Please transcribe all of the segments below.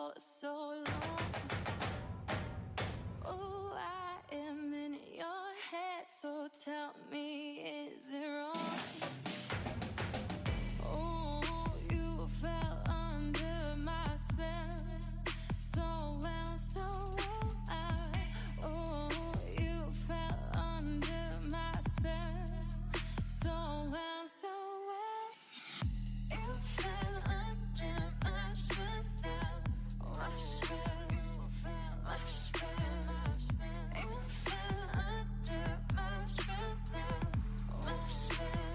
for so long. Oh, I am in your head, so tell me, is it wrong? Oh, you fell under my spell so well, so well. Oh, you fell under my spell so well, so well. You fell under my spell, my spell. You fell, my spell, my spell. You fell under my spell, my spell.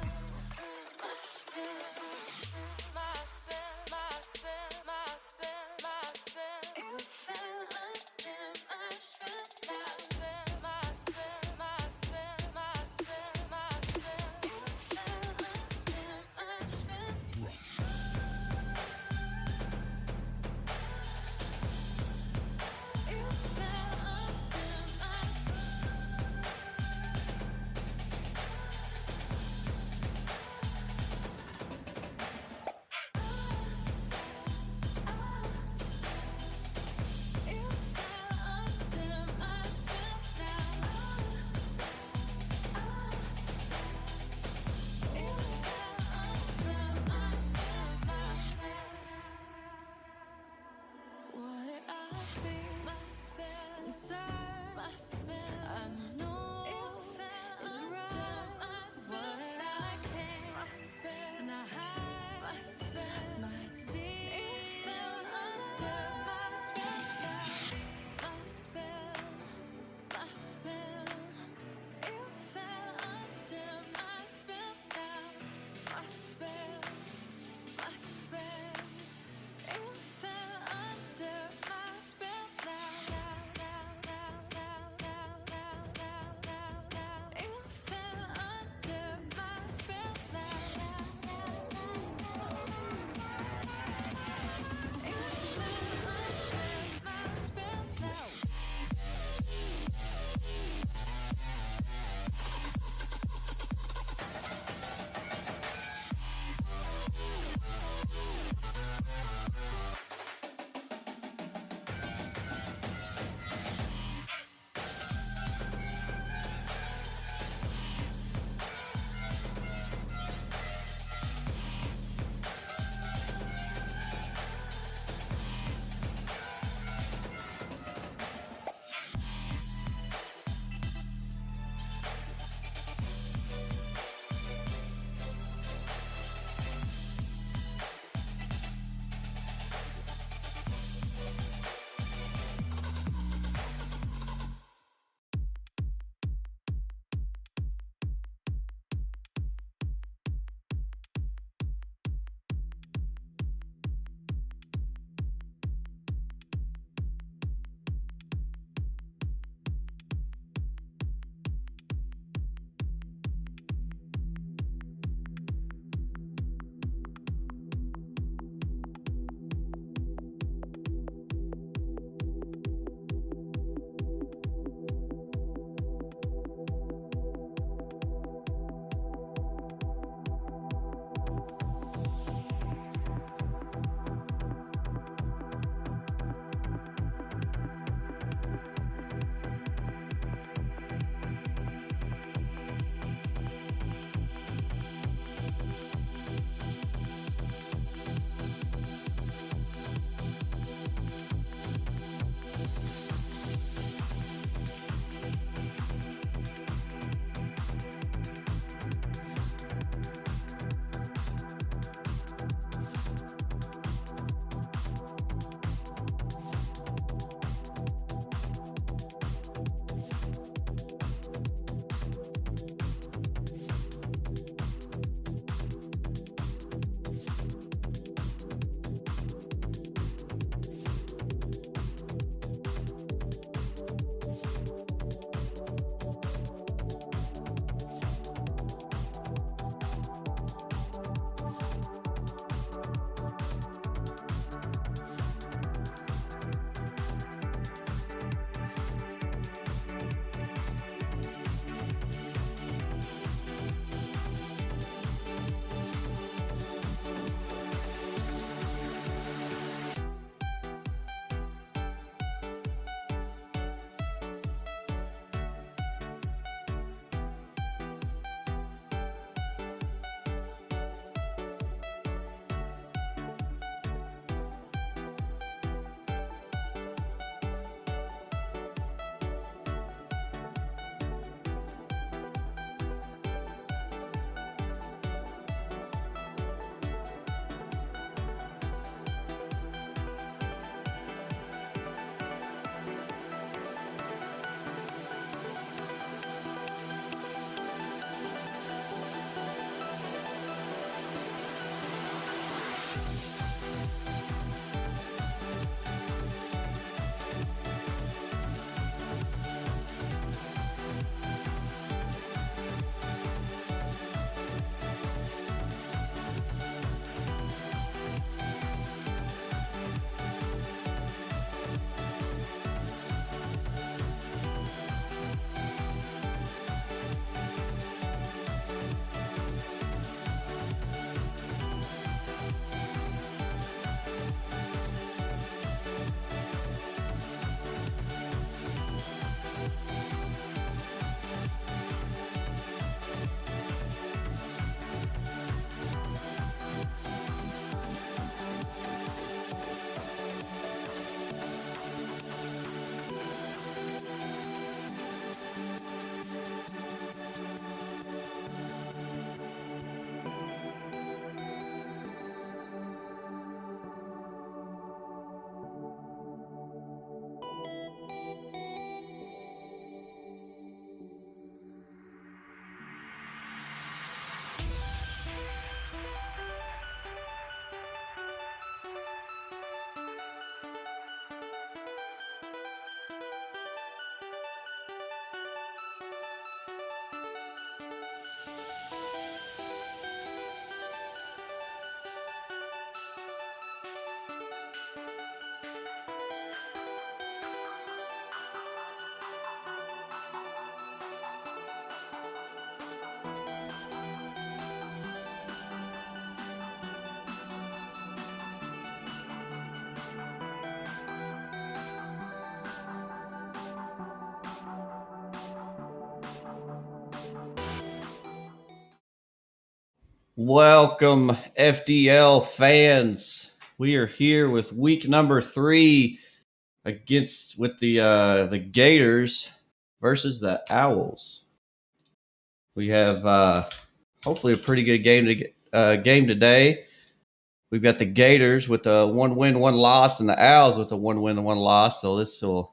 Welcome, FDL fans. We are here with week number 3 against with the Gators versus the Owls. We have hopefully a pretty good game today. We've got the Gators with a 1 win, 1 loss, and the Owls with a 1 win, 1 loss. So this will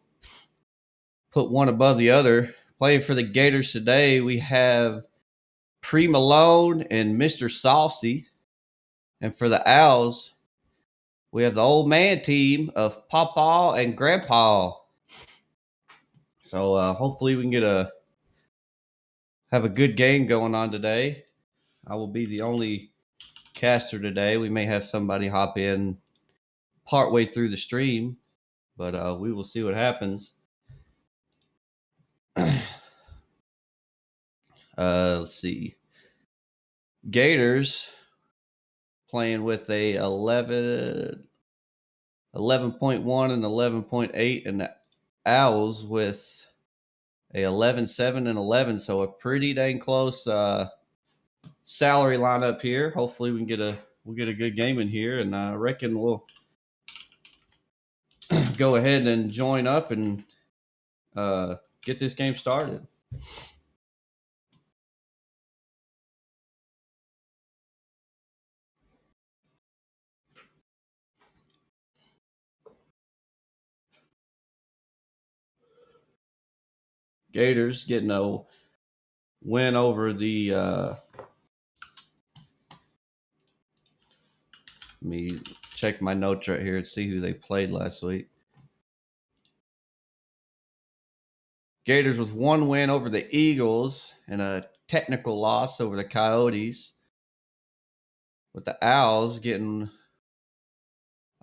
put one above the other. Playing for the Gators today, we have Pre Malone and Mr. Saucy. And for the Owls, we have the old man team of Pawpaw and Grandpa. So hopefully we can have a good game going on today. I will be the only caster today. We may have somebody hop in partway through the stream, but we will see what happens. Let's see. Gators playing with a 11.1 and 11.8, and the Owls with a 11.7 and 11. So a pretty dang close salary lineup here. Hopefully we can get a good game in here, and I reckon we'll go ahead and join up and get this game started. Gators getting a win over the let me check my notes right here and see who they played last week. Gators with 1 win over the Eagles and a technical loss over the Coyotes, with the Owls getting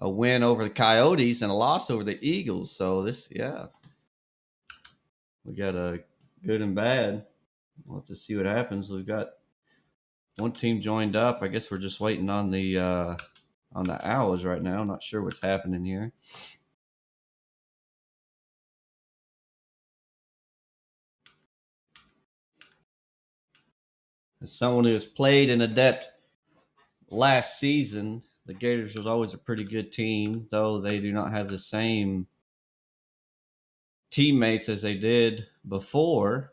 a win over the Coyotes and a loss over the Eagles. So we got a good and bad. We'll have to see what happens. We've got one team joined up. I guess we're just waiting on the Owls right now. I'm not sure what's happening here. As someone who has played in Adept last season, the Gators was always a pretty good team, though they do not have the same teammates as they did before.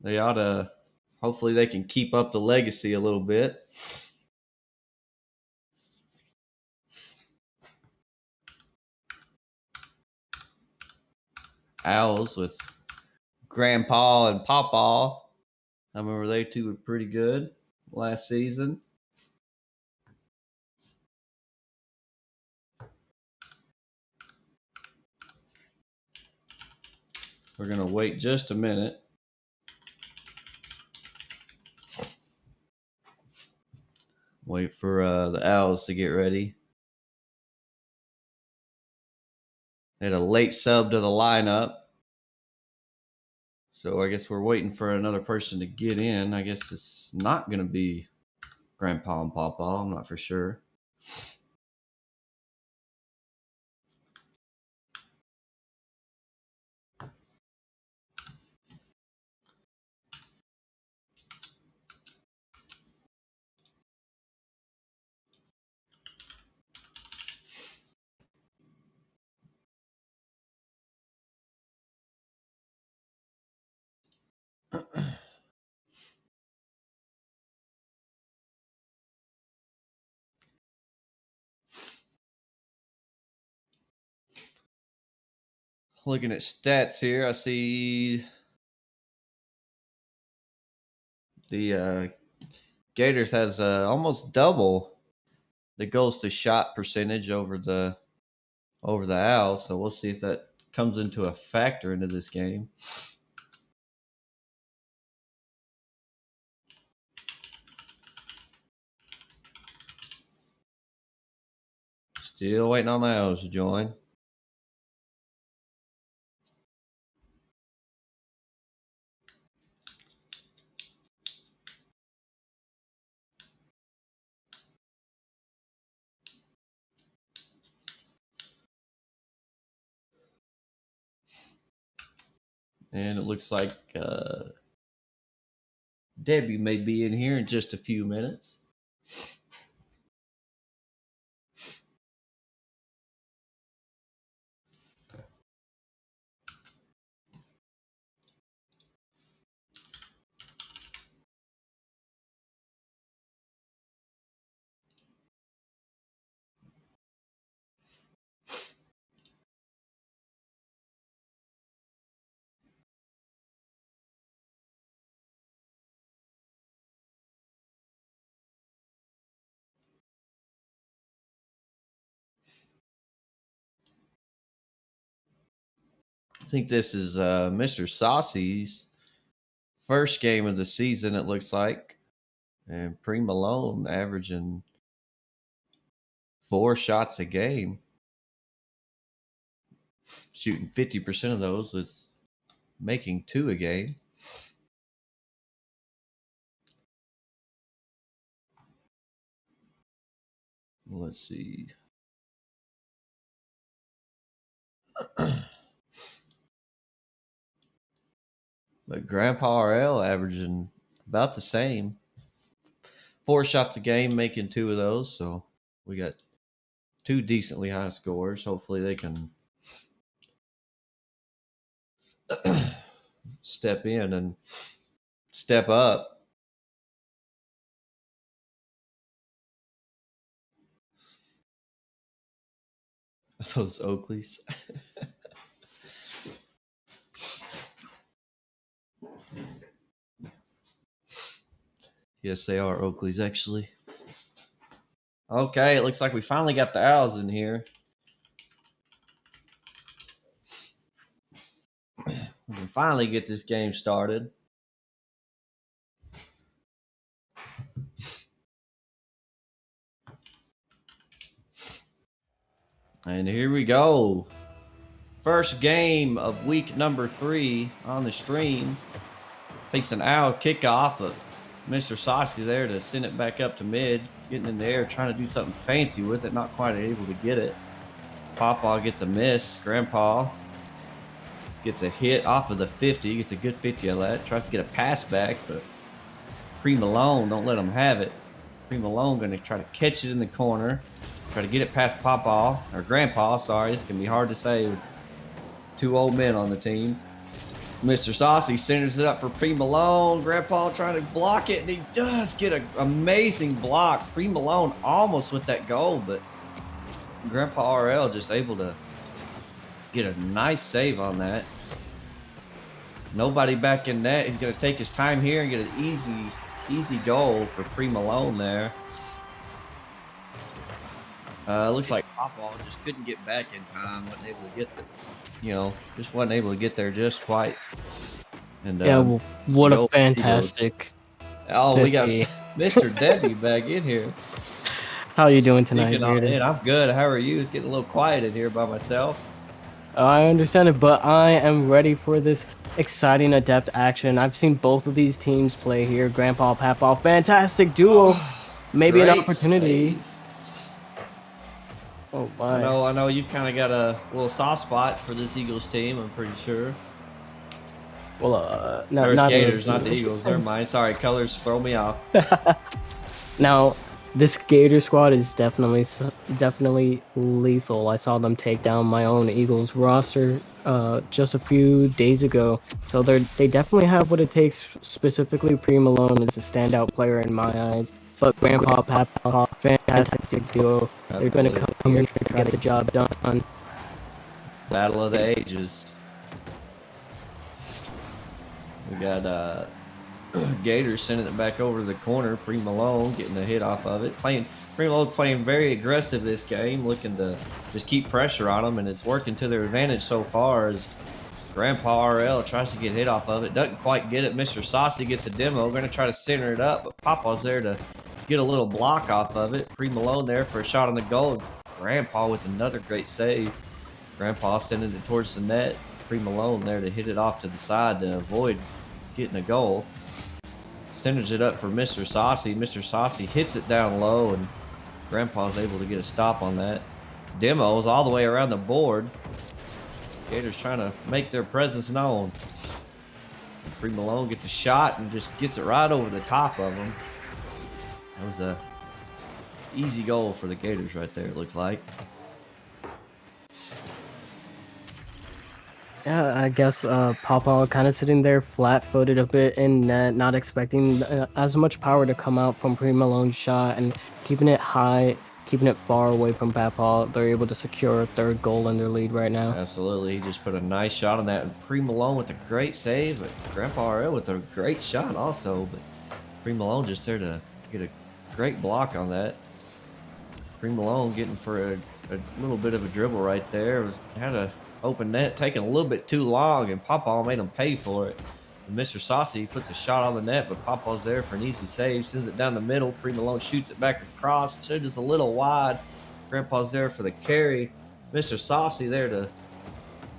They ought to, hopefully they can keep up the legacy a little bit. Owls with Grandpa and Pawpaw. I remember they two were pretty good last season. We're going to wait just a minute. Wait for the Owls to get ready. They had a late sub to the lineup. So I guess we're waiting for another person to get in. I guess it's not going to be Grandpa and Pawpaw. I'm not for sure. Looking at stats here, I see the Gators has almost double the goals to shot percentage over the Owls. So we'll see if that comes into a factor into this game. Still waiting on the Owls to join. And it looks like Debbie may be in here in just a few minutes. I think this is Mr. Saucy's first game of the season, it looks like. And Pre Malone averaging 4 shots a game, shooting 50% of those with making 2 a game. Let's see. But Grandpa RL averaging about the same. 4 shots a game, making 2 of those. So we got 2 decently high scores. Hopefully they can step in and step up. Those Oakleys. Yes, they are Oakleys, actually. Okay, it looks like we finally got the Owls in here. We can finally get this game started. And here we go. First game of week number 3 on the stream. Takes an Owl kickoff of Mr. Saucy there to send it back up to mid. Getting in the air, trying to do something fancy with it. Not quite able to get it. Pawpaw gets a miss. Grandpa gets a hit off of the 50. Gets a good 50 of that. Tries to get a pass back, but Pre Malone don't let him have it. Pre Malone going to try to catch it in the corner. Try to get it past Pawpaw, or Grandpa, sorry. It's going to be hard to say with 2 old men on the team. Mr. Saucy centers it up for Pre Malone. Grandpa trying to block it, and he does get an amazing block. Pre Malone almost with that goal, but Grandpa RL just able to get a nice save on that. Nobody back in net. He's going to take his time here and get an easy goal for Pre Malone there. Looks like Pawpaw just couldn't get back in time. Wasn't able to get just wasn't able to get there just quite. And yeah, well, what a fantastic. We got Mr. Debbie back in here. How are you doing tonight? I'm good. How are you? It's getting a little quiet in here by myself. I understand it, but I am ready for this exciting adept action. I've seen both of these teams play here. Grandpa, Pawpaw, fantastic duo. Maybe an opportunity. Save. Oh my! I know. You've kind of got a little soft spot for this Eagles team. I'm pretty sure. Well, not Gators, not the Eagles. Never mind. Sorry, colors throw me off. Now, this Gator squad is definitely lethal. I saw them take down my own Eagles roster just a few days ago. So they definitely have what it takes. Specifically, Pre Malone is a standout player in my eyes. But Grandpa, Pawpaw, fantastic duo. They're going to come here and try to get the job done. Battle of the ages. We got Gators sending it back over to the corner. Pre Malone getting a hit off of it. Pre Malone playing very aggressive this game, looking to just keep pressure on them, and it's working to their advantage so far as Grandpa RL tries to get hit off of it. Doesn't quite get it. Mr. Saucy gets a demo. Going to try to center it up, but Pawpaw's there to get a little block off of it. Pre Malone there for a shot on the goal. Grandpa with another great save. Grandpa sending it towards the net. Pre Malone there to hit it off to the side to avoid getting a goal. Centers it up for Mr. Saucy. Mr. Saucy hits it down low, and Grandpa's able to get a stop on that. Demos all the way around the board. Gators trying to make their presence known. Free Malone gets a shot and just gets it right over the top of him. That was a easy goal for the Gators right there, it looked like. Yeah, I guess Papa kind of sitting there flat-footed a bit in net, not expecting as much power to come out from Pre Malone's shot and keeping it high, keeping it far away from Papa. They're able to secure a third goal in their lead right now. Absolutely. He just put a nice shot on that. And Pre Malone with a great save, but Grandpa RL with a great shot also. But Pre Malone just there to get a great block on that. Pre Malone getting for a little bit of a dribble right there. Had a open net, taking a little bit too long, and Papa made him pay for it. And Mr. Saucy puts a shot on the net, but Papa's there for an easy save, sends it down the middle. Pre Malone shoots it back across. Shoot is a little wide. Grandpa's there for the carry. Mr. Saucy there to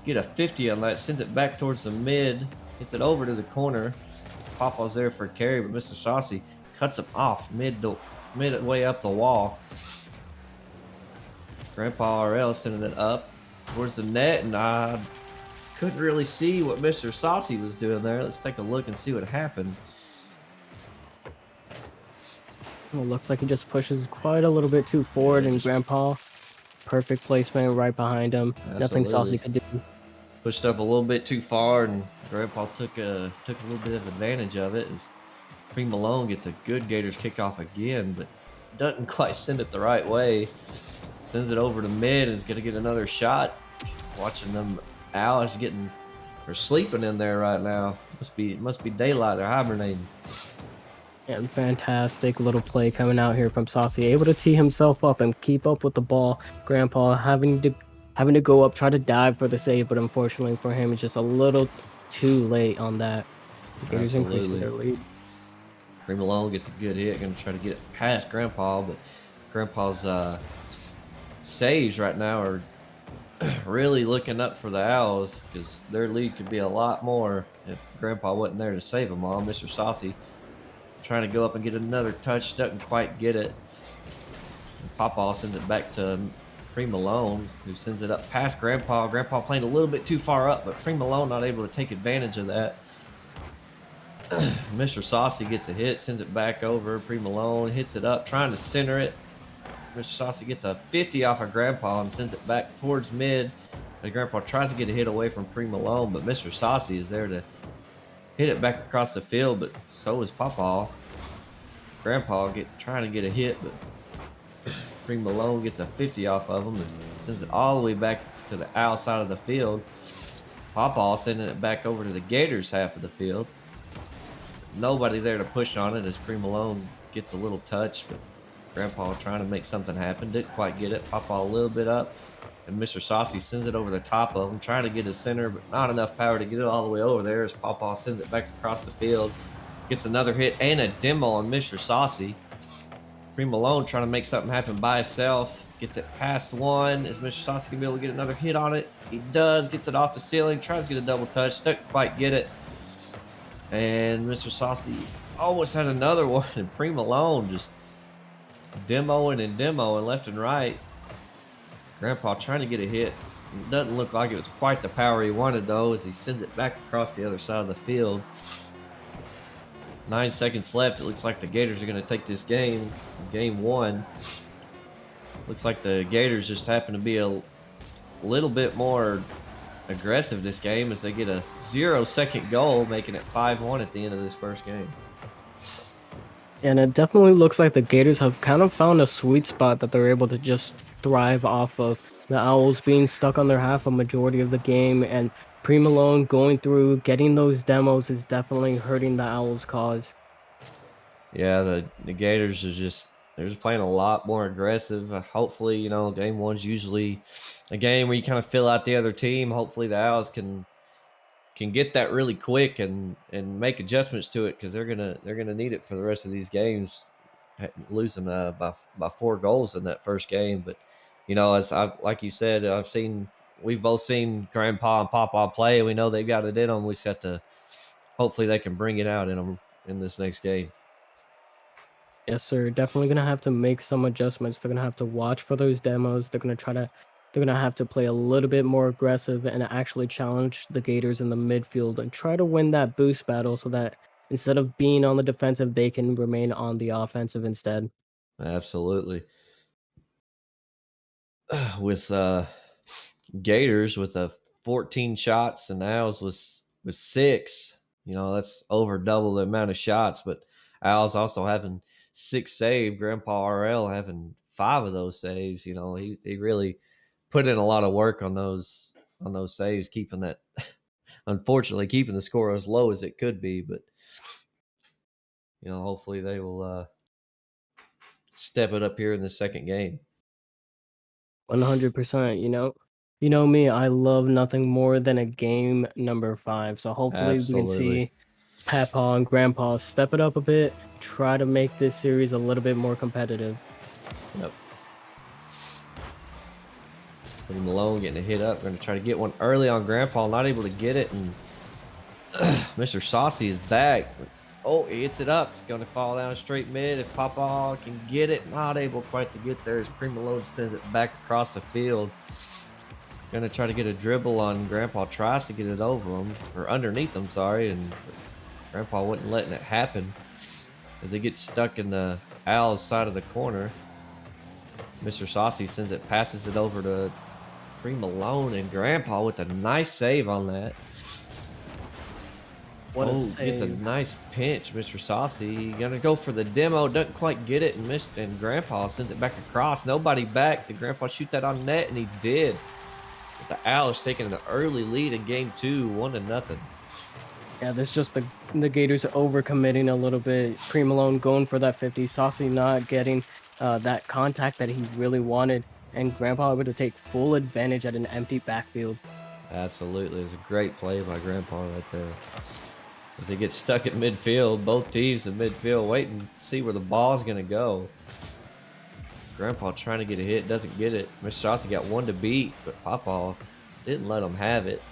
get a 50 on that, sends it back towards the mid, gets it over to the corner. Papa's there for a carry, but Mr. Saucy cuts him off midway up the wall. Grandpa RL sending it up towards the net, and I couldn't really see what Mr. Saucy was doing there. Let's take a look and see what happened. It looks like he just pushes quite a little bit too forward, and Grandpa, perfect placement right behind him. Nothing Saucy could do. Pushed up a little bit too far, and Grandpa took a little bit of advantage of it. As Pre Malone gets a good Gators kickoff again, but doesn't quite send it the right way. Sends it over to mid and is going to get another shot. Watching them Owls sleeping in there right now. Must be daylight. They're hibernating. And fantastic little play coming out here from Saucy, able to tee himself up and keep up with the ball. Grandpa having to go up, try to dive for the save, but unfortunately for him, it's just a little too late on that. The Gators increasing their lead. Pre Malone gets a good hit, going to try to get it past Grandpa, but Grandpa's saves right now are really looking up for the Owls because their lead could be a lot more if Grandpa wasn't there to save them all. Mr. Saucy trying to go up and get another touch, doesn't quite get it. And Papa sends it back to Pre Malone, who sends it up past Grandpa. Grandpa playing a little bit too far up, but Pre Malone not able to take advantage of that. Mr. Saucy gets a hit, sends it back over. Pre Malone hits it up, trying to center it. Mr. Saucy gets a 50 off of Grandpa and sends it back towards mid. And Grandpa tries to get a hit away from Pre Malone, but Mr. Saucy is there to hit it back across the field, but so is Papa. Grandpa trying to get a hit, but Pre Malone gets a 50 off of him and sends it all the way back to the outside of the field. Papa sending it back over to the Gators half of the field. Nobody there to push on it as Pre Malone gets a little touch, but Grandpa trying to make something happen. Didn't quite get it. Papa a little bit up. And Mr. Saucy sends it over the top of him, trying to get his center, but not enough power to get it all the way over there as Papa sends it back across the field. Gets another hit and a demo on Mr. Saucy. Pre Malone trying to make something happen by himself. Gets it past one. Is Mr. Saucy going to be able to get another hit on it? He does. Gets it off the ceiling. Tries to get a double touch. Doesn't quite get it. And Mr. Saucy almost had another one. And Pre Malone just demoing left and right. Grandpa trying to get a hit. It doesn't look like it was quite the power he wanted, though, as he sends it back across the other side of the field. 9 seconds left. It looks like the Gators are going to take this game. Game one. Looks like the Gators just happen to be a little bit more aggressive this game as they get a 0-second goal, making it 5-1 at the end of this first game. And it definitely looks like the Gators have kind of found a sweet spot that they're able to just thrive off of. The Owls being stuck on their half a majority of the game, and Pre Malone going through, getting those demos is definitely hurting the Owls' cause. Yeah, the Gators they're just playing a lot more aggressive. Hopefully, game one's usually a game where you kind of fill out the other team. Hopefully the Owls can get that really quick and make adjustments to it because they're gonna need it for the rest of these games. Losing by 4 goals in that first game, but like you said, we've both seen Grandpa and Papa play. We know they've got it in them. We just have to hopefully they can bring it out in them in this next game. Yes, sir. Definitely going to have to make some adjustments. They're going to have to watch for those demos. They're going to try to they're gonna have to play a little bit more aggressive and actually challenge the Gators in the midfield and try to win that boost battle so that instead of being on the defensive, they can remain on the offensive instead. Absolutely. With Gators with a 14 shots and Owls with 6. You know, that's over double the amount of shots, but Owls also having 6 saves, Grandpa RL having 5 of those saves. You know, he really put in a lot of work on those saves, keeping that unfortunately keeping the score as low as it could be, but you know, hopefully they will step it up here in the second game. 100%. You know me. I love nothing more than a game number 5. So hopefully we can Absolutely. see Papa and Grandpa step it up a bit, try to make this series a little bit more competitive. Yep. Putting Malone getting a hit up. Going to try to get one early on Grandpa. Not able to get it. And Mr. Saucy is back. Oh, he hits it up. It's going to fall down straight mid. If Papa can get it, not able quite to get there as Malone sends it back across the field. Going to try to get a dribble on Grandpa. Tries to get it over him. Or underneath him, sorry. And Grandpa wasn't letting it happen as it gets stuck in the Owl's side of the corner. Mr. Saucy sends it, passes it over to Malone, and Grandpa with a nice save on that. What a save. Gets a nice pinch, Mr. Saucy. Gonna go for the demo, doesn't quite get it, and Grandpa sends it back across. Nobody back. Did Grandpa shoot that on net? And he did. But the Owls taking an early lead in game 2, 1-0. Yeah, there's just the Gators overcommitting a little bit. Malone going for that 50. Saucy not getting that contact that he really wanted. And Grandpa able to take full advantage at an empty backfield. Absolutely. It was a great play by Grandpa right there. As they get stuck at midfield, both teams in midfield waiting to see where the ball's going to go. Grandpa trying to get a hit, doesn't get it. Mr. Saucy got one to beat, but Papa didn't let him have it.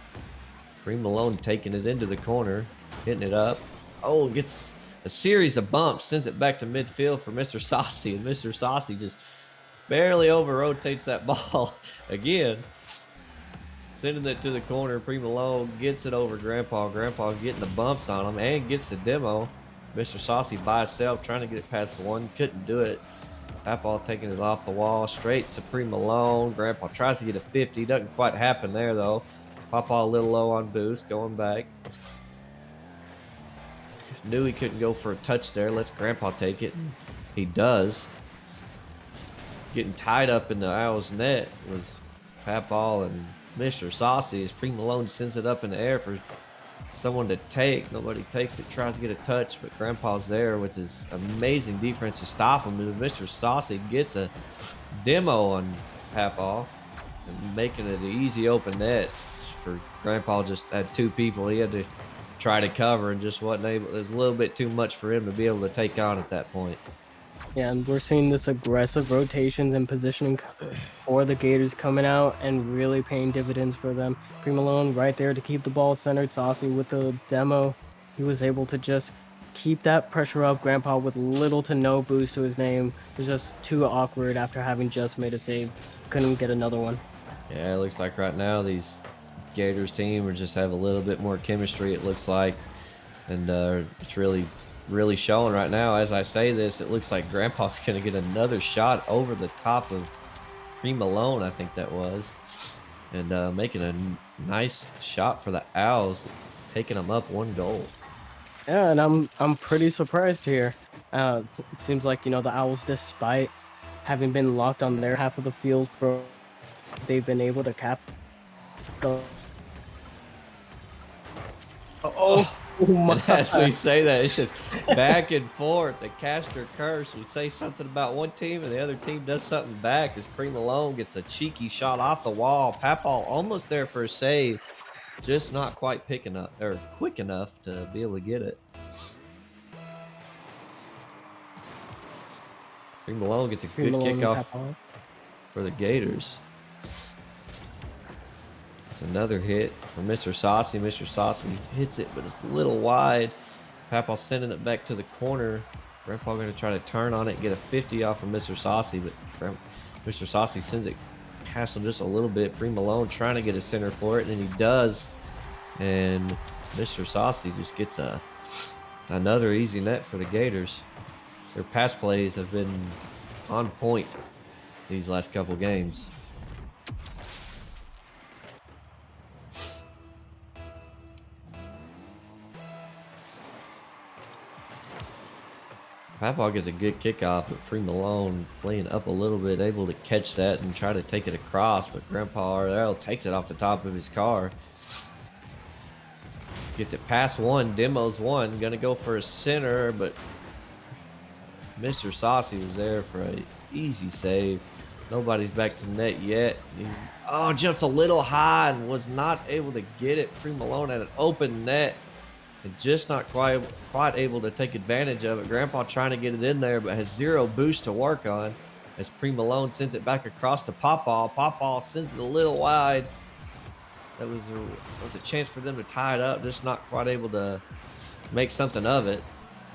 Malone taking it into the corner, hitting it up. Oh, gets a series of bumps, sends it back to midfield for Mr. Saucy, and Mr. Saucy just barely over-rotates that ball again. Sending it to the corner. Malone gets it over Grandpa. Grandpa getting the bumps on him and gets the demo. Mr. Saucy by himself trying to get it past one. Couldn't do it. Papa taking it off the wall straight to Malone. Grandpa tries to get a 50. Doesn't quite happen there though. Papa a little low on boost. Going back. Knew he couldn't go for a touch there. Lets Grandpa take it. He does. Getting tied up in the Owls net was Papa and Mr. Saucy as Malone sends it up in the air for someone to take. Nobody takes it, tries to get a touch, but Grandpa's there with his amazing defense to stop him. And Mr. Saucy gets a demo on Papa and making it an easy open net for Grandpa. Just had 2 people he had to try to cover and just wasn't able. It was a little bit too much for him to be able to take on at that point. Yeah, and we're seeing this aggressive rotations and positioning for the Gators coming out and really paying dividends for them. Malone right there to keep the ball centered. Saucy with the demo. He was able to just keep that pressure up. Grandpa with little to no boost to his name. It was just too awkward after having just made a save. Couldn't get another one. Yeah, it looks like right now these Gators team are just have a little bit more chemistry, it looks like. And it's really showing right now. As I say this, it looks like Grandpa's going to get another shot over the top of Malone, I think that was. And making a nice shot for the Owls, taking them up 1 goal. Yeah, and I'm pretty surprised here. It seems like, the Owls, despite having been locked on their half of the field for, they've been able to cap. Oh my! And as we say that, it's just back and forth. The Castor curse. We say something about one team, and the other team does something back. As Malone gets a cheeky shot off the wall. Papal almost there for a save, just not quite picking up or quick enough to be able to get it. Malone gets a good kickoff for the Gators. Another hit from Mr. Saucy. Mr. Saucy hits it, but it's a little wide. Papa sending it back to the corner. Grandpa going to try to turn on it and get a 50 off of Mr. Saucy, but Mr. Saucy sends it hassle just a little bit. Pre Malone trying to get a center for it, and he does. And Mr. Saucy just gets another easy net for the Gators. Their pass plays have been on point these last couple games. Papaw gets a good kickoff, but Pre Malone playing up a little bit, able to catch that and try to take it across, but Grandpa RL takes it off the top of his car. Gets it past one, demos one, gonna go for a center, but Mr. Saucy was there for an easy save. Nobody's back to net yet. Jumps a little high and was not able to get it. Pre Malone had an open net and just not quite able to take advantage of it. Grandpa trying to get it in there, but has zero boost to work on as Pre Malone sends it back across to Pawpaw. Pawpaw sends it a little wide. That was a chance for them to tie it up, just not quite able to make something of it.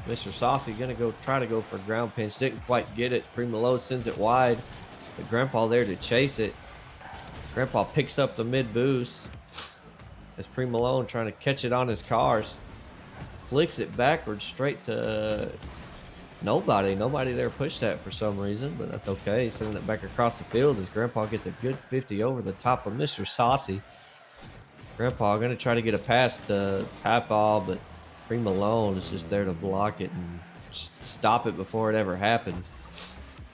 Mr. Saucy gonna try to go for a ground pinch, didn't quite get it. Pre Malone sends it wide, but Grandpa there to chase it. Grandpa picks up the mid boost as Pre Malone trying to catch it on his cars. Flicks it backwards straight to nobody. Nobody there pushed that for some reason, but that's okay. Sending it back across the field as Grandpa gets a good 50 over the top of Mr. Saucy. Grandpa going to try to get a pass to Papaw, but Pre Malone is just there to block it and stop it before it ever happens.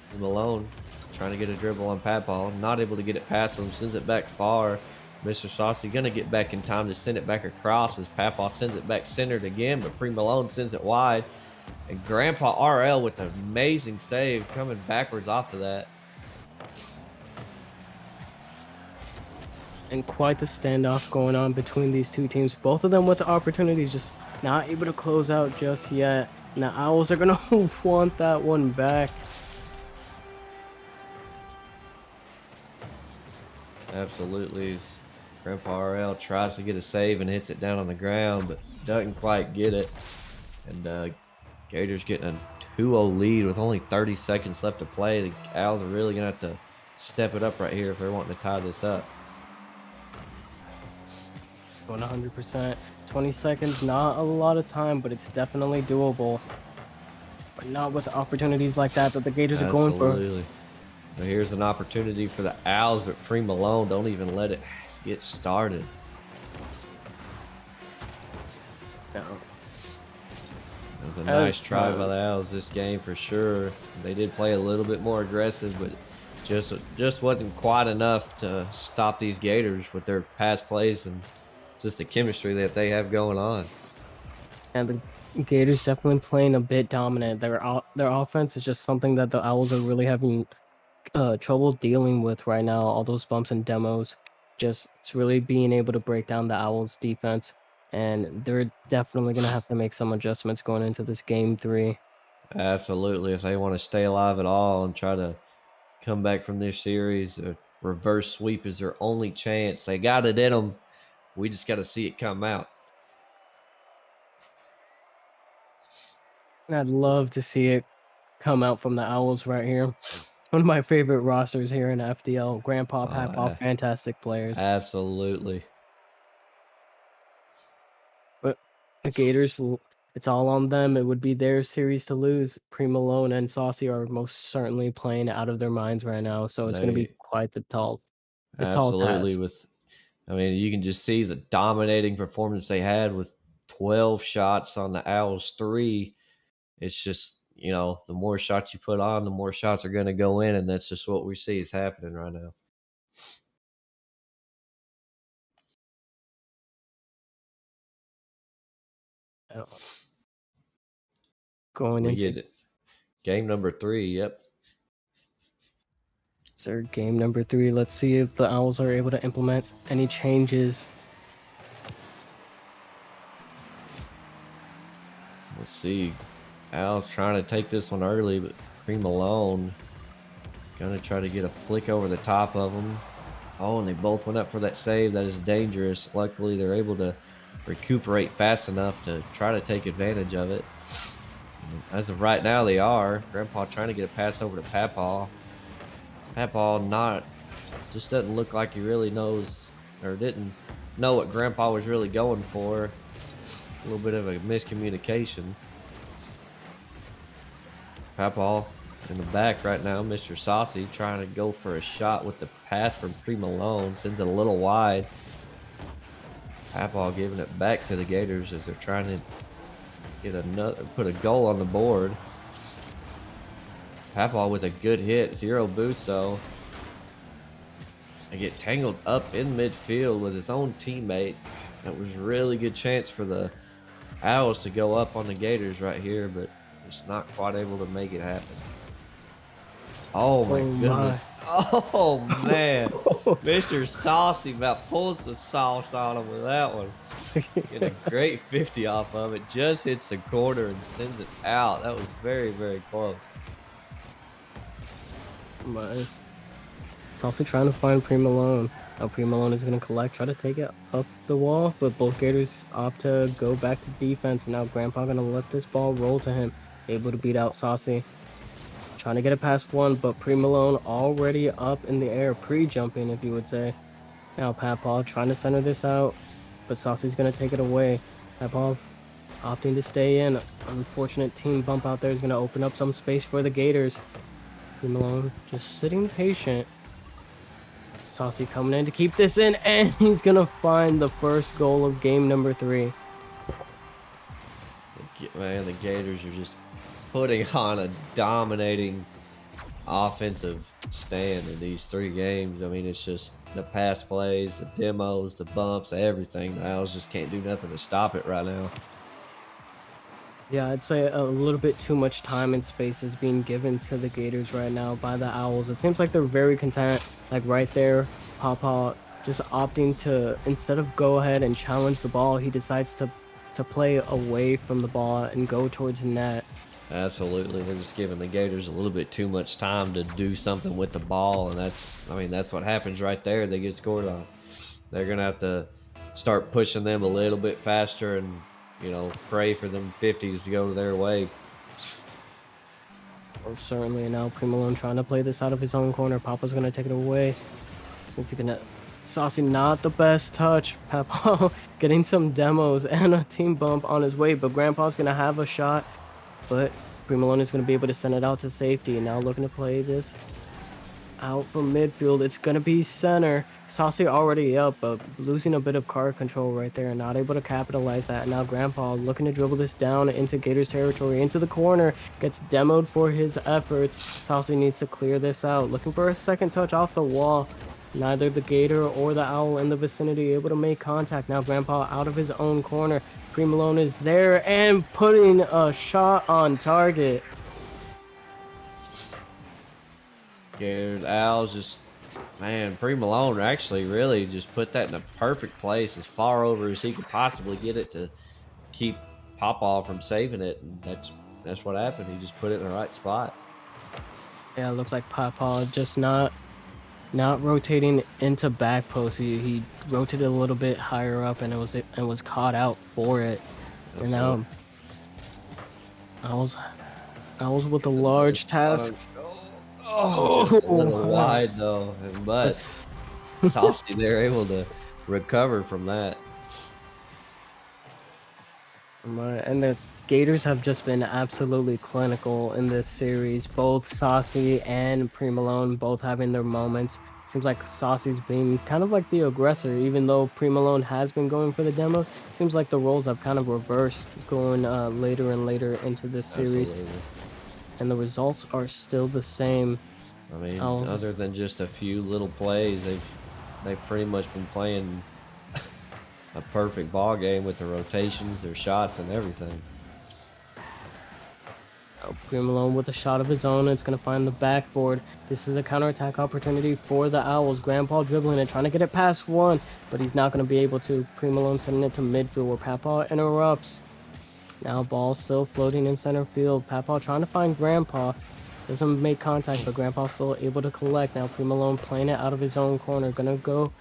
Pre Malone trying to get a dribble on Papaw, not able to get it past him, sends it back far. Mr. Saucy going to get back in time to send it back across as Papaw sends it back centered again, but Pre Malone sends it wide. And Grandpa RL with an amazing save coming backwards off of that. And quite the standoff going on between these two teams. Both of them with the opportunities, just not able to close out just yet. And the Owls are going to want that one back. Absolutely. Grandpa RL tries to get a save and hits it down on the ground, but doesn't quite get it. And Gators getting a 2-0 lead with only 30 seconds left to play. The Owls are really going to have to step it up right here if they're wanting to tie this up. 100%. 20 seconds, not a lot of time, but it's definitely doable. But not with opportunities like that the Gators are going for. Absolutely. But here's an opportunity for the Owls, but Pre Malone don't even let it get started. No. It was a nice try by the Owls this game for sure. They did play a little bit more aggressive, but just wasn't quite enough to stop these Gators with their pass plays and just the chemistry that they have going on. And the Gators definitely playing a bit dominant. Their offense is just something that the Owls are really having trouble dealing with right now. All those bumps and demos, it's really being able to break down the Owls defense. And they're definitely going to have to make some adjustments going into this game 3. Absolutely. If they want to stay alive at all and try to come back from this series, a reverse sweep is their only chance. They got it in them. We just got to see it come out. And I'd love to see it come out from the Owls right here. One of my favorite rosters here in FDL. Grandpa, Papaw, fantastic players. Absolutely. But the Gators, it's all on them. It would be their series to lose. Pre Malone and Saucy are most certainly playing out of their minds right now. So it's going to be quite the tall task. Absolutely. You can just see the dominating performance they had with 12 shots on the Owls 3. It's just, the more shots you put on, the more shots are going to go in, and that's just what we see is happening right now. Going into it. Game number 3, yep. Sir, game number 3. Let's see if the Owls are able to implement any changes. Let's see. Owls trying to take this one early, but Pre Malone gonna try to get a flick over the top of them. Oh, and they both went up for that save. That is dangerous. Luckily, they're able to recuperate fast enough to try to take advantage of it. As of right now, they are. Grandpa trying to get a pass over to Papaw. Papaw not Just doesn't look like he really knows or didn't know what Grandpa was really going for. A little bit of a miscommunication. Papa in the back right now, Mr. Saucy trying to go for a shot with the pass from Pre Malone. Sends it a little wide. Papa giving it back to the Gators as they're trying to put a goal on the board. Papa with a good hit. 0 boost though. They get tangled up in midfield with his own teammate. That was a really good chance for the Owls to go up on the Gators right here, but just not quite able to make it happen. Oh my goodness. Oh man. Mr. Saucy about pulls the sauce on him with that one. Get a great 50 off of it. Just hits the corner and sends it out. That was very, very close. My Saucy trying to find Pre Malone. Now Pre Malone is going to collect, try to take it up the wall, but both Gators opt to go back to defense. And now Grandpa going to let this ball roll to him. Able to beat out Saucy. Trying to get it past one, but Pre Malone already up in the air, pre-jumping, if you would say. Now Papa trying to center this out, but Saucy's going to take it away. Papa opting to stay in. Unfortunate team bump out there is going to open up some space for the Gators. Pre Malone just sitting patient. Saucy coming in to keep this in, and he's going to find the first goal of game number 3. Man, the Gators are just putting on a dominating offensive stand in these 3 games. I mean, it's just the pass plays, the demos, the bumps, everything. The Owls just can't do nothing to stop it right now. Yeah, I'd say a little bit too much time and space is being given to the Gators right now by the Owls. It seems like they're very content. Like right there, Papa just opting to, instead of go ahead and challenge the ball, he decides to play away from the ball and go towards the net. Absolutely. They're just giving the Gators a little bit too much time to do something with the ball, and that's what happens right there. They get scored on. They're going to have to start pushing them a little bit faster and, pray for them 50s to go their way. Well, certainly. Now Pre Malone trying to play this out of his own corner. Papa's going to take it away. Is he going to... Saucy, not the best touch. Papa getting some demos and a team bump on his way, but Grandpa's going to have a shot. But Pre Malone is going to be able to send it out to safety. Now looking to play this out from midfield. It's going to be center. Saucy already up, but losing a bit of card control right there and not able to capitalize that. And now Grandpa looking to dribble this down into Gators territory, into the corner. Gets demoed for his efforts. Saucy needs to clear this out. Looking for a second touch off the wall. Neither the Gator or the Owl in the vicinity able to make contact. Now Grandpa out of his own corner. Pre Malone is there and putting a shot on target. Gators, Owls just, man, Pre Malone actually really just put that in a perfect place as far over as he could possibly get it to keep Papa from saving it. And that's what happened. He just put it in the right spot. Yeah, it looks like Papa just not rotating into back post. He rotated a little bit higher up and it was caught out for it. And now Owls with a large task. Just a little wide though, but Saucy they're able to recover from that. And the Gators have just been absolutely clinical in this series. Both Saucy and Pre Malone both having their moments. Seems like Saucy's being kind of like the aggressor, even though Pre Malone has been going for the demos. Seems like the roles have kind of reversed going later and later into this series. Absolutely. And the results are still the same. I mean, other than just a few little plays, they've pretty much been playing a perfect ball game with the rotations, their shots, and everything. Pre Malone with a shot of his own. It's going to find the backboard. This is a counterattack opportunity for the Owls. Grandpa dribbling it, trying to get it past one, but he's not going to be able to. Pre Malone sending it to midfield where Papa interrupts. Now ball still floating in center field. Papa trying to find Grandpa. Doesn't make contact, but Grandpa still able to collect. Now Pre Malone playing it out of his own corner. Gonna go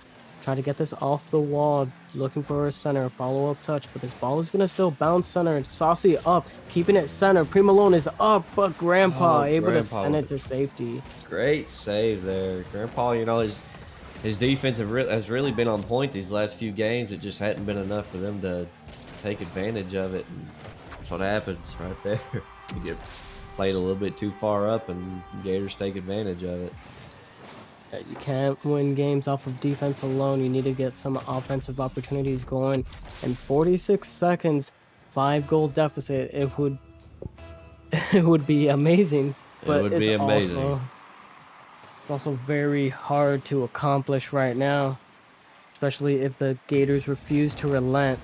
try to get this off the wall. Looking for a center. Follow-up touch, but this ball is gonna still bounce center. Saucy up, keeping it center. Pre Malone is up, but Grandpa able to send it to safety. Great save there. Grandpa, his defense has really been on point these last few games. It just hadn't been enough for them to take advantage of it. And that's what happens right there. You get played a little bit too far up, and Gators take advantage of it. You can't win games off of defense alone. You need to get some offensive opportunities going. And 46 seconds, 5-goal deficit. It would it would be amazing, but It would be amazing. it's also very hard to accomplish right now, especially if the Gators refuse to relent.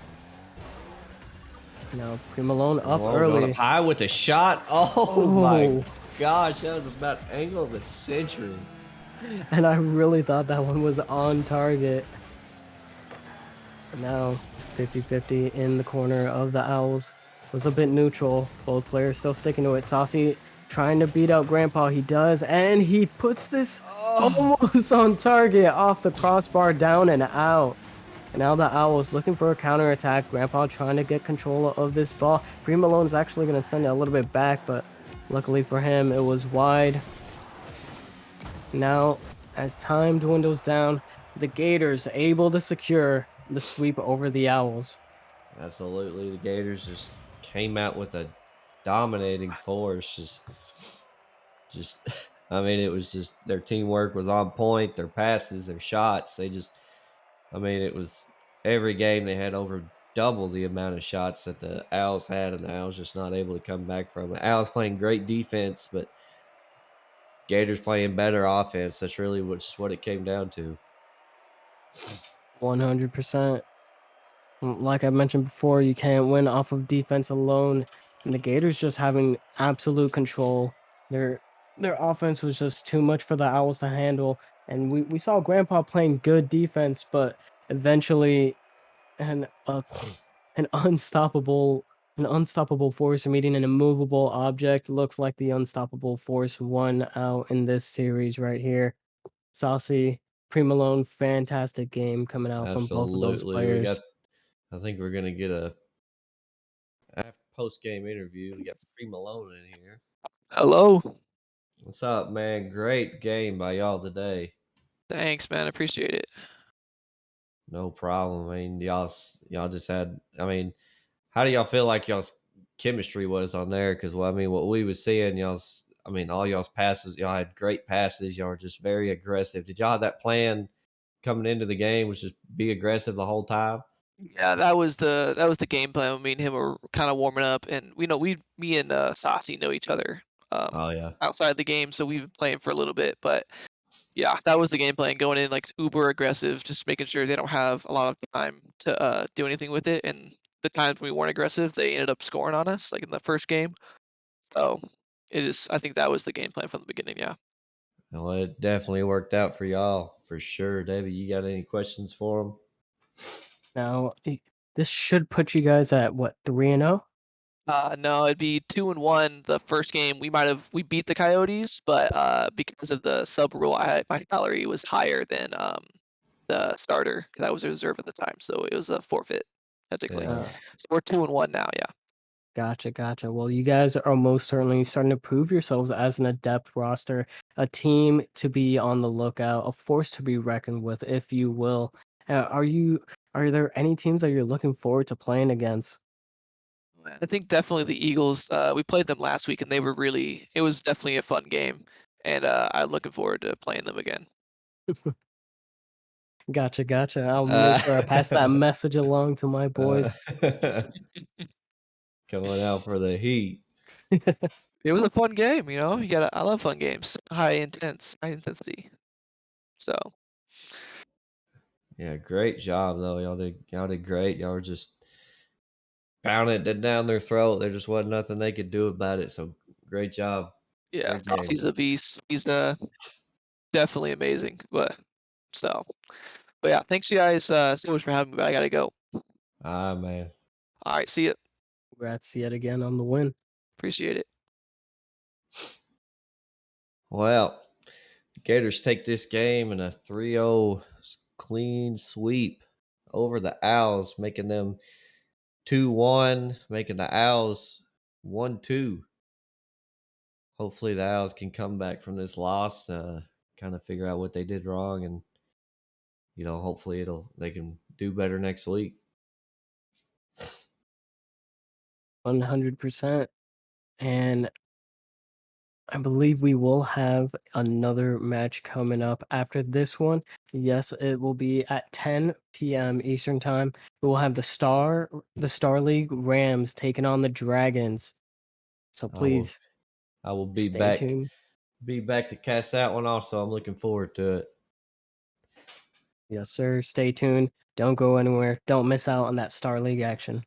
Now, Malone up Malone going early. up high with a shot. Oh my gosh, that was about angle of the century. And I really thought that one was on target. Now 50-50 in the corner of the Owls. Was a bit neutral. Both players still sticking to it. Saucy trying to beat out Grandpa. He does, and he puts this almost on target off the crossbar, down and out. And now the Owls looking for a counterattack. Grandpa trying to get control of this ball. Malone is actually going to send it a little bit back, but luckily for him, it was wide. Now, as time dwindles down, the Gators able to secure the sweep over the Owls. Absolutely, the Gators just came out with a dominating force. Just, I mean, it was just their teamwork was on point. Their passes, their shots, it was every game they had over double the amount of shots that the Owls had, and the Owls just not able to come back from it. Owls playing great defense, but Gators playing better offense. That's really what it came down to. 100%. Like I mentioned before, you can't win off of defense alone. And the Gators just having absolute control. Their offense was just too much for the Owls to handle. And we saw Grandpa playing good defense, but eventually an unstoppable force meeting an immovable object. Looks like the unstoppable force won out in this series right here. Saucy, Malone, fantastic game coming out from both of those Absolutely, players. I think we're gonna get a post game interview. We got Malone in here. Hello. What's up, man? Great game by y'all today. Thanks, man. Appreciate it. No problem. I mean, y'all just had. I mean, how do y'all feel like y'all's chemistry was on there? Because what we was seeing, all y'all's passes, y'all had great passes. Y'all were just very aggressive. Did y'all have that plan coming into the game? Was just be aggressive the whole time? Yeah, that was the game plan. When me and him were kind of warming up, and me and Saucy know each other Oh yeah. outside the game, so we've been playing for a little bit. But yeah, that was the game plan. Going in like uber aggressive, just making sure they don't have a lot of time to do anything with it. And the times we weren't aggressive, they ended up scoring on us, like in the first game. So it is. I think that was the game plan from the beginning. Yeah. Well, it definitely worked out for y'all for sure. David, you got any questions for him? Now, this should put you guys at what, 3-0? No, it'd be 2-1. The first game we beat the Coyotes, but because of the sub rule, my salary was higher than the starter because I was a reserve at the time, so it was a forfeit technically. Yeah. So we're 2-1 now. Yeah. Gotcha. Well, you guys are most certainly starting to prove yourselves as an adept roster, a team to be on the lookout, a force to be reckoned with, if you will. Are there any teams that you're looking forward to playing against? I think definitely the Eagles. We played them last week, and it was definitely a fun game, and I'm looking forward to playing them again. Gotcha. I'll make sure I pass that message along to my boys. Coming out for the heat. It was a fun game, I love fun games, high intensity. So Yeah, great job though. Y'all did great. Y'all were just pounding it down their throat. There just wasn't nothing they could do about it. So great job. yeah, Great game. Saucy's a beast. He's definitely amazing. But yeah, thanks you guys so much for having me. But I gotta go. Man. All right, see ya. Congrats yet again on the win. Appreciate it. Well, the Gators take this game in a 3-0 clean sweep over the Owls, making them 2-1, making the Owls 1-2. Hopefully the Owls can come back from this loss, kind of figure out what they did wrong and hopefully they can do better next week. 100%. And I believe we will have another match coming up after this one. Yes, it will be at 10 p.m. Eastern time. We will have the Star League Rams taking on the Dragons. So please I will be stay back. tuned. Be back to cast that one also. I'm looking forward to it. Yes, sir. Stay tuned. Don't go anywhere. Don't miss out on that Star League action.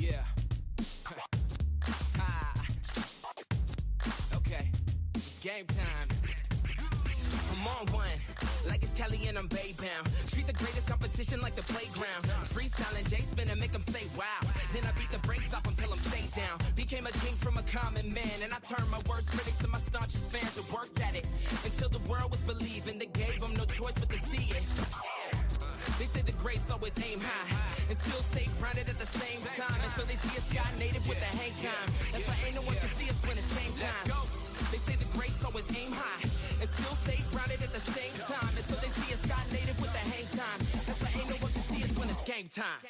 Yeah. Okay. It's game time. I'm on one, like it's Kelly and I'm Bay bound. Treat the greatest competition like the playground. Freestyling J spin and make them say wow. Then I beat the brakes off until I'm stay down. Became a king from a common man, and I turned my worst critics to my staunchest fans and worked at it until the world was believing. They gave them no choice but to see it. They say the greats always aim high and still stay grounded at the same time. And so they see a sky native with the hang time. That's why ain't no one can see us when it's game time. They say the greats always aim high and still stay grounded at the same time. And so they see a sky native with the hang time. That's why ain't no one can see us when it's game time.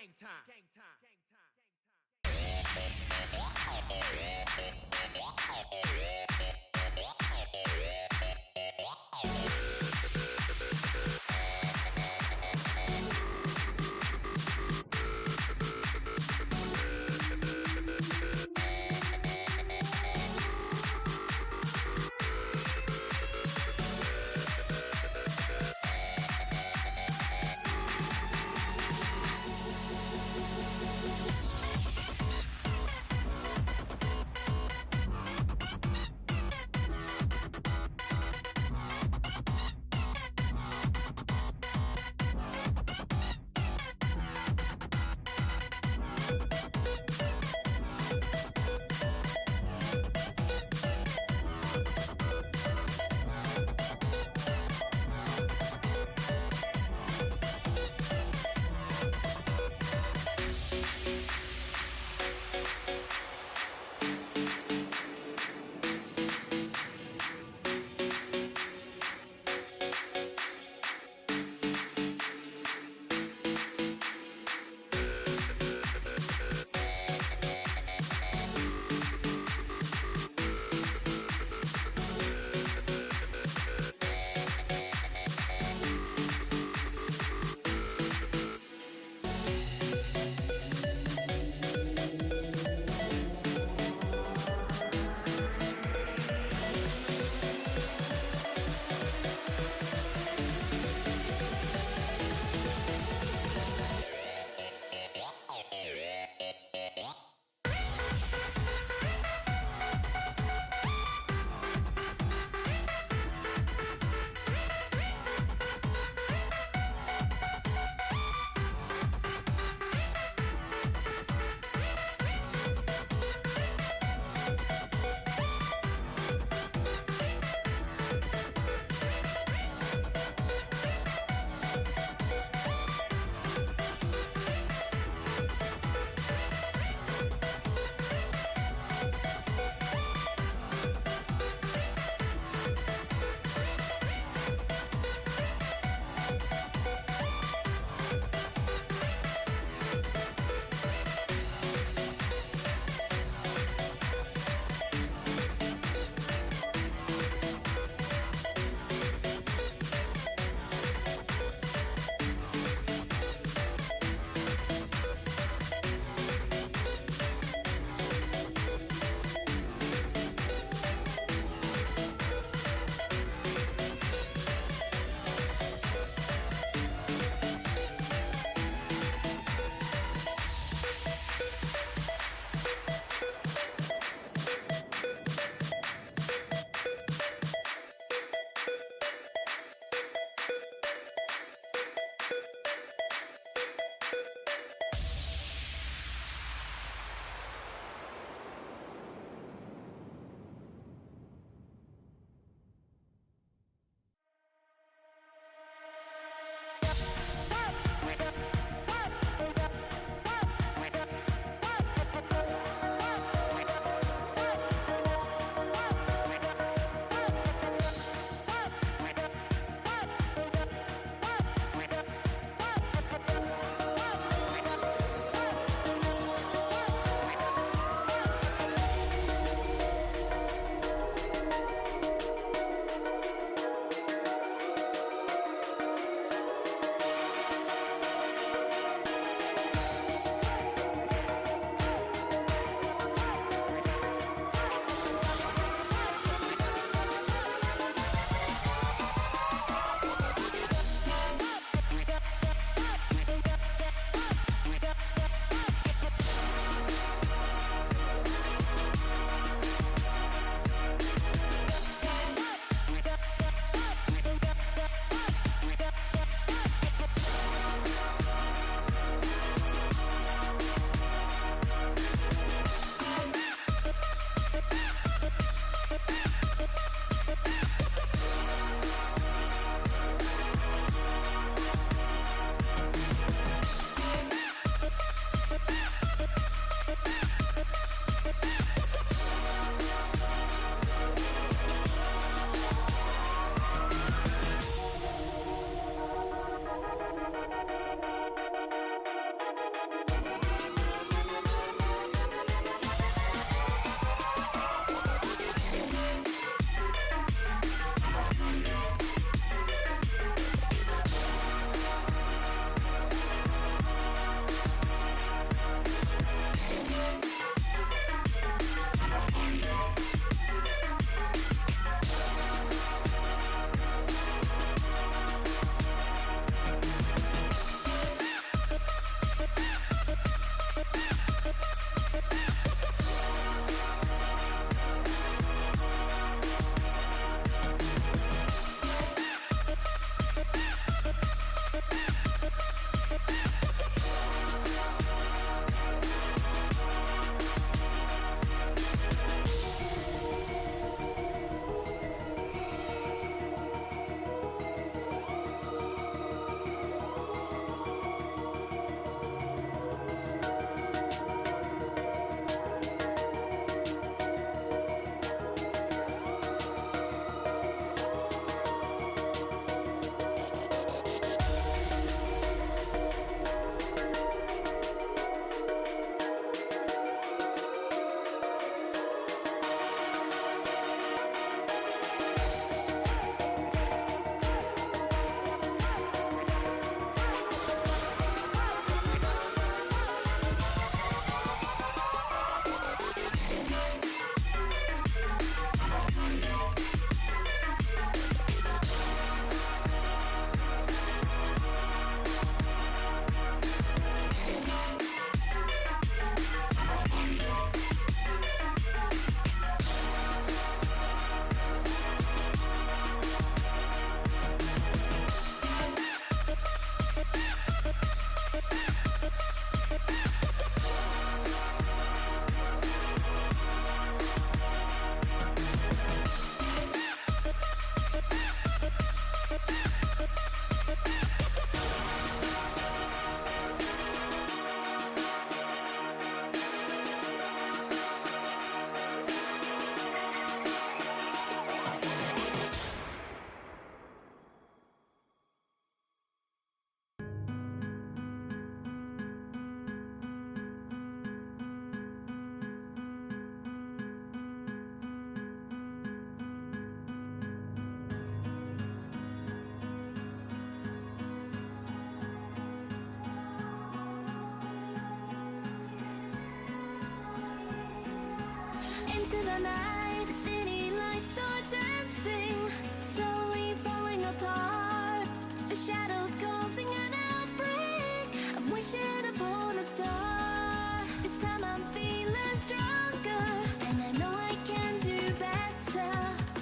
into the night. The city lights are dancing, slowly falling apart. The shadows causing an outbreak. I'm wishing upon a star. This time I'm feeling stronger, and I know I can do better.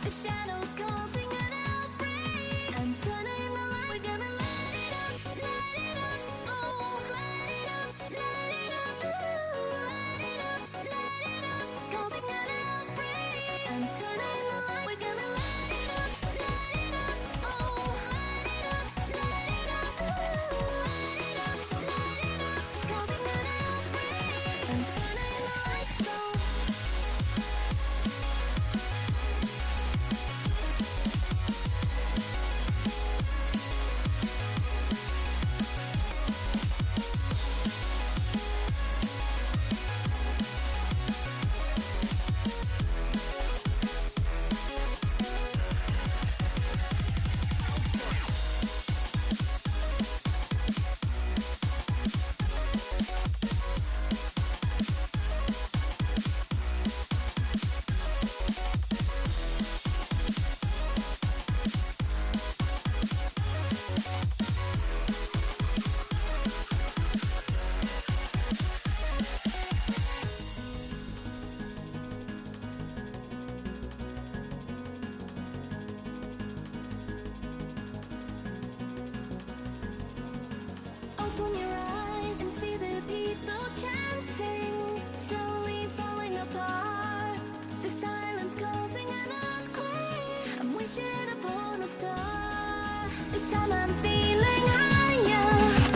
The shadows causing an outbreak. I'm turning the light. We're gonna light it up, oh, light it up, ooh, light it up, causing an outbreak. I'm turning the light. We're gonna light it up, oh, light it up, ooh, light it up, causing an outbreak. I'm turning the lights on. Open your eyes and see the people chanting, slowly falling apart. The silence causing an earthquake. I'm wishing upon a star. This time I'm feeling higher,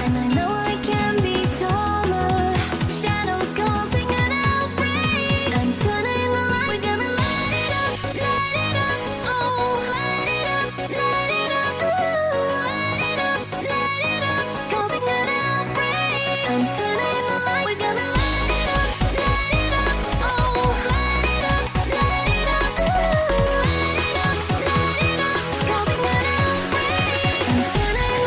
and I know I can be taller. Shadows causing an outbreak. I'm turning the light. We're gonna light it up, oh, light it up, ooh, light it up, causing an outbreak. I'm turning the light. We're gonna light it up, oh, light it up, ooh, light it up, causing an outbreak. I'm turning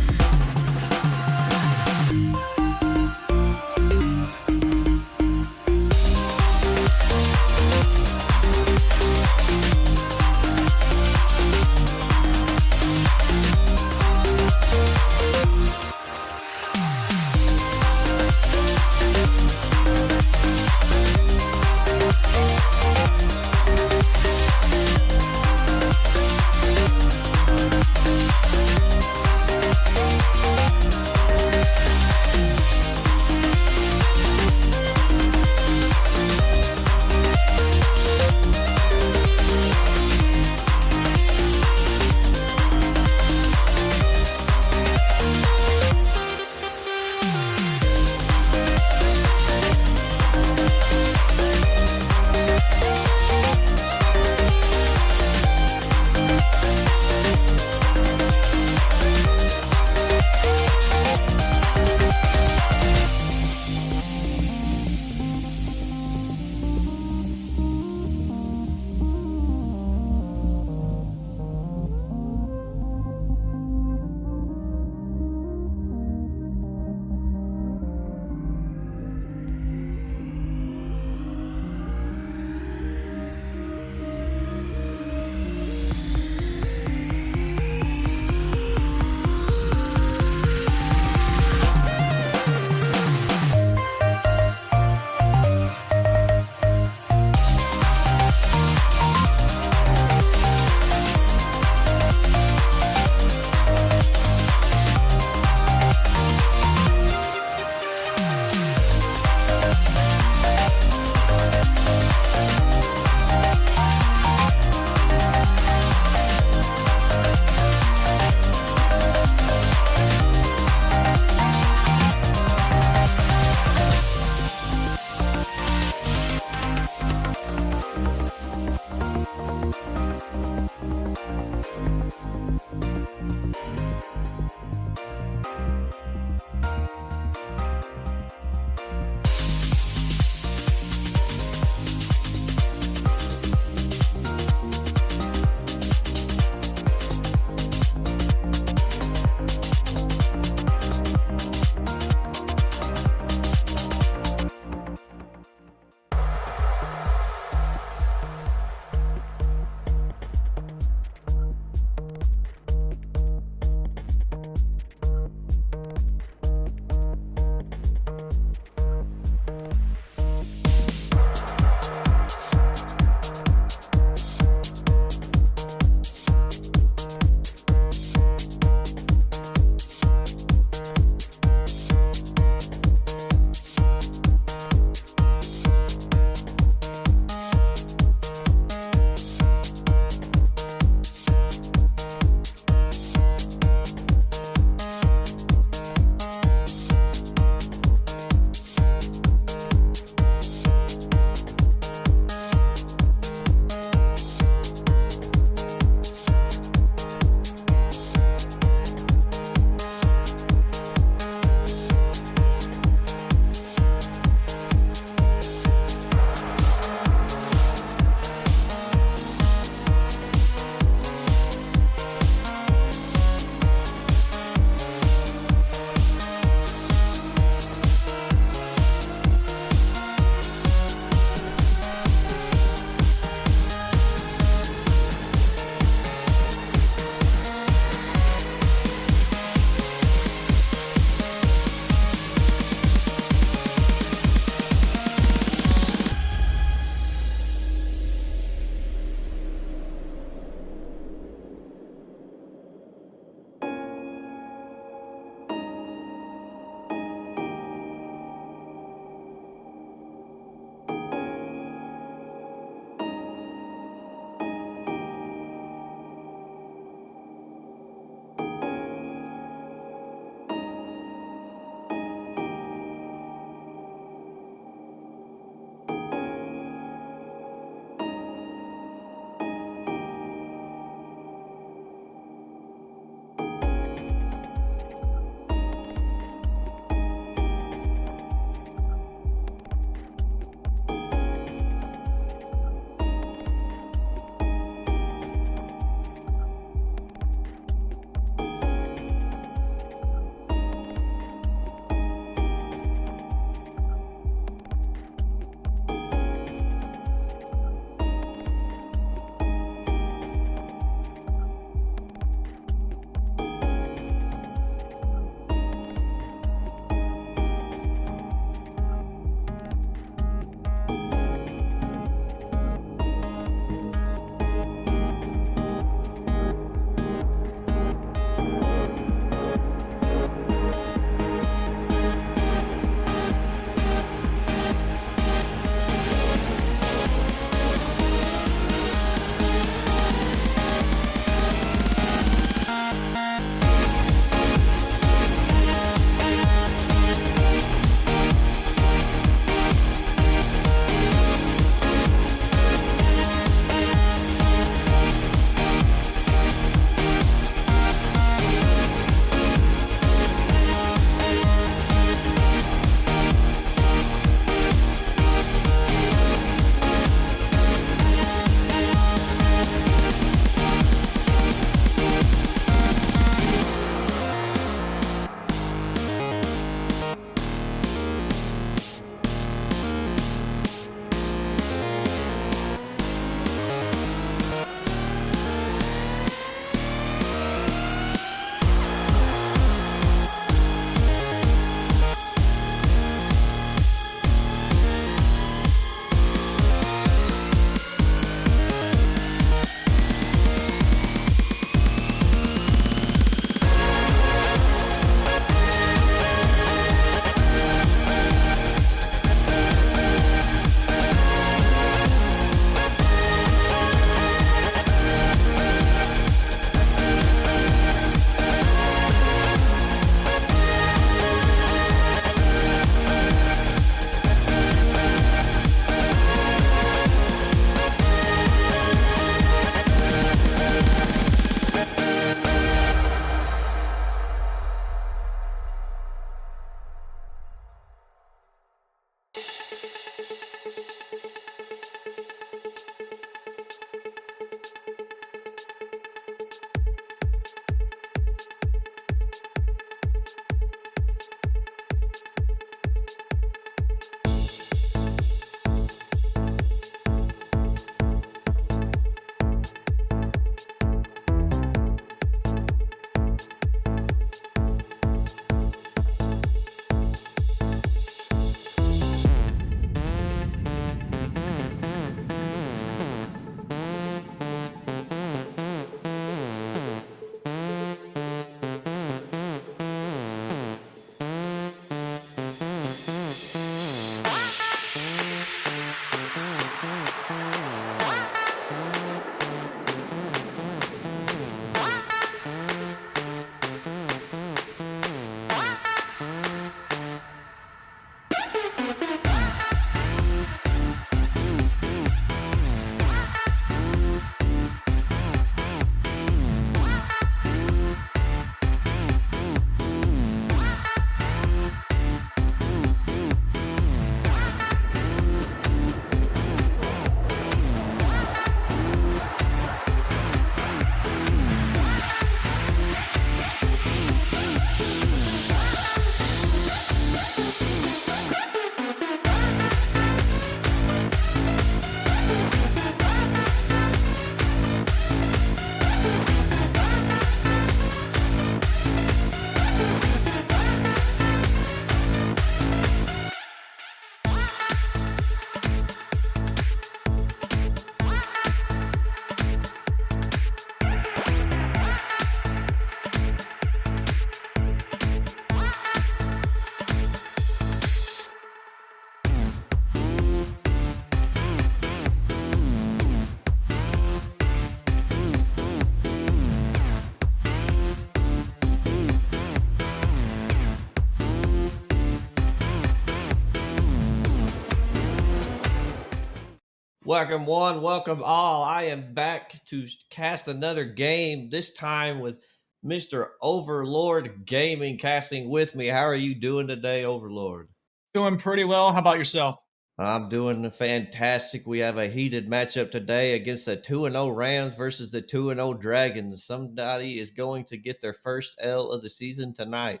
Welcome one, welcome all. I am back to cast another game, this time with Mr. Overlord Gaming casting with me. How are you doing today, Overlord? Doing pretty well. How about yourself? I'm doing fantastic. We have a heated matchup today against the 2-0 Rams versus the 2-0 Dragons. Somebody is going to get their first L of the season tonight.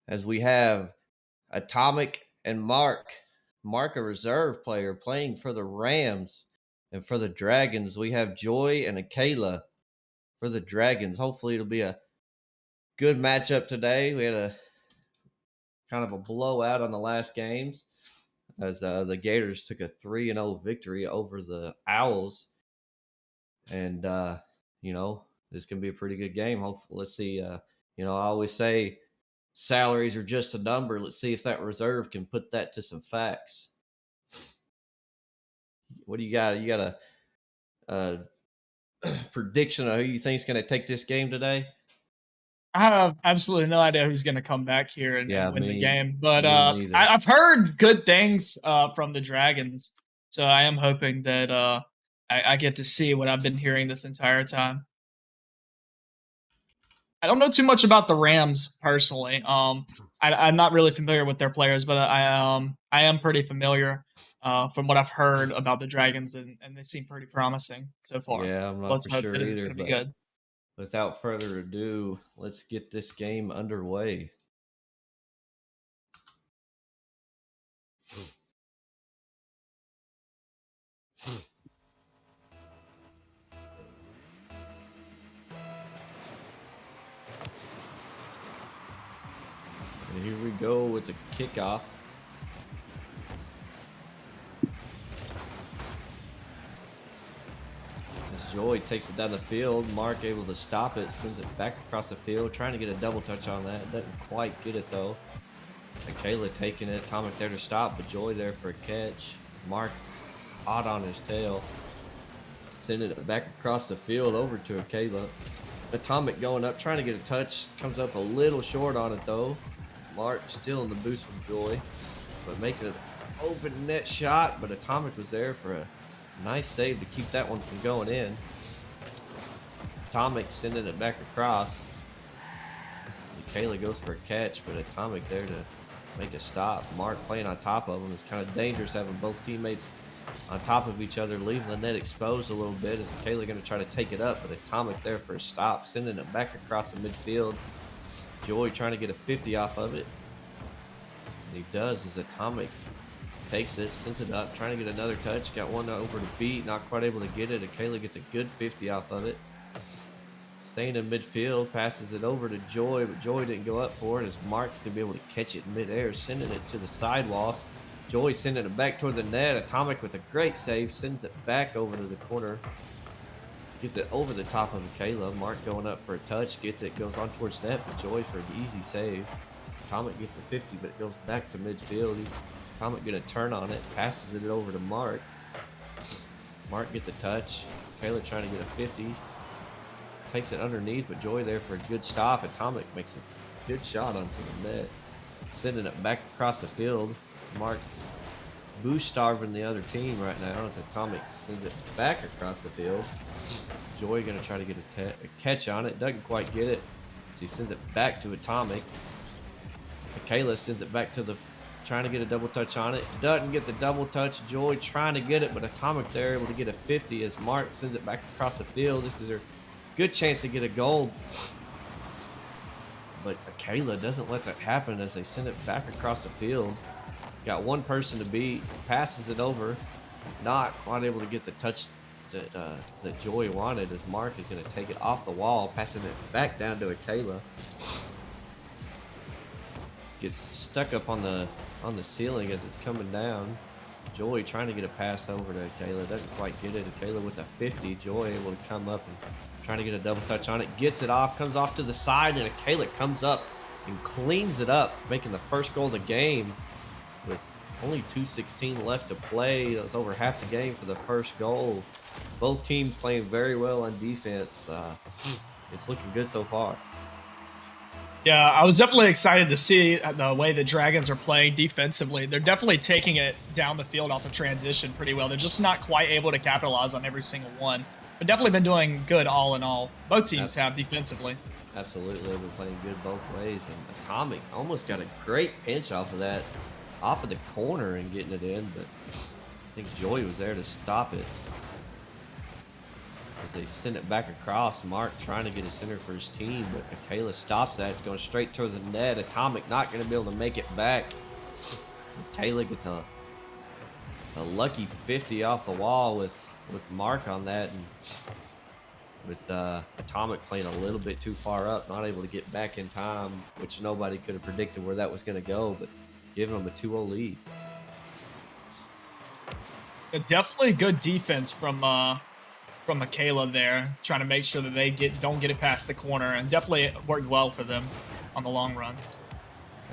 As we have Atomic and Mark. Mark, a reserve player, playing for the Rams. And for the Dragons, we have Joy and Akela for the Dragons. Hopefully it'll be a good matchup today. We had a kind of a blowout on the last games as the Gators took a 3-0 victory over the Owls. And, this can be a pretty good game. Hopefully, let's see. I always say salaries are just a number. Let's see if that reserve can put that to some facts. What do you got? You got a prediction of who you think is going to take this game today? I have absolutely no idea who's going to come back here and win the game. But me neither. I've heard good things from the Dragons. So I am hoping that I get to see what I've been hearing this entire time. I don't know too much about the Rams personally. I'm not really familiar with their players, but I am pretty familiar from what I've heard about the Dragons, and they seem pretty promising so far. Yeah, I'm not Let's for hope sure that it's either. going to be good. Without further ado, let's get this game underway. And here we go with the kickoff. As Joy takes it down the field, Mark able to stop it, sends it back across the field, trying to get a double touch on that. Doesn't quite get it though. Akela taking it, Atomic there to stop, but Joy there for a catch. Mark hot on his tail, sending it back across the field over to Akela. Atomic going up, trying to get a touch, comes up a little short on it though. Mark still in the boost from Joy, but making an open net shot, but Atomic was there for a nice save to keep that one from going in. Atomic sending it back across. Akela goes for a catch, but Atomic there to make a stop. Mark playing on top of him. It's kind of dangerous having both teammates on top of each other, leaving the net exposed a little bit. As Akela going to try to take it up, but Atomic there for a stop, sending it back across the midfield. Joy trying to get a 50 off of it. And he does as Atomic takes it, sends it up, trying to get another touch. Got one over to beat, not quite able to get it. Akela gets a good 50 off of it. Staying in midfield, passes it over to Joy, but Joy didn't go up for it as Mark's going to be able to catch it in midair, sending it to the sidewalls. Joy sending it back toward the net. Atomic with a great save, sends it back over to the corner. Gets it over the top of Akela. Mark going up for a touch, gets it, goes on towards net, but Joy for an easy save. Atomic gets a 50, but it goes back to midfield. Atomic going to turn on it, passes it over to Mark. Mark gets a touch. Akela trying to get a 50. Takes it underneath, but Joy there for a good stop. Atomic makes a good shot onto the net. Sending it back across the field. Mark boost starving the other team right now as Atomic sends it back across the field. Joy going to try to get a catch on it. Doesn't quite get it. She sends it back to Atomic. Akela sends it back to the... Trying to get a double touch on it. Doesn't get the double touch. Joy trying to get it, but Atomic there able to get a 50 as Mark sends it back across the field. This is her good chance to get a goal. But Akela doesn't let that happen as they send it back across the field. Got one person to beat. Passes it over. Not quite able to get the touch that Joy wanted as Mark is going to take it off the wall, passing it back down to Akela. Gets stuck up on the ceiling as it's coming down. Joy trying to get a pass over to Akela. Doesn't quite get it. Akela with a 50. Joy able to come up and trying to get a double touch on it. Gets it off. Comes off to the side. And Akela comes up and cleans it up, making the first goal of the game with only 2:16 left to play. It was over half the game for the first goal. Both teams playing very well on defense. It's looking good so far. Yeah, I was definitely excited to see the way the Dragons are playing defensively. They're definitely taking it down the field off the transition pretty well. They're just not quite able to capitalize on every single one, but definitely been doing good all in all. Both teams have defensively. Absolutely, they've been playing good both ways. And Atomic almost got a great pinch off of that, off of the corner and getting it in, but I think Joy was there to stop it. As they send it back across, Mark trying to get a center for his team, but Michaela stops that. It's going straight towards the net. Atomic not going to be able to make it back. Michaela gets a lucky 50 off the wall with Mark on that, and with Atomic playing a little bit too far up, not able to get back in time, which nobody could have predicted where that was going to go, but giving them a 2-0 lead. Definitely good defense from Michaela there, trying to make sure that they don't get it past the corner, and definitely worked well for them on the long run.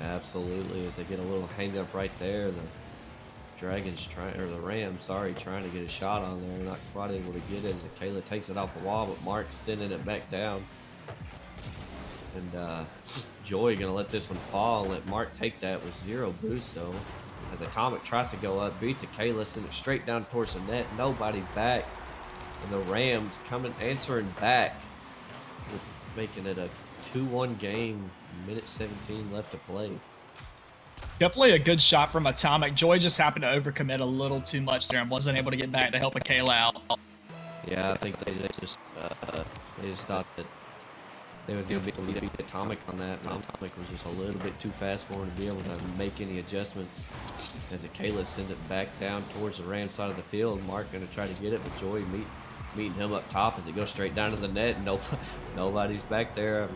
Absolutely, as they get a little hang up right there, the the Rams, trying to get a shot on there, not quite able to get it. Michaela takes it off the wall, but Mark's sending it back down. And Joy gonna let this one fall and let Mark take that with 0 boost though. As Atomic tries to go up, beats Michaela, sends it straight down towards the net, nobody back. And the Rams answering back, with making it a 2-1 game, minute 17 left to play. Definitely a good shot from Atomic. Joy just happened to overcommit a little too much there and wasn't able to get back to help Michaela out. Yeah, I think they just thought that they was going to be able to beat Atomic on that. But Atomic was just a little bit too fast for him to be able to make any adjustments. As Michaela sends it back down towards the Rams side of the field, Mark going to try to get it, but Joy meeting him up top as it goes straight down to the net. Nobody's back there. I'm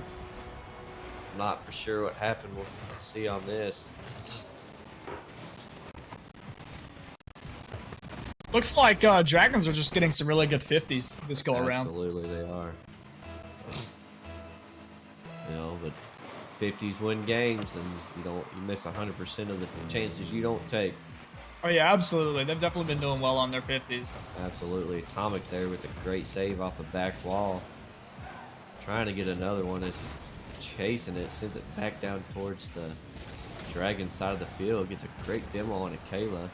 not for sure what happened. We'll see on this. Looks like Dragons are just getting some really good 50s this go around. Absolutely, they are. But 50s win games, and you miss 100% of the chances you don't take. Oh yeah, absolutely. They've definitely been doing well on their 50s. Absolutely. Atomic there with a great save off the back wall. Trying to get another one. It's chasing it. Sends it back down towards the Dragon side of the field. Gets a great demo on Michaela.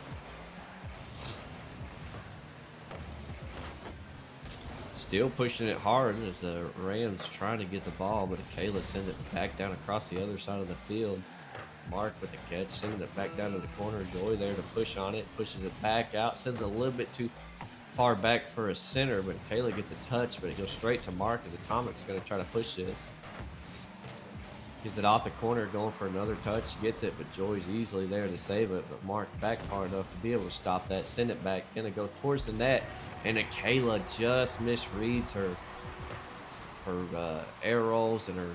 Still pushing it hard as the Rams trying to get the ball, but Michaela sends it back down across the other side of the field. Mark with the catch, sending it back down to the corner. Joy there to push on it, pushes it back out, sends it a little bit too far back for a center, but Michaela gets a touch, but it goes straight to Mark as Atomic's going to try to push this. Gets it off the corner, going for another touch, gets it, but Joy's easily there to save it, but Mark back far enough to be able to stop that, send it back, going to go towards the net, and Michaela just misreads her air rolls and her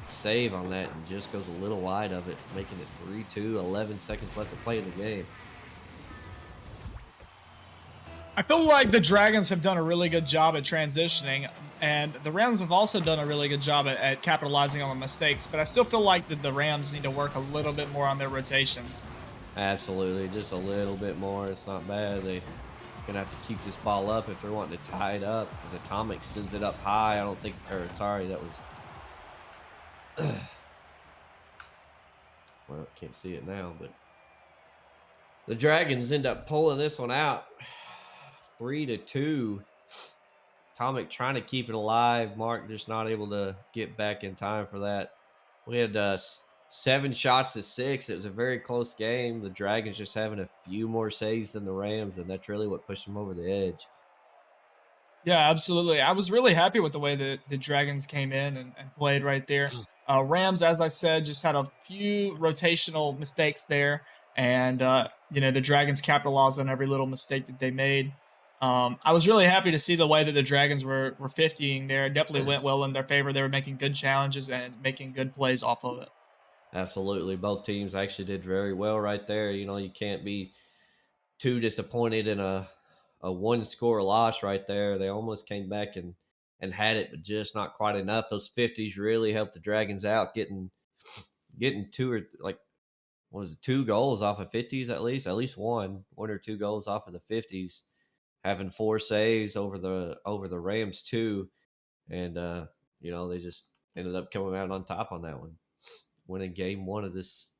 save on that and just goes a little wide of it, making it 3-2, 11 seconds left to play in the game. I feel like the Dragons have done a really good job at transitioning, and the Rams have also done a really good job at capitalizing on the mistakes, but I still feel like the Rams need to work a little bit more on their rotations. Absolutely, just a little bit more. It's not bad. They're going to have to keep this ball up if they're wanting to tie it up. As Atomic sends it up high, that was... well, can't see it now, but the Dragons end up pulling this one out 3-2. Atomic trying to keep it alive. Mark just not able to get back in time for that. We had 7 shots to 6. It was a very close game. The Dragons just having a few more saves than the Rams, and that's really what pushed them over the edge. Yeah, absolutely. I was really happy with the way that the Dragons came in and played right there. Rams, as I said, just had a few rotational mistakes there, and the Dragons capitalized on every little mistake that they made. I was really happy to see the way that the Dragons were 50ing there. It definitely went well in their favor. They were making good challenges and making good plays off of it. Absolutely. Both teams actually did very well right there. You can't be too disappointed in a one-score loss right there. They almost came back and had it, but just not quite enough. Those 50s really helped the Dragons out, getting 2 goals off of 50s at least one or 2 goals off of the 50s, having 4 saves over the Rams too, and they just ended up coming out on top on that one. winning game 1 of this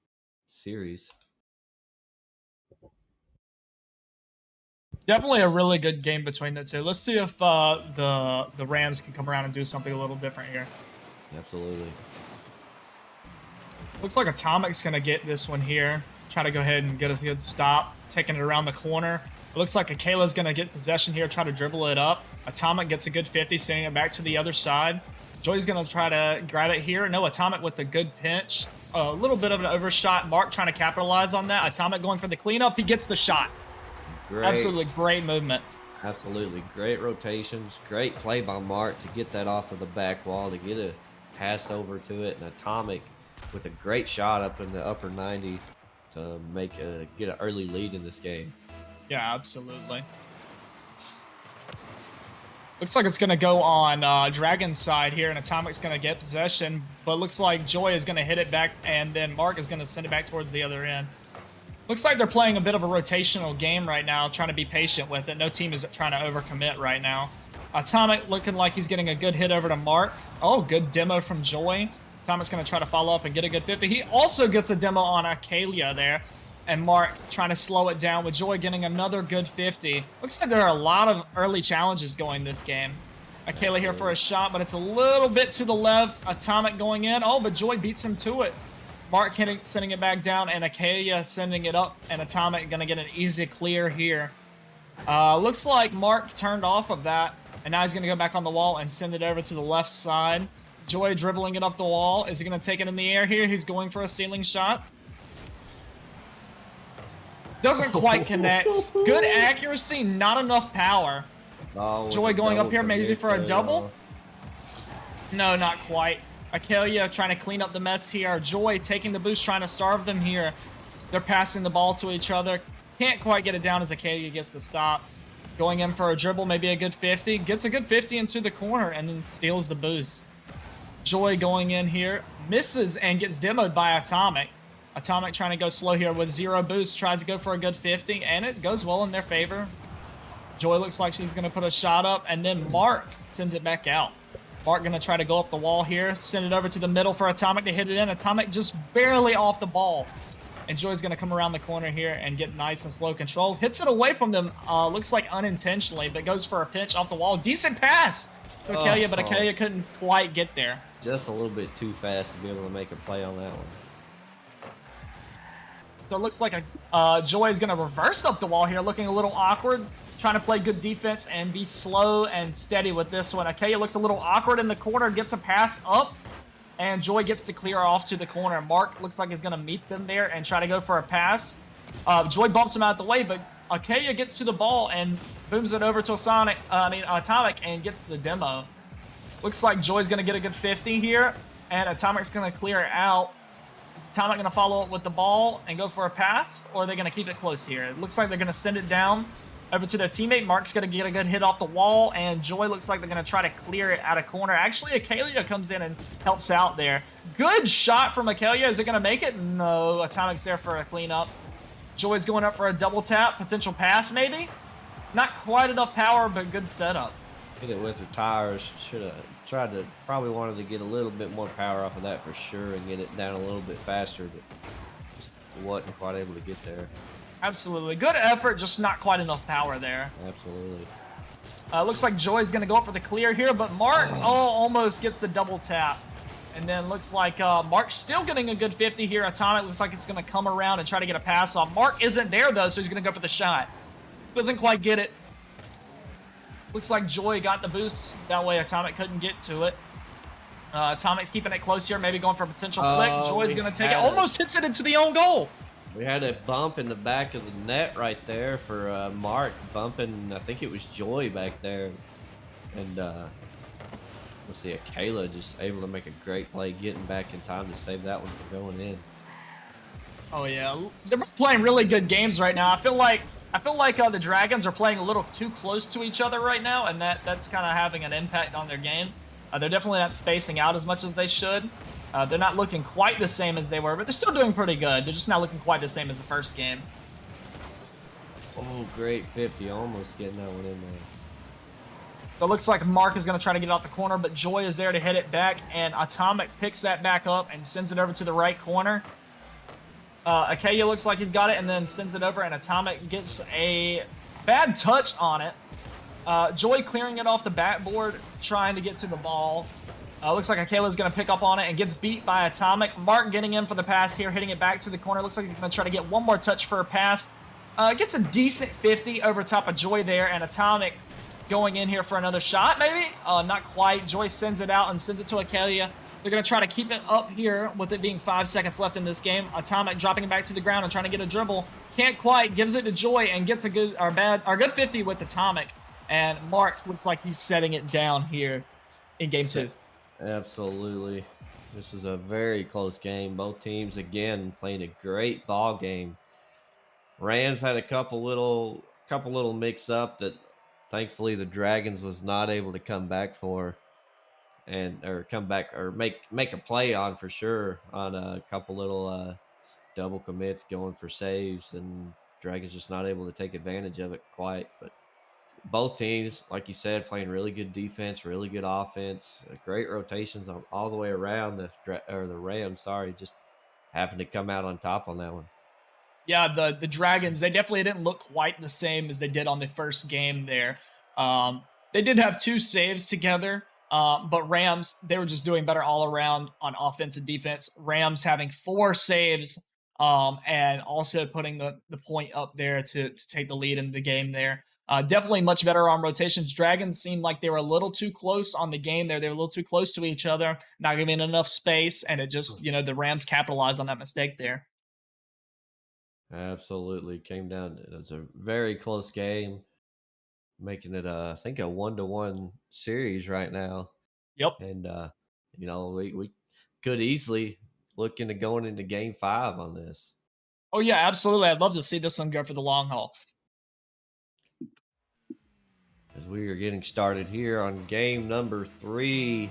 series. Definitely a really good game between the two. Let's see if the Rams can come around and do something a little different here. Absolutely. Looks like Atomic's going to get this one here. Try to go ahead and get a good stop. Taking it around the corner. It looks like Akela's going to get possession here, try to dribble it up. Atomic gets a good 50, sending it back to the other side. Joy's going to try to grab it here. No, Atomic with a good pinch. A little bit of an overshot. Mark trying to capitalize on that. Atomic going for the cleanup. He gets the shot. Great. Absolutely great movement. Absolutely. Great rotations. Great play by Mark to get that off of the back wall, to get a pass over to it. And Atomic with a great shot up in the upper 90 to get an early lead in this game. Yeah, absolutely. Looks like it's going to go on Dragon's side here, and Atomic's going to get possession. But looks like Joy is going to hit it back, and then Mark is going to send it back towards the other end. Looks like they're playing a bit of a rotational game right now, trying to be patient with it. No team is trying to overcommit right now. Atomic looking like he's getting a good hit over to Mark. Oh, good demo from Joy. Atomic's going to try to follow up and get a good 50. He also gets a demo on Akelia there. And Mark trying to slow it down with Joy getting another good 50. Looks like there are a lot of early challenges going this game. Akelia here for a shot, but it's a little bit to the left. Atomic going in. Oh, but Joy beats him to it. Mark sending it back down, and Akelia sending it up, and Atomic going to get an easy clear here. Looks like Mark turned off of that, and now he's going to go back on the wall and send it over to the left side. Joy dribbling it up the wall. Is he going to take it in the air here? He's going for a ceiling shot. Doesn't quite connect. Good accuracy, not enough power. Oh, Joy going up here maybe for a double? No, not quite. Akelia trying to clean up the mess here. Joy taking the boost, trying to starve them here. They're passing the ball to each other. Can't quite get it down as Akelia gets the stop. Going in for a dribble, maybe a good 50. Gets a good 50 into the corner and then steals the boost. Joy going in here. Misses and gets demoed by Atomic. Atomic trying to go slow here with 0 boost. Tries to go for a good 50, and it goes well in their favor. Joy looks like she's going to put a shot up, and then Mark sends it back out. Mark going to try to go up the wall here. Send it over to the middle for Atomic to hit it in. Atomic just barely off the ball. And Joy's going to come around the corner here and get nice and slow control. Hits it away from them, looks like unintentionally, but goes for a pinch off the wall. Decent pass to Akelia, but Akelia couldn't quite get there. Just a little bit too fast to be able to make a play on that one. So it looks like Joy is going to reverse up the wall here, looking a little awkward. Trying to play good defense and be slow and steady with this one. Akelia looks a little awkward in the corner, gets a pass up, and Joy gets to clear off to the corner. Mark looks like he's going to meet them there and try to go for a pass. Joy bumps him out of the way, but Akelia gets to the ball and booms it over to Atomic and gets the demo. Looks like Joy's going to get a good 50 here, and Atomic's going to clear it out. Is Atomic going to follow up with the ball and go for a pass, or are they going to keep it close here? It looks like they're going to send it down over to their teammate. Mark's going to get a good hit off the wall, and Joy looks like they're going to try to clear it out of corner. Actually, Akelia comes in and helps out there. Good shot from Akelia. Is it going to make it? No. Atomic's there for a cleanup. Joy's going up for a double tap. Potential pass, maybe? Not quite enough power, but good setup. Hit it with her tires. Should have tried to, probably wanted to get a little bit more power off of that for sure and get it down a little bit faster, but just wasn't quite able to get there. Absolutely. Good effort, just not quite enough power there. Absolutely. Looks like Joy's going to go up for the clear here, but Mark almost gets the double tap. And then looks like Mark's still getting a good 50 here. Atomic looks like it's going to come around and try to get a pass off. Mark isn't there, though, so he's going to go for the shot. Doesn't quite get it. Looks like Joy got the boost. That way Atomic couldn't get to it. Atomic's keeping it close here, maybe going for a potential flick. Joy's going to take it. Almost hits it into the own goal. We had a bump in the back of the net right there for Mark bumping, I think it was Joy back there. And let's see, Akelia just able to make a great play, getting back in time to save that one from going in. Oh yeah, they're playing really good games right now. I feel like the Dragons are playing a little too close to each other right now, and that's kind of having an impact on their game. They're definitely not spacing out as much as they should. They're not looking quite the same as they were, but they're still doing pretty good. They're just not looking quite the same as the first game. Oh, great 50, almost getting that one in there. So it looks like Mark is going to try to get it off the corner, but Joy is there to hit it back, and Atomic picks that back up and sends it over to the right corner. Akaya looks like he's got it and then sends it over, and Atomic gets a bad touch on it. Joy clearing it off the backboard, trying to get to the ball. Looks like Akela's going to pick up on it and gets beat by Atomic. Mark getting in for the pass here, hitting it back to the corner. Looks like he's going to try to get one more touch for a pass. Gets a decent 50 over top of Joy there, and Atomic going in here for another shot, maybe? Not quite. Joy sends it out and sends it to Akelia. They're going to try to keep it up here with it being 5 seconds left in this game. Atomic dropping it back to the ground and trying to get a dribble. Can't quite. Gives it to Joy and gets a good good 50 with Atomic. And Mark looks like he's setting it down here in game 2. Absolutely. This is a very close game. Both teams, again, playing a great ball game. Rams had a couple little mix up that thankfully the Dragons was not able to come back for, make a play on for sure on a couple little double commits going for saves, and Dragons just not able to take advantage of it quite. But both teams, like you said, playing really good defense, really good offense, great rotations on all the way around. The Rams, just happened to come out on top on that one. Yeah, the Dragons, they definitely didn't look quite the same as they did on the first game there. They did have 2 saves together, but Rams, they were just doing better all around on offense and defense. Rams having 4 saves and also putting the point up there to take the lead in the game there. Definitely much better on rotations. Dragons seemed like they were a little too close on the game there. They were a little too close to each other, not giving enough space, and it just, the Rams capitalized on that mistake there. Absolutely. Came down. It was a very close game, making it, I think, a 1-1 series right now. Yep. And, we could easily look into going into game 5 on this. Oh, yeah, absolutely. I'd love to see this one go for the long haul. As we are getting started here on game number 3,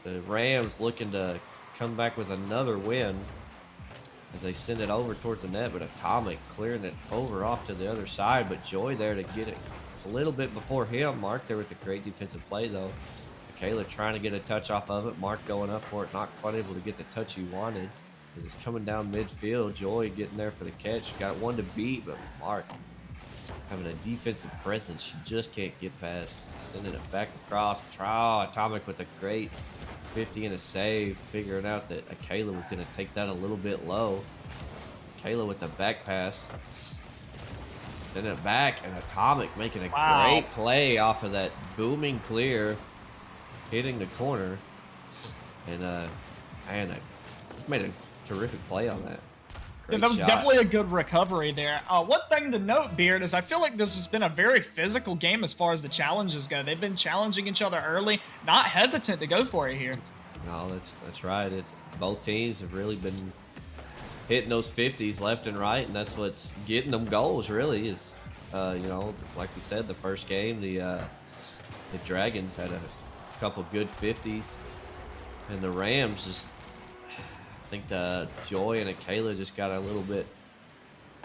the Rams looking to come back with another win as they send it over towards the net, but Atomic clearing it over off to the other side, but Joy there to get it a little bit before him. Mark there with the great defensive play, though. Kayla trying to get a touch off of it. Mark going up for it, not quite able to get the touch he wanted. It's coming down midfield. Joy getting there for the catch. Got one to beat, but Mark having a defensive presence. She just can't get past. Sending it back across. Atomic with a great 50 and a save. Figuring out that Akela was going to take that a little bit low. Akela with the back pass. Send it back, and Atomic making a great play off of that booming clear. Hitting the corner. And, made a terrific play on that. Yeah, that was definitely a good recovery there. One thing to note, Beard, is I feel like this has been a very physical game as far as the challenges go. They've been challenging each other early, not hesitant to go for it here. No, that's right. It's both teams have really been hitting those 50s left and right, and that's what's getting them goals. Really is, like we said, the first game, the Dragons had a couple good 50s, and the Rams just. I think the Joy and Akela just got a little bit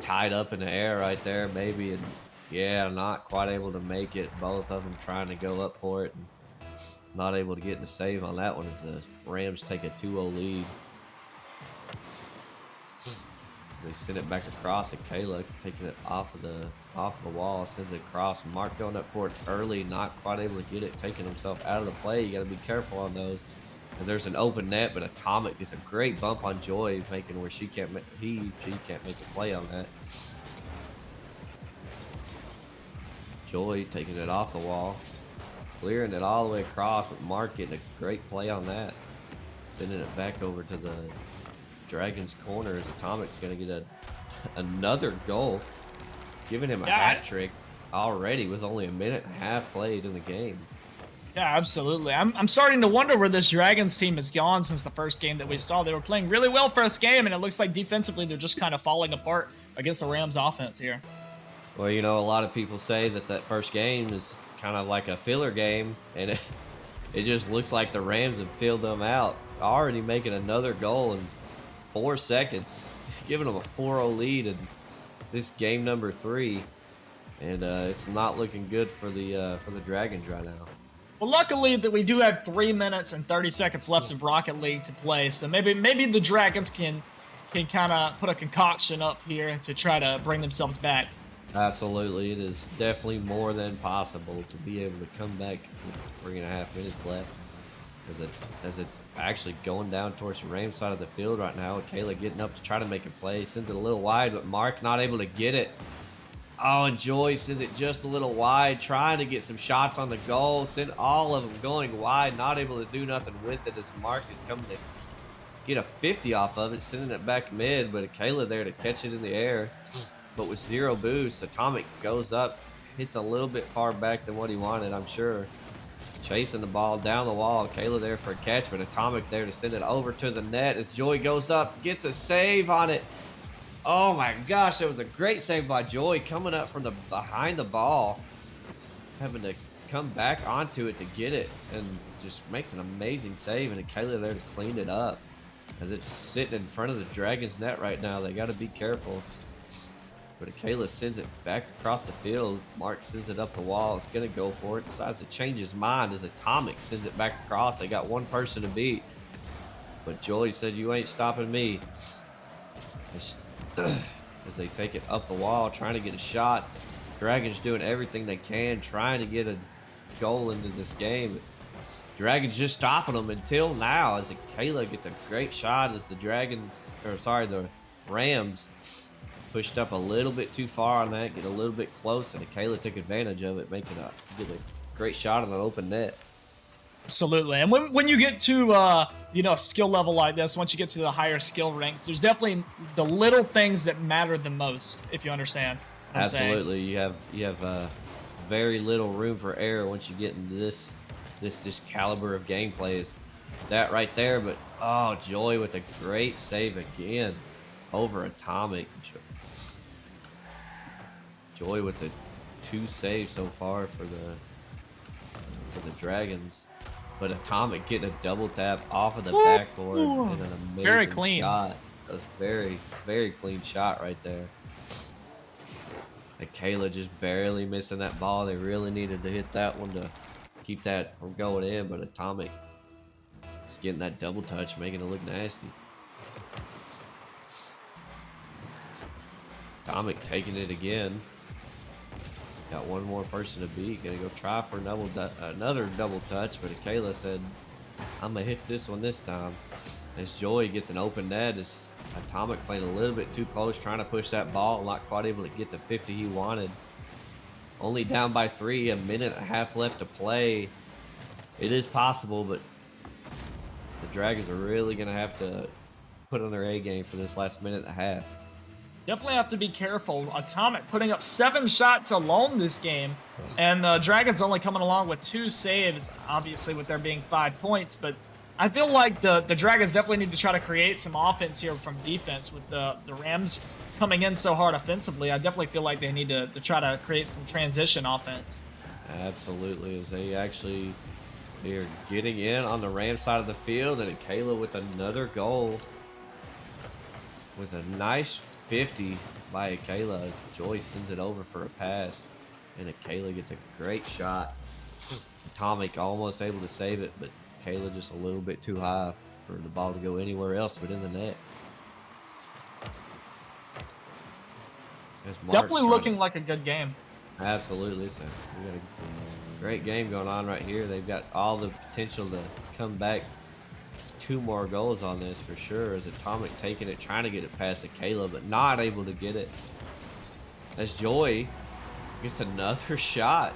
tied up in the air right there, maybe, and yeah, not quite able to make it. Both of them trying to go up for it and not able to get in the save on that one as the Rams take a 2-0 lead. They send it back across. Akela taking it off the wall, sends it across. Mark going up for it early, not quite able to get it, taking himself out of the play. You got to be careful on those. And there's an open net, but Atomic gets a great bump on Joy, making where she can't make a play on that. Joy taking it off the wall, clearing it all the way across, but Mark getting a great play on that. Sending it back over to the Dragons corner as Atomic's going to get another goal, giving him a hat trick already with only a minute and a half played in the game. Yeah, absolutely. I'm starting to wonder where this Dragons team has gone since the first game that we saw. They were playing really well first game, and it looks like defensively they're just kind of falling apart against the Rams offense here. Well, a lot of people say that first game is kind of like a filler game, and it just looks like the Rams have filled them out, already making another goal in 4 seconds, giving them a 4-0 lead in this game number 3. and it's not looking good for the Dragons right now. Well, luckily that we do have 3 minutes and 30 seconds left of Rocket League to play, so maybe the Dragons can kind of put a concoction up here to try to bring themselves back. Absolutely, it is definitely more than possible to be able to come back with 3.5 minutes left. As it's actually going down towards the Rams side of the field right now. Kayla getting up to try to make a play. Sends it a little wide, but Mark not able to get it. Oh, and Joy sends it just a little wide, trying to get some shots on the goal. Send all of them going wide, not able to do nothing with it as Mark is coming to get a 50 off of it, sending it back mid, but Kayla there to catch it in the air. But with 0 boost, Atomic goes up, hits a little bit far back than what he wanted, I'm sure. Chasing the ball down the wall. Kayla there for a catch, but Atomic there to send it over to the net as Joy goes up, gets a save on it. Oh my gosh, that was a great save by Joy coming up from behind the ball, having to come back onto it to get it, and just makes an amazing save, and Kayla there to clean it up as it's sitting in front of the Dragons net right now. They got to be careful. But Kayla sends it back across the field. Mark sends it up the wall. It's going to go for it. Decides to change his mind as Atomic sends it back across. They got one person to beat. But Joy said, "You ain't stopping me." As they take it up the wall, trying to get a shot. Dragons doing everything they can, trying to get a goal into this game. Dragons just stopping them until now as Kayla gets a great shot as the Rams pushed up a little bit too far on that, get a little bit close, and Kayla took advantage of it, get a great shot on an open net. Absolutely. And when you get to a skill level like this, once you get to the higher skill ranks, there's definitely the little things that matter the most, if you understand what I'm saying. Absolutely. You have very little room for error once you get into this caliber of gameplay. Is that right there? But oh, Joy with a great save again over Atomic. Joy with the 2 saves so far for the Dragons, but Atomic getting a double tap off of the backboard and an amazing Very clean shot. That was very, very clean shot right there. And Kayla just barely missing that ball. They really needed to hit that one to keep that from going in, but Atomic is getting that double touch, making it look nasty. Atomic taking it again. Got one more person to beat. Gonna go try for another double touch, but Kayla said, "I'm gonna hit this one this time." As Joy gets an open net, as Atomic playing a little bit too close, trying to push that ball, not quite able to get the 50 he wanted. Only down by 3, a minute and a half left to play. It is possible, but the Dragons are really gonna have to put on their A game for this last minute and a half. Definitely have to be careful. Atomic putting up 7 shots alone this game, and the Dragons only coming along with 2 saves, obviously with there being 5 points, but I feel like the Dragons definitely need to try to create some offense here from defense with the Rams coming in so hard offensively. I definitely feel like they need to try to create some transition offense. Absolutely, as they are getting in on the Rams side of the field, and Kayla with another goal with a nice 50 by Kayla as Joy sends it over for a pass, and Kayla gets a great shot. Atomic almost able to save it, but Kayla just a little bit too high for the ball to go anywhere else but in the net. Definitely looking like a good game. Absolutely. So we got a great game going on right here. They've got all the potential to come back. 2 more goals on this for sure, as Atomic taking it, trying to get it past Kayla, but not able to get it. As Joy gets another shot,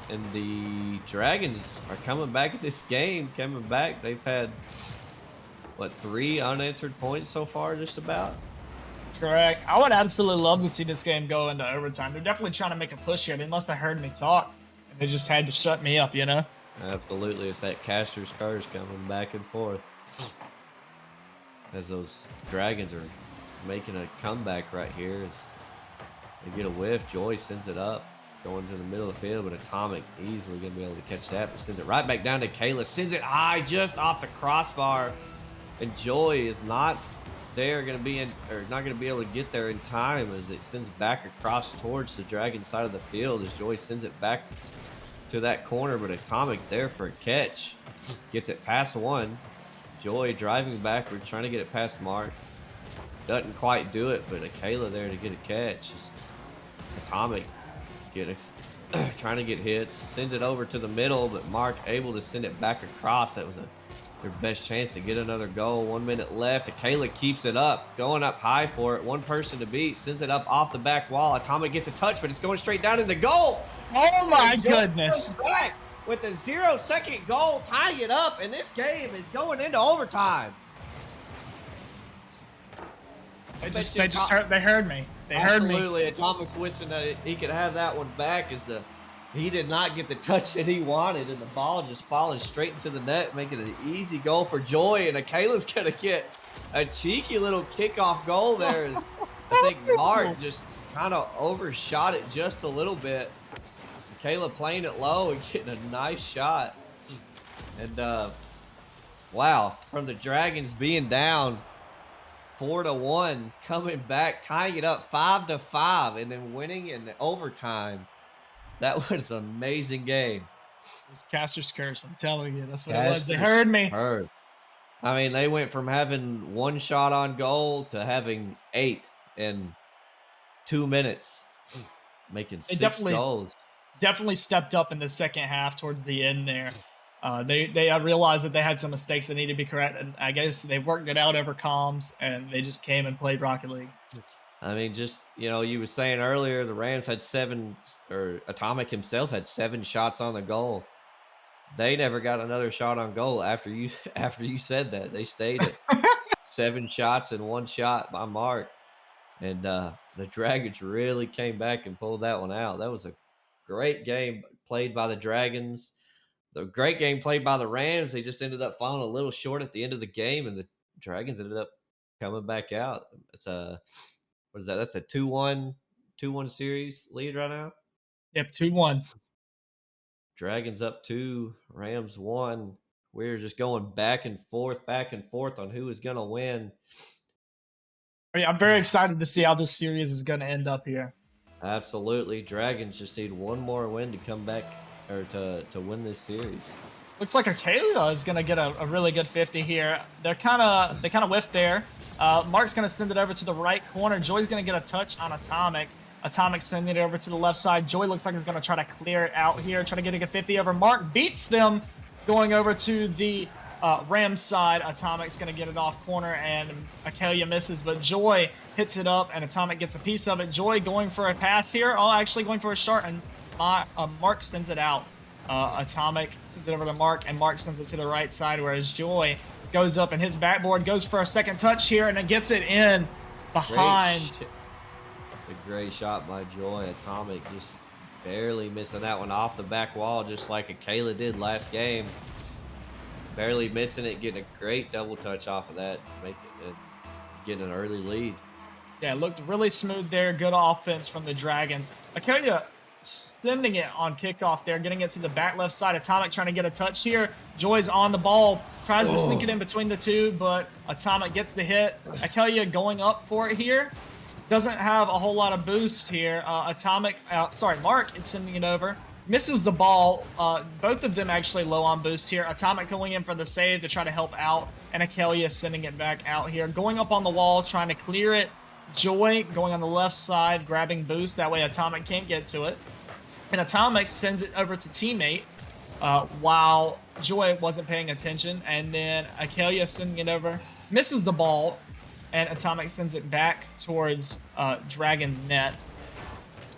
and the Dragons are coming back at this game, They've had, 3 unanswered points so far, just about? Correct. I would absolutely love to see this game go into overtime. They're definitely trying to make a push here. They must have heard me talk, and they just had to shut me up, Absolutely. It's that caster's curse coming back and forth. As those Dragons are making a comeback right here. As they get a whiff, Joy sends it up, going to the middle of the field, but Atomic easily going to be able to catch that, but sends it right back down to Kayla. Sends it high, just off the crossbar. And Joy is not they are going to be in, or not going to be able to get there in time as it sends back across towards the Dragon side of the field as Joy sends it back to that corner, but Atomic there for a catch. Gets it past one. Joy driving backward, trying to get it past Mark. Doesn't quite do it, but Akela there to get a catch. Atomic trying to get hits. Sends it over to the middle, but Mark able to send it back across. That was their best chance to get another goal. 1 minute left. Akela keeps it up, going up high for it. One person to beat. Sends it up off the back wall. Atomic gets a touch, but it's going straight down in the goal. Oh my And Joy goodness. comes back with a 0-second goal, tying it up, and this game is going into overtime. They heard me. They heard me. Absolutely, Atomic's wishing that he could have that one back as he did not get the touch that he wanted, and the ball just falling straight into the net, making an easy goal for Joy. And Akela's gonna get a cheeky little kickoff goal there. As I think Mark just kind of overshot it just a little bit. Akela playing it low and getting a nice shot. And wow, from the Dragons being down 4-1, coming back, tying it up 5-5, and then winning in overtime. That was an amazing game. It's Caster's curse. I'm telling you, that's what it was. They heard me. Heard. I mean, they went from having one shot on goal to having 8 in 2 minutes, making 6 goals. Definitely stepped up in the second half towards the end there. They realized that they had some mistakes that needed to be corrected, and I guess they worked it out over comms, and they just came and played Rocket League. I mean, just, you were saying earlier, the Rams had 7, or Atomic himself had 7 shots on the goal. They never got another shot on goal after you said that. They stayed at 7 shots and 1 shot by Mark. And the Dragons really came back and pulled that one out. That was a great game played by the Dragons. The great game played by the Rams. They just ended up falling a little short at the end of the game, and the Dragons ended up coming back out. It's what is that? That's a 2-1 series lead right now. Yep, 2-1. Dragons up 2, Rams 1. We're just going back and forth on who is going to win. I'm very excited to see how this series is going to end up here. Absolutely. Dragons just need one more win to come back, or to win this series. Looks like Akela is going to get a really good 50 here. They kind of whiffed there. Mark's going to send it over to the right corner. Joy's going to get a touch on Atomic. Atomic sending it over to the left side. Joy looks like he's going to try to clear it out here, try to get a good 50 over. Mark beats them, going over to the Rams side. Atomic's going to get it off corner, and Akela misses, but Joy hits it up, and Atomic gets a piece of it. Joy going for a pass here. Oh, actually going for a shot, and Mark sends it out. Atomic sends it over to Mark, and Mark sends it to the right side, whereas Joy goes up and hits backboard, goes for a second touch here, and it gets it in behind. A great shot by Joy. Atomic just barely missing that one off the back wall, just like Akela did last game. Barely missing it, getting a great double touch off of that, getting an early lead. Yeah, it looked really smooth there. Good offense from the Dragons. Akela sending it on kickoff there, getting it to the back left side. Atomic trying to get a touch here. Joy's on the ball, tries to sneak it in between the two, but Atomic gets the hit. Akela going up for it here. Doesn't have a whole lot of boost here. Mark is sending it over. Misses the ball. Both of them actually low on boost here. Atomic going in for the save to try to help out, and Akela sending it back out here. Going up on the wall, trying to clear it. Joy going on the left side, grabbing boost. That way Atomic can't get to it. And Atomic sends it over to teammate while Joy wasn't paying attention. And then Akela sending it over. Misses the ball, and Atomic sends it back towards Dragon's net.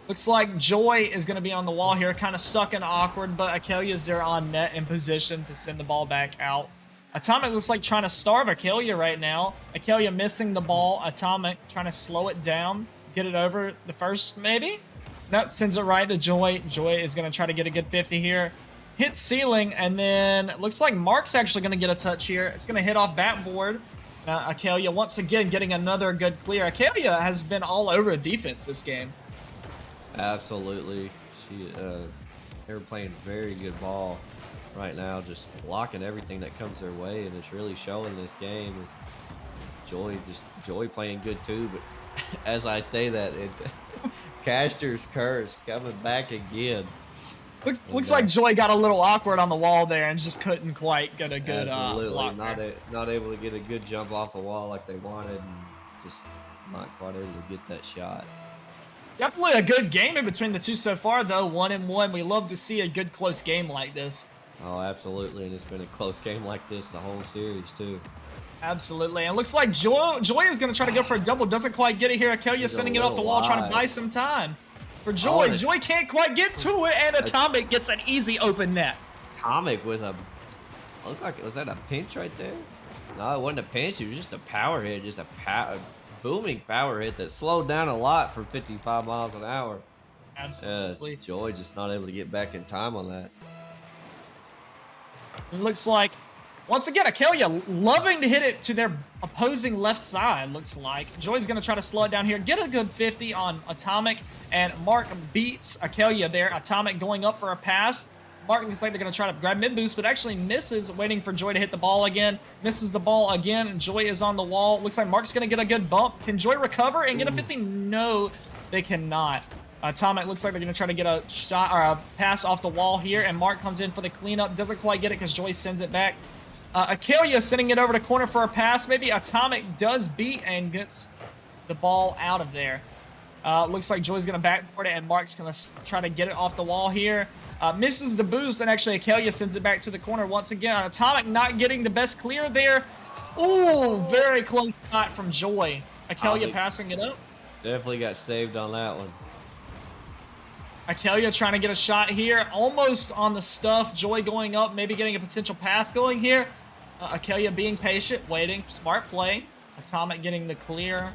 Looks like Joy is going to be on the wall here, kind of stuck and awkward, but Akela's there on net in position to send the ball back out. Atomic looks like trying to starve Akela right now. Akela missing the ball. Atomic trying to slow it down, get it over the first, maybe? Nope, sends it right to Joy. Joy is going to try to get a good 50 here. Hit ceiling, and then it looks like Mark's actually going to get a touch here. It's going to hit off backboard. Akela once again getting another good clear. Akela has been all over defense this game. Absolutely. They're playing very good ball right now, just blocking everything that comes their way, and it's really showing this game. As Joy playing good too. But as I say that, Caster's curse coming back again. Looks like Joy got a little awkward on the wall there and just couldn't quite get a good Absolutely block there. not able to get a good jump off the wall like they wanted, and just not quite able to get that shot. Definitely a good game in between the two so far, though. 1-1. We love to see a good close game like this. Oh, absolutely, and it's been a close game like this the whole series too. Absolutely. And looks like Joy is going to try to go for a double. Doesn't quite get it here. Akelia He's a sending it off the little wall, trying to wide. buy some time for Joy. Oh, Joy can't quite get to it, and Atomic gets an easy open net. Atomic was looked like, was that a pinch right there? No, it wasn't a pinch. It was just a power hit, just a booming power hit that slowed down a lot from 55 miles an hour. Absolutely. Joy just not able to get back in time on that. It looks like, once again, Akelia loving to hit it to their opposing left side, looks like. Joy's going to try to slow it down here, get a good 50 on Atomic, and Mark beats Akelia there. Atomic going up for a pass. Mark looks like they're going to try to grab mid boost, but actually misses, waiting for Joy to hit the ball again. Misses the ball again, and Joy is on the wall. Looks like Mark's going to get a good bump. Can Joy recover and get a 50? No, they cannot. Atomic looks like they're going to try to get a shot or a pass off the wall here, and Mark comes in for the cleanup. Doesn't quite get it because Joy sends it back. Akelia sending it over to corner for a pass. Maybe Atomic does beat and gets the ball out of there. Looks like Joy's going to backboard it, and Mark's going to try to get it off the wall here. Misses the boost, and actually Akelia sends it back to the corner once again. Atomic not getting the best clear there. Ooh, very close shot from Joy. Akelia passing it up. Definitely got saved on that one. Akelia trying to get a shot here. Almost on the stuff. Joy going up, maybe getting a potential pass going here. Akelia being patient, waiting. Smart play. Atomic getting the clear.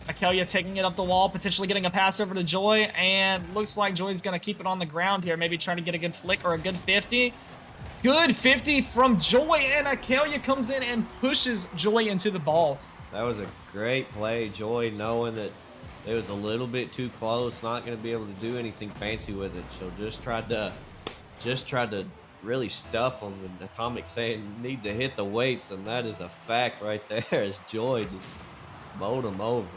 Akelia taking it up the wall, potentially getting a pass over to Joy, and looks like Joy's going to keep it on the ground here, maybe trying to get a good flick or a good 50. Good 50 from Joy, and Akelia comes in and pushes Joy into the ball. That was a great play. Joy knowing that it was a little bit too close, not going to be able to do anything fancy with it, so just tried to really stuff them, and Atomic saying need to hit the weights, and that is a fact right there as Joy just mowed him over.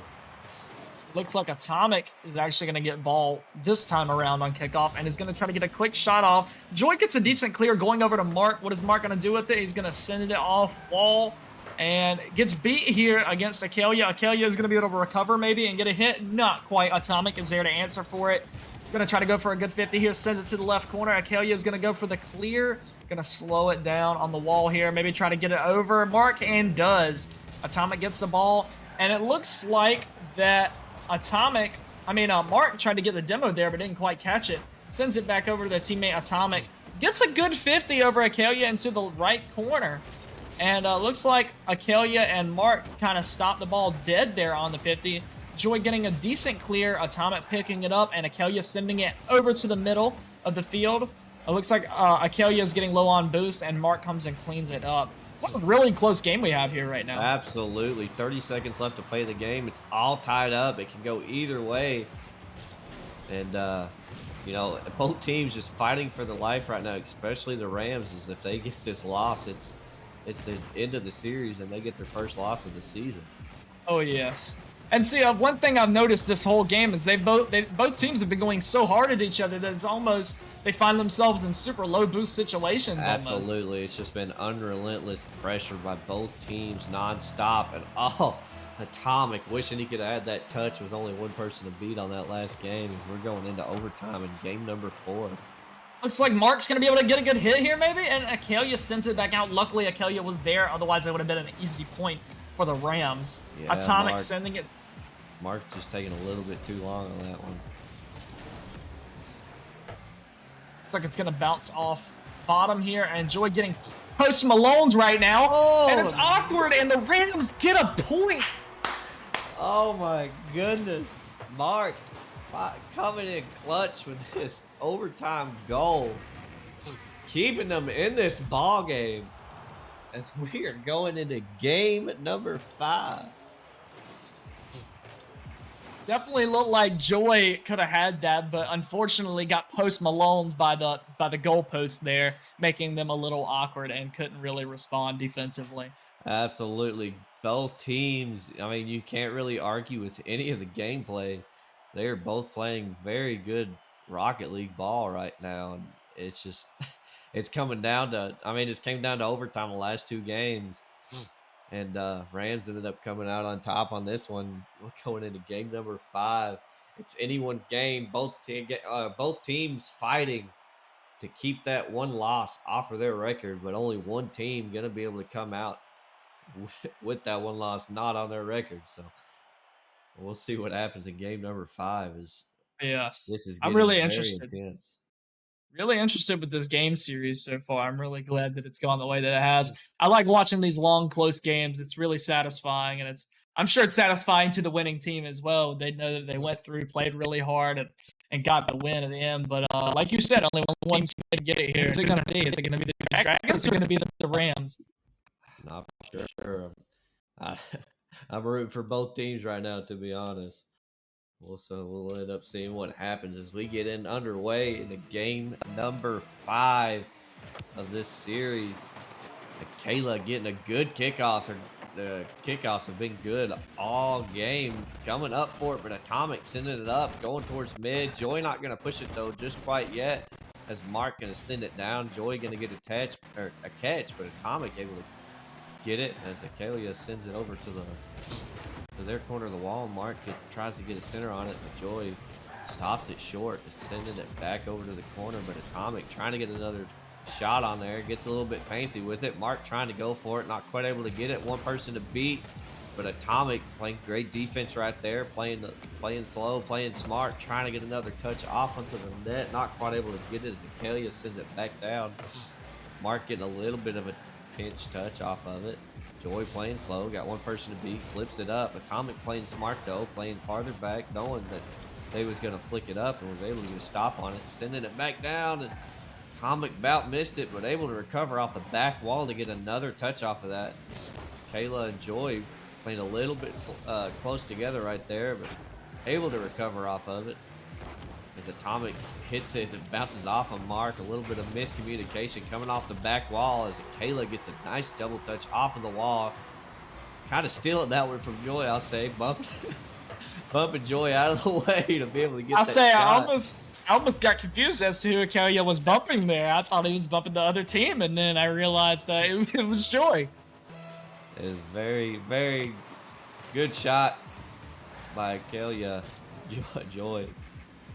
Looks like Atomic is actually going to get ball this time around on kickoff and is going to try to get a quick shot off. Joy gets a decent clear going over to Mark. What is Mark going to do with it? He's going to send it off wall and gets beat here against Akelia. Akelia is going to be able to recover maybe and get a hit. Not quite. Atomic is there to answer for it. Going to try to go for a good 50 here. Sends it to the left corner. Akelia is going to go for the clear. Going to slow it down on the wall here. Maybe try to get it over Mark, and does. Atomic gets the ball, and it looks like that Mark tried to get the demo there, but didn't quite catch it. Sends it back over to their teammate Atomic. Gets a good 50 over Akelia into the right corner. And looks like Akelia and Mark kind of stopped the ball dead there on the 50. Joy getting a decent clear, Atomic picking it up, and Akelia sending it over to the middle of the field. It looks like Akelia is getting low on boost, and Mark comes and cleans it up. What a really close game we have here right now. Absolutely. 30 seconds left to play the game. It's all tied up. It can go either way. And, both teams just fighting for their life right now, especially the Rams, is if they get this loss, it's the end of the series, and they get their first loss of the season. Oh, yes. And see, one thing I've noticed this whole game is both teams have been going so hard at each other that it's almost they find themselves in super low boost situations. Absolutely, it's just been unrelentless pressure by both teams nonstop, and Atomic wishing he could have had that touch with only one person to beat on that last game as we're going into overtime in game number 4. Looks like Mark's going to be able to get a good hit here maybe, and Akelia sends it back out. Luckily, Akelia was there, otherwise it would have been an easy point for the Rams. Yeah, Atomic sending it. Mark just taking a little bit too long on that one. Looks like it's going to bounce off bottom here, and Joy getting Post Malone's right now. And it's awkward, and the Rams get a point. Oh my goodness. Mark coming in clutch with this overtime goal. Keeping them in this ball game as we are going into game number 5. Definitely looked like Joy could have had that, but unfortunately got Post Malone by the goalpost there, making them a little awkward and couldn't really respond defensively. Absolutely. Both teams, I mean, you can't really argue with any of the gameplay. They are both playing very good Rocket League ball right now. And it's just, it's coming down to, I mean, it's came down to overtime the last two games. And Rams ended up coming out on top on this one. We're going into game number 5. It's anyone's game. Both teams fighting to keep that one loss off of their record, but only one team going to be able to come out with that one loss not on their record. So we'll see what happens in game number 5. Yes. This is I'm getting really very interested. intense. Really interested with this game series so far. I'm really glad that it's gone the way that it has. I like watching these long, close games. It's really satisfying, and I'm sure it's satisfying to the winning team as well. They know that they went through, played really hard, and got the win at the end. But like you said, only one team's going to get it here. Who's it going to be? Is it going to be the Dragons or going to be the Rams? Not sure. I'm rooting for both teams right now, to be honest. So we'll end up seeing what happens as we get underway in the game number 5 of this series. Kayla getting a good kickoff. The kickoffs have been good all game. Coming up for it, but Atomic sending it up, going towards mid. Joy not going to push it, though, just quite yet. As Mark going to send it down. Joy going to get a catch, but Atomic able to get it as Akalia sends it over to their corner of the wall. Mark tries to get a center on it, but Joy stops it short, sending it back over to the corner. But Atomic trying to get another shot on there, gets a little bit fancy with it. Mark trying to go for it, not quite able to get it. One person to beat, but Atomic playing great defense right there, playing slow, playing smart, trying to get another touch off onto the net, not quite able to get it as Akalia sends it back down. Mark getting a little bit of a pinch touch off of it. Joy playing slow, got one person to beat, flips it up. Atomic playing smart though, playing farther back, knowing that they was going to flick it up and was able to get a stop on it, sending it back down. And Atomic about missed it, but able to recover off the back wall to get another touch off of that. Kayla and Joy playing a little bit close together right there, but able to recover off of it. As Atomic hits it, it bounces off of Mark. A little bit of miscommunication coming off the back wall as Kayla gets a nice double touch off of the wall. Kind of stealing that one from Joy, I'll say. Bumping Joy out of the way to be able to get that shot. I almost got confused as to who Akalia was bumping there. I thought he was bumping the other team, and then I realized it was Joy. It was very, very good shot by Akalia. Joy.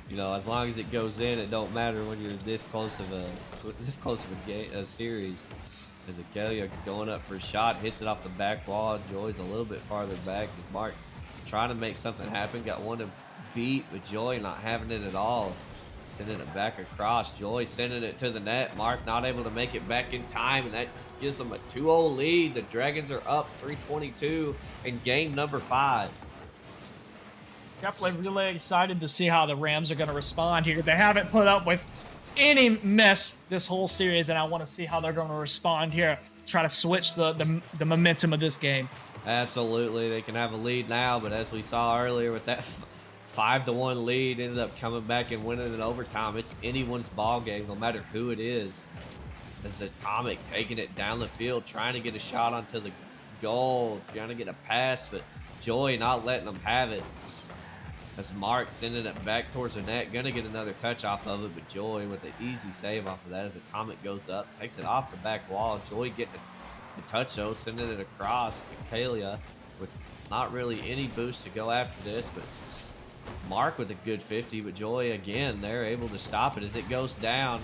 You know, as long as it goes in, it don't matter when you're this close of a series. As Akalia going up for a shot, hits it off the back wall. Joy's a little bit farther back. As Mark trying to make something happen, got one to beat, but Joy not having it at all. Sending it back across. Joy sending it to the net. Mark not able to make it back in time, and that gives them a 2-0 lead. The Dragons are up 3:22 in game number 5. Definitely really excited to see how the Rams are going to respond here. They haven't put up with any mess this whole series, and I want to see how they're going to respond here. Try to switch the momentum of this game. Absolutely. They can have a lead now, but as we saw earlier with that 5-1 lead, ended up coming back and winning in overtime. It's anyone's ball game, no matter who it is. As Atomic taking it down the field, trying to get a shot onto the goal, trying to get a pass, but Joy not letting them have it. As Mark sending it back towards the net, gonna get another touch off of it, but Joy with an easy save off of that as Atomic goes up, takes it off the back wall. Joy getting the touch though, sending it across. Akalia with not really any boost to go after this, but Mark with a good 50, but Joy again, they're able to stop it as it goes down.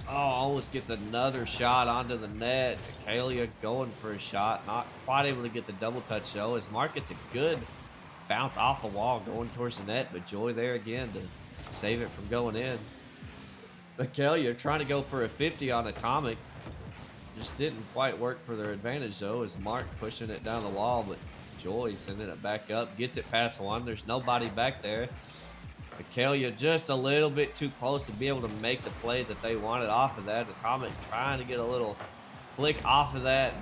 Oh, almost gets another shot onto the net. Akalia going for a shot, not quite able to get the double touch though, as Mark gets a good bounce off the wall going towards the net, but Joy there again to save it from going in. Akalia trying to go for a 50 on Atomic. Just didn't quite work for their advantage though, as Mark pushing it down the wall, but Joy sending it back up, gets it past one. There's nobody back there. Akalia just a little bit too close to be able to make the play that they wanted off of that. Atomic trying to get a little flick off of that.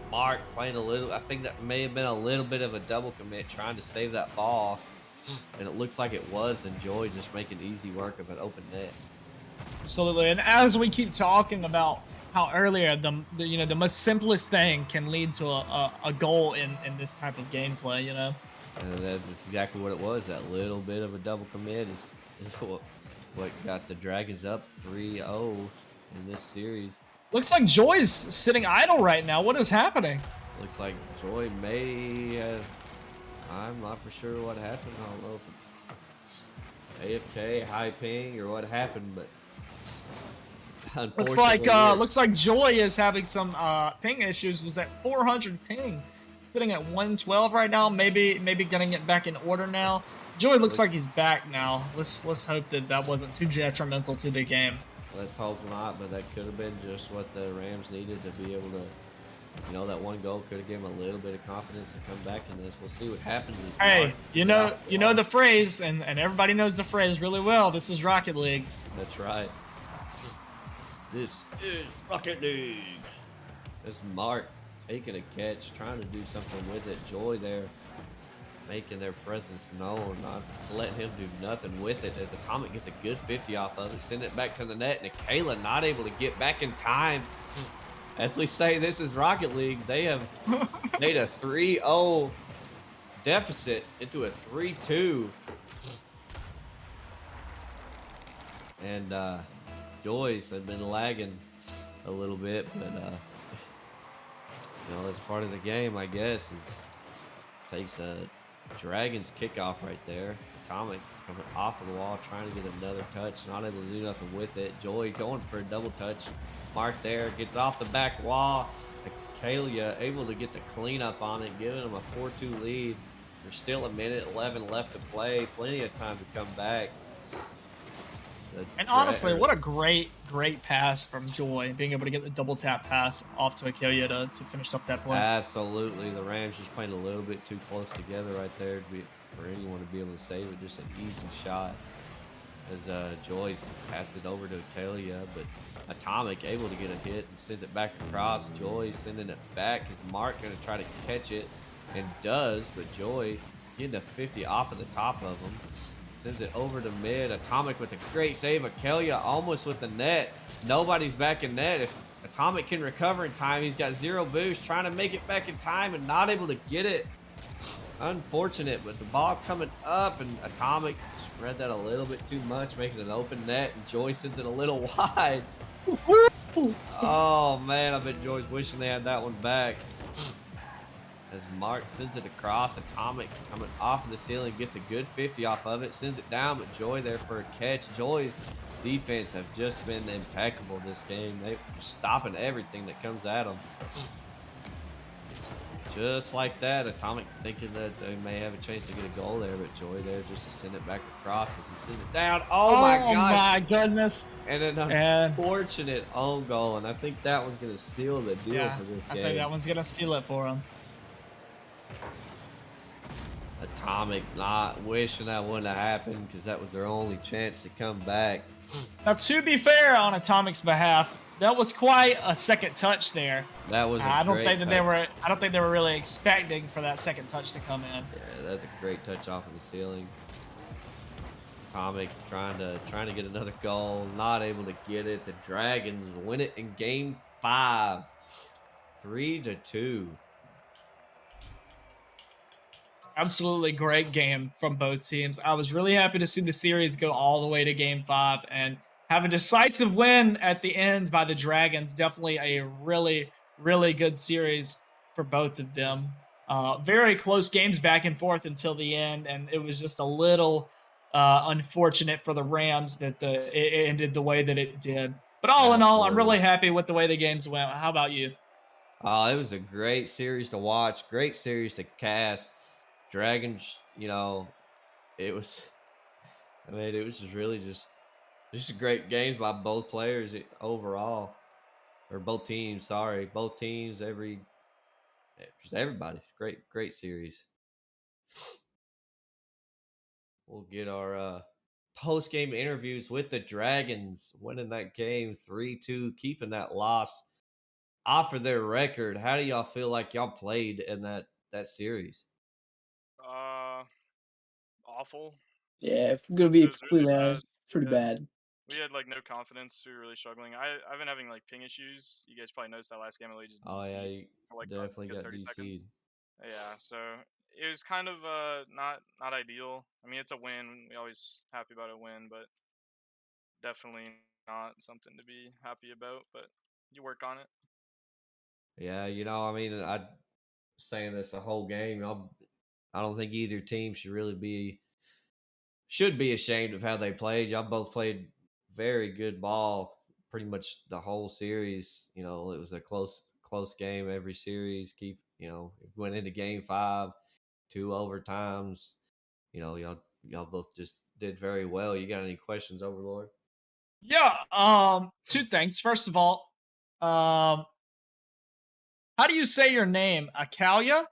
Mark playing a little, I think that may have been a little bit of a double commit trying to save that ball, and it looks like it was, and Joy just making easy work of an open net. Absolutely, and as we keep talking about how earlier the most simplest thing can lead to a goal in this type of gameplay. And that's exactly what it was. That little bit of a double commit is what got the Dragons up 3-0 in this series. Looks like Joy's sitting idle right now. What is happening? Looks like Joy may have. I'm not for sure what happened. I don't know if it's AFK, high ping, or what happened, but unfortunately, Looks like Joy is having some ping issues. Was at 400 ping, sitting at 112 right now. Maybe getting it back in order now. Joy looks like he's back now. Let's hope that wasn't too detrimental to the game. let's hope not. But that could have been just what the Rams needed to be able to. That one goal could have given them a little bit of confidence to come back in this. We'll see what happens. Hey, you know the phrase, and everybody knows the phrase really well. This is Rocket League. That's right. This is Rocket League. There's Mark taking a catch, trying to do something with it. Joy there making their presence known, not letting him do nothing with it as Atomic gets a good 50 off of it, send it back to the net, and Kayla not able to get back in time. As we say, this is Rocket League. They have made a 3-0 deficit into a 3-2. And Joyce had been lagging a little bit, but that's part of the game, I guess. Takes a Dragons kickoff right there. Atomic coming off of the wall, trying to get another touch, not able to do nothing with it. Joy going for a double touch. Mark there gets off the back wall. Kalia able to get the cleanup on it, giving them a 4-2 lead. There's still a minute 11 left to play. Plenty of time to come back. And honestly, what a great pass from Joy, being able to get the double tap pass off to Akelia to finish up that play. Absolutely. The Rams just playing a little bit too close together right there for anyone to be able to save it. Just an easy shot as Joyce passes it over to Akelia, but Atomic able to get a hit and sends it back across. Joy sending it back. Is Mark going to try to catch it? And does, but Joy getting a 50 off of the top of him. Sends it over to mid. Atomic with a great save. Akelia almost with the net. Nobody's back in net. If Atomic can recover in time, he's got 0 boost. Trying to make it back in time and not able to get it. Unfortunate, but the ball coming up and Atomic spread that a little bit too much, making an open net. And Joy sends it a little wide. Oh, man, I bet Joy's wishing they had that one back. As Mark sends it across, Atomic coming off of the ceiling, gets a good 50 off of it, sends it down, but Joy there for a catch. Joy's defense have just been impeccable this game. They're stopping everything that comes at them. Just like that, Atomic thinking that they may have a chance to get a goal there, but Joy there just to send it back across as he sends it down. Oh my gosh. My goodness. And an unfortunate own goal, and I think that one's going to seal the deal for this game. I think that one's going to seal it for him. Atomic not wishing that wouldn't have happened because that was their only chance to come back. Now, to be fair, on Atomic's behalf, that was quite a second touch there. That was. I don't think they were really expecting for that second touch to come in. Yeah, that's a great touch off of the ceiling. Atomic trying to get another goal, not able to get it. The Dragons win it in Game 5, 3-2. Absolutely great game from both teams. I was really happy to see the series go all the way to Game 5 and have a decisive win at the end by the Dragons. Definitely a really, really good series for both of them. Very close games back and forth until the end, and it was just a little unfortunate for the Rams that it ended the way that it did. But all in all, I'm really happy with the way the games went. How about you? It was a great series to watch, great series to cast. Dragons, it was just really just great games by both players overall, or both teams. Sorry, both teams. Just everybody. Great series. We'll get our post-game interviews with the Dragons, winning that game 3-2, keeping that loss off of their record. How do y'all feel like y'all played in that series? Awful. Yeah, if I'm gonna be It was really completely honest, pretty Yeah. bad. we had like no confidence. We were really struggling. I've been having like ping issues. You guys probably noticed that last game. I really just Oh yeah, DC'd you for like definitely a good got 30 DC'd. seconds. Yeah, so it was kind of not ideal. I mean, it's a win. We always happy about a win, but definitely not something to be happy about. But you work on it. Yeah, I mean, I saying this the whole game. I don't think either team should be ashamed of how they played. Y'all both played very good ball pretty much the whole series. It was a close game every series. Went into game 5, 2 overtimes. Y'all both just did very well. You got any questions, Overlord? Yeah. Two things. First of all, how do you say your name? Akalia?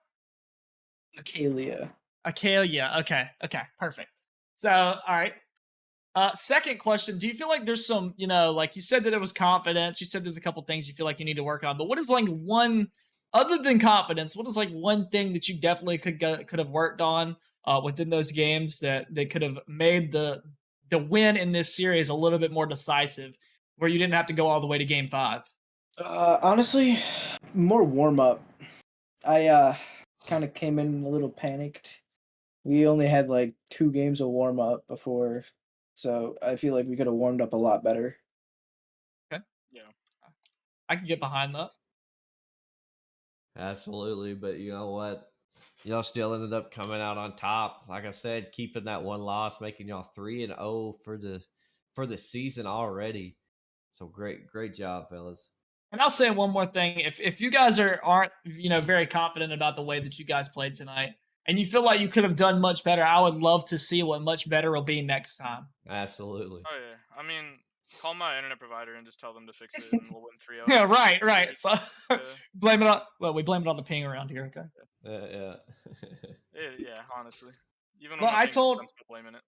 Acalia. Akalia. Okay. Perfect. So, all right. Second question: do you feel like there's some, like you said that it was confidence? You said there's a couple things you feel like you need to work on, but what is like one, other than confidence? What is like one thing that you definitely could have worked on within those games that they could have made the win in this series a little bit more decisive, where you didn't have to go all the way to game 5? Honestly, more warm up. I kind of came in a little panicked. We only had like 2 games of warm up before, so I feel like we could have warmed up a lot better. Okay. Yeah. I can get behind that. Absolutely, but you know what? Y'all still ended up coming out on top. Like I said, keeping that one loss, making y'all 3-0 for the season already. So great job, fellas. And I'll say one more thing: if you guys aren't very confident about the way that you guys played tonight, and you feel like you could have done much better, I would love to see what much better will be next time. Absolutely. Oh yeah. I mean, call my internet provider and just tell them to fix it, and we'll win 3-0. Yeah, right. So Yeah. blame it on. Well, we blame it on the ping around here. Okay. Yeah. Yeah, honestly. Even Well, when my I ping's told- good, I'm still blaming it.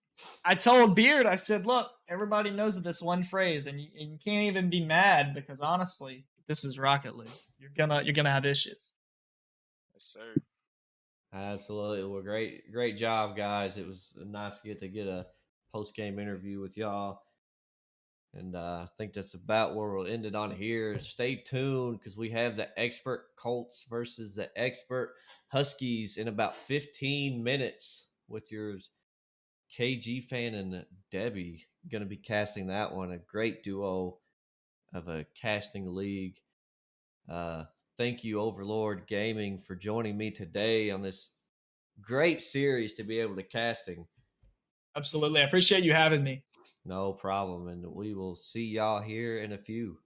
I told Beard, I said, look, everybody knows this one phrase, and you can't even be mad because honestly, this is Rocket League. You're gonna have issues. Yes, sir. Absolutely. Well, great job, guys. It was nice to get a post-game interview with y'all. And I think that's about where we'll end it on here. Stay tuned because we have the expert Colts versus the expert Huskies in about 15 minutes with yours, KG fan and Debbie. Going to be casting that one. A great duo of a casting league. Thank you, Overlord Gaming, for joining me today on this great series to be able to casting. Absolutely. I appreciate you having me. No problem. And we will see y'all here in a few.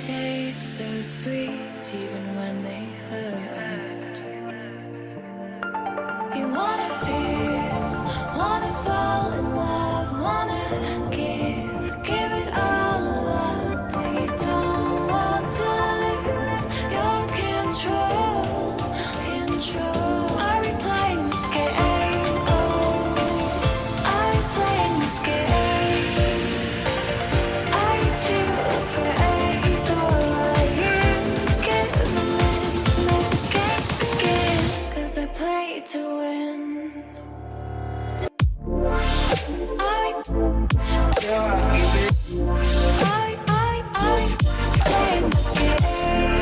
taste so sweet even when they hurt. You wanna feel, wanna fall in love, wanna give it all up, but you don't want to lose your control. Are we playing this game? Oh, are we playing this game? Are you too afraid, or are you giving in? Let the games begin, 'cause I play to win. I playing this game.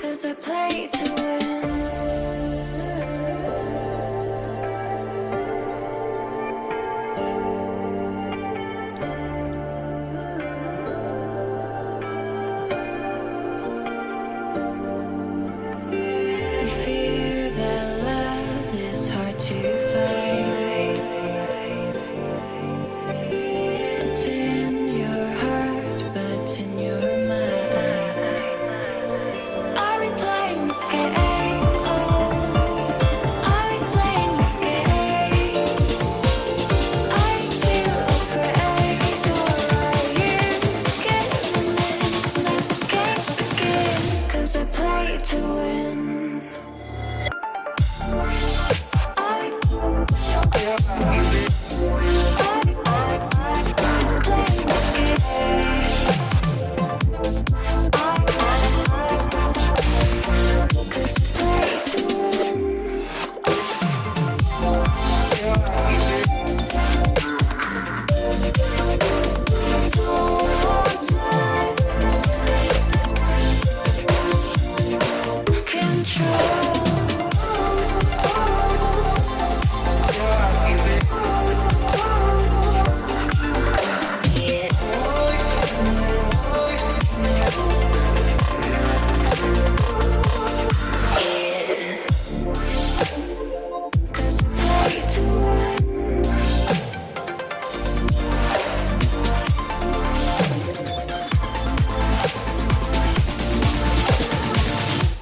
'Cause I play to win. Cause I play to win. We fear that love is hard to find. It's in your heart, but it's in your mind. Are we playing this game? Oh, are we playing this game? Are you too afraid, or are you giving in? Let the games begin, 'cause I play to win. I playing this game.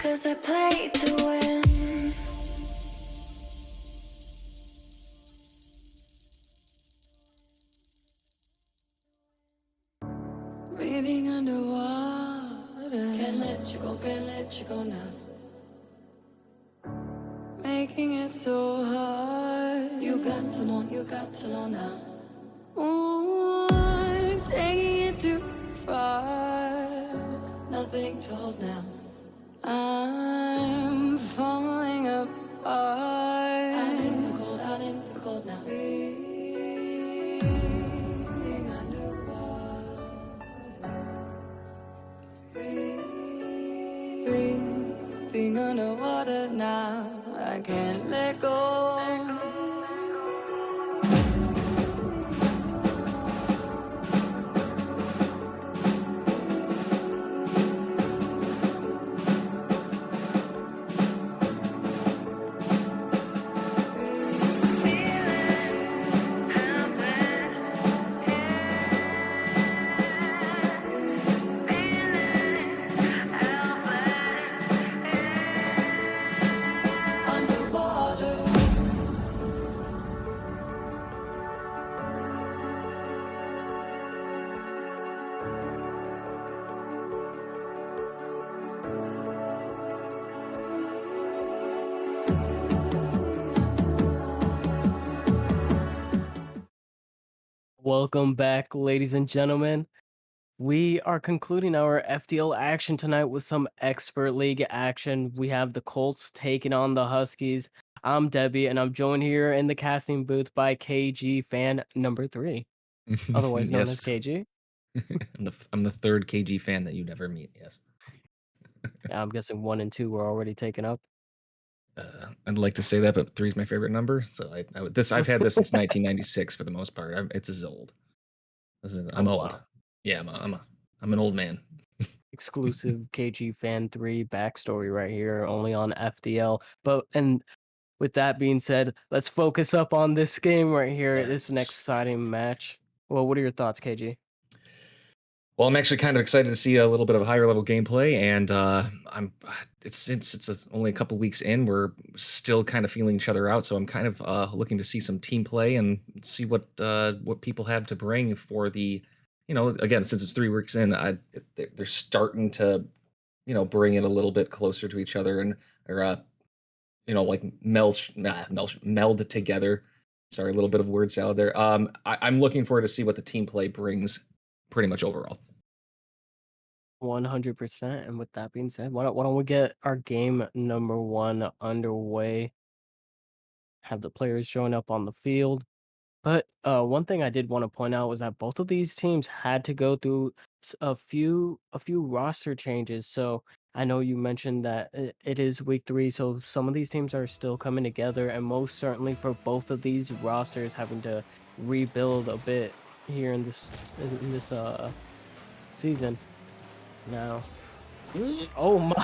Cause I play to win. Breathing underwater. Can't let you go now. Making it so hard. You got to know now. Ooh, taking it too far. Nothing to hold now. I'm falling apart. Out in the cold now. Breathing underwater. Breathing underwater now. I can't let go. Underwater. Welcome back, ladies and gentlemen. We are concluding our FDL action tonight with some expert league action. We have the Colts taking on the Huskies. I'm Debbie, and I'm joined here in the casting booth by KG fan number 3, otherwise known as Yes. KG. I'm the third KG fan that you'd ever meet. Yes. I'm guessing 1 and 2 were already taken up. I'd like to say that, but 3 is my favorite number. So I've had this since 1996 for the most part. It's as old. I'm Oh, old. wow. Yeah, I'm an old man. Exclusive KG fan 3 backstory right here, only on FDL. And with that being said, let's focus up on this game right here. This is an Yes. exciting match. Well, what are your thoughts, KG? Well, I'm actually kind of excited to see a little bit of higher level gameplay, and since it's only a couple weeks in, we're still kind of feeling each other out. So I'm kind of looking to see some team play and see what people have to bring for the, again, since it's 3 weeks in, they're starting to, bring it a little bit closer to each other or like meld together. Sorry, a little bit of word salad there. I'm looking forward to see what the team play brings, pretty much overall. 100%. And with that being said, why don't we get our game number 1 underway? Have the players showing up on the field. But one thing I did want to point out was that both of these teams had to go through a few roster changes. So I know you mentioned that it is week 3, so some of these teams are still coming together, and most certainly for both of these rosters having to rebuild a bit here in this season. Now, oh my!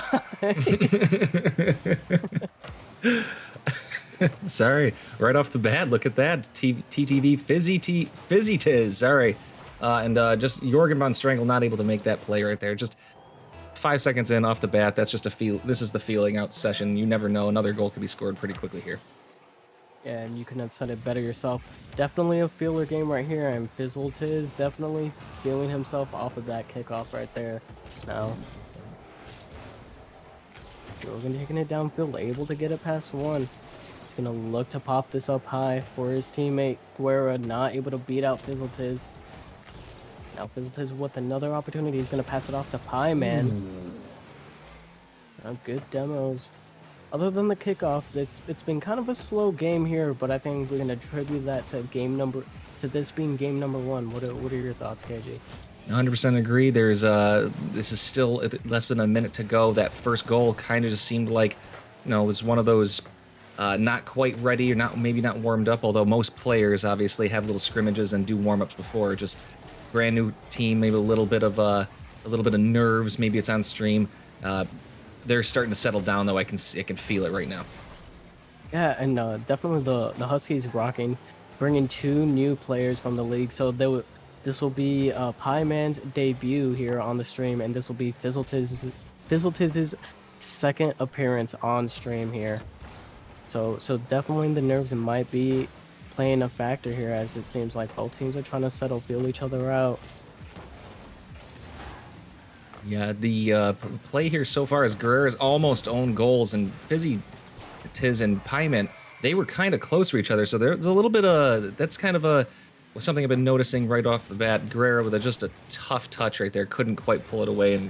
Sorry, right off the bat, look at that. TTV Fizzy Tiz. Sorry. And just Jorgen von Strangle not able to make that play right there. Just 5 seconds in off the bat, that's just this is the feeling out session. You never know. Another goal could be scored pretty quickly here. Yeah, and you couldn't have said it better yourself. Definitely a feeler game right here, and Fizzletiz definitely feeling himself off of that kickoff right there. Now, Jorgen taking it downfield, able to get it past 1. He's gonna look to pop this up high for his teammate Guerra, not able to beat out Fizzletiz. Now Fizzletiz with another opportunity. He's gonna pass it off to Pie Man. Good demos. Other than the kickoff, it's been kind of a slow game here, but I think we're gonna attribute that to this being game number 1. What are your thoughts, KG? 100% agree. This is still less than a minute to go. That first goal kind of just seemed like, it's one of those not quite ready or maybe not warmed up. Although most players obviously have little scrimmages and do warm ups before. Just brand new team, maybe a little bit of nerves. Maybe it's on stream. They're starting to settle down though. I can feel it right now. Yeah, and definitely the Huskies rocking, bringing 2 new players from the league. So this will be Pie Man's debut here on the stream, and this will be Fizzletiz's second appearance on stream here. So definitely the nerves might be playing a factor here, as it seems like both teams are trying to feel each other out. Yeah, the play here so far is Guerrera's almost own goals, and Fizzy Tiz and Pyman, they were kind of close to each other, so there's a little bit of, that's kind of something I've been noticing right off the bat. Guerrera with just a tough touch right there, couldn't quite pull it away, and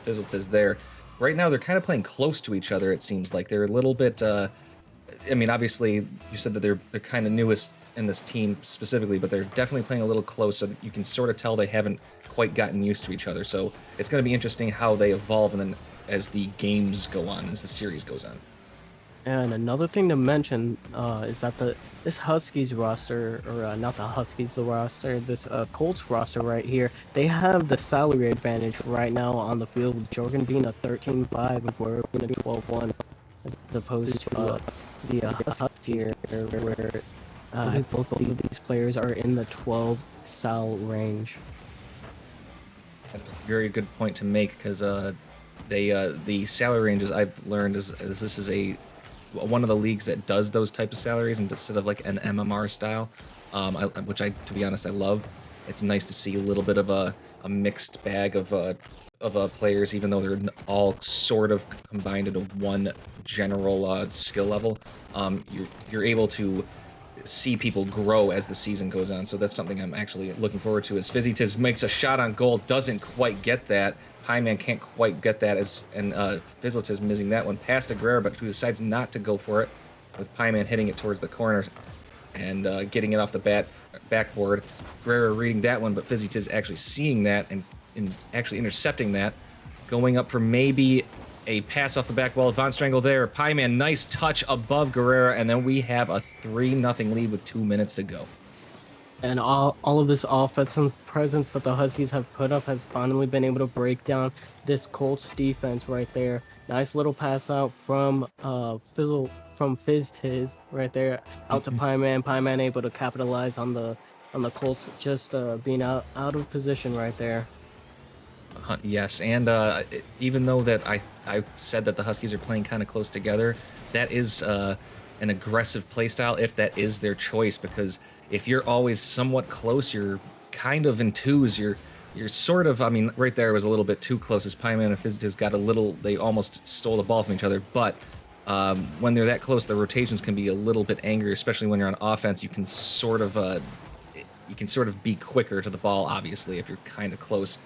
Fizzle Tiz there. Right now, they're kind of playing close to each other, it seems like. They're a little bit, obviously, you said that they're kind of newest in this team specifically, but they're definitely playing a little close, so that you can sort of tell they haven't quite gotten used to each other. So it's going to be interesting how they evolve, and then as the games go on, as the series goes on. And another thing to mention is that this Huskies roster, or not the Huskies, the roster, this Colts roster right here, they have the salary advantage right now on the field, with Jorgen being a 13-5 and we're going to be 12-1, as opposed to the Huskies here, where both of these players are in the 12 sal range. That's a very good point to make, because the salary ranges I've learned is this is one of the leagues that does those types of salaries instead of like an MMR style, which to be honest, I love. It's nice to see a little bit of a mixed bag of players, even though they're all sort of combined into one general skill level. You're able to see people grow as the season goes on. So that's something I'm actually looking forward to. As Fizzitiz makes a shot on goal, doesn't quite get that. Pieman can't quite get that, and Fizzletiz missing that one past Guerrero, but who decides not to go for it, with Pieman hitting it towards the corner and getting it off the backboard. Guerrero reading that one, but Fizzitiz actually seeing that and actually intercepting that, going up for maybe a pass off the back wall. Von Strangle there. Pieman, nice touch above Guerrero, and then we have a 3-0 lead with 2 minutes to go. And all of this offensive presence that the Huskies have put up has finally been able to break down this Colts defense right there. Nice little pass out from Fizztiz right there out to Pieman. Pieman able to capitalize on the Colts just being out of position right there. Yes, and even though that I said that the Huskies are playing kind of close together, that is an aggressive play style if that is their choice, because if you're always somewhat close, you're kind of in twos, you're sort of, I mean, right there was a little bit too close as Pieman and Fizzitiz got a little, they almost stole the ball from each other, but when they're that close, the rotations can be a little bit angry, especially when you're on offense. You can sort of be quicker to the ball, obviously, if you're kind of close.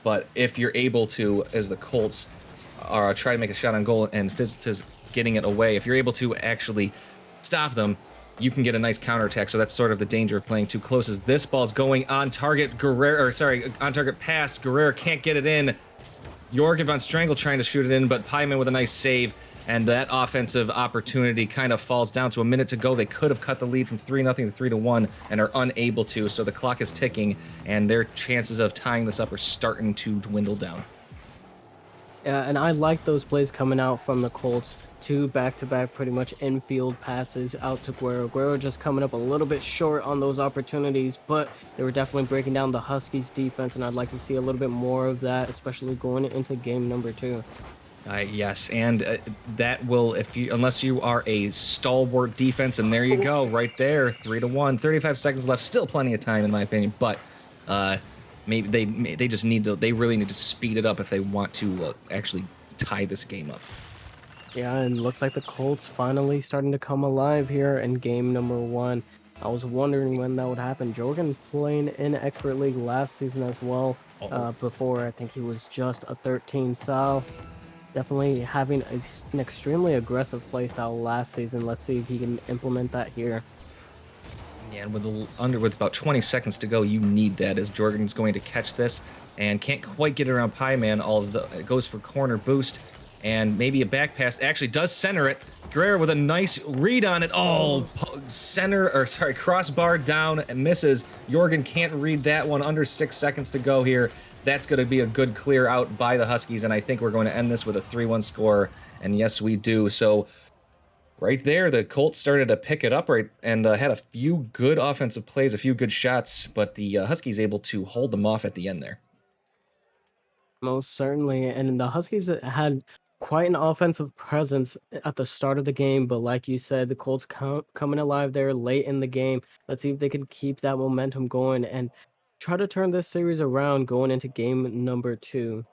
But if you're able to, as the Colts are try to make a shot on goal and Fizzitiz getting it away, if you're able to actually stop them, you can get a nice counterattack. So that's sort of the danger of playing too close. As this ball's going on target, on target pass. Guerrero can't get it in. Jorgen von Strangle trying to shoot it in, but Pieman with a nice save. And that offensive opportunity kind of falls down. So a minute to go. They could have cut the lead from 3-0 to 3-1 and are unable to. So the clock is ticking, and their chances of tying this up are starting to dwindle down. Yeah, and I like those plays coming out from the Colts. 2 back-to-back pretty much infield passes out to Guerrero. Guerrero just coming up a little bit short on those opportunities, but they were definitely breaking down the Huskies defense, and I'd like to see a little bit more of that, especially going into game number 2. Yes, and that will, unless you are a stalwart defense, and there you go, right there, 3-1, 35 seconds left, still plenty of time in my opinion, but maybe they really need to speed it up if they want to actually tie this game up. Yeah, and looks like the Colts finally starting to come alive here in game number 1. I was wondering when that would happen. Jorgen playing in Expert League last season as well. Before, I think he was just a 13 style. Definitely having an extremely aggressive playstyle last season. Let's see if he can implement that here. Yeah, and with about 20 seconds to go, you need that, as Jorgen's going to catch this and can't quite get it around Pieman. It goes for corner boost and maybe a back pass. Actually does center it. Guerrero with a nice read on it. Crossbar down and misses. Jorgen can't read that one. Under 6 seconds to go here. That's going to be a good clear out by the Huskies, and I think we're going to end this with a 3-1 score, and yes, we do. So right there, the Colts started to pick it up and had a few good offensive plays, a few good shots, but the Huskies able to hold them off at the end there. Most certainly, and the Huskies had quite an offensive presence at the start of the game, but like you said, the Colts coming alive there late in the game. Let's see if they can keep that momentum going and try to turn this series around going into game number 2.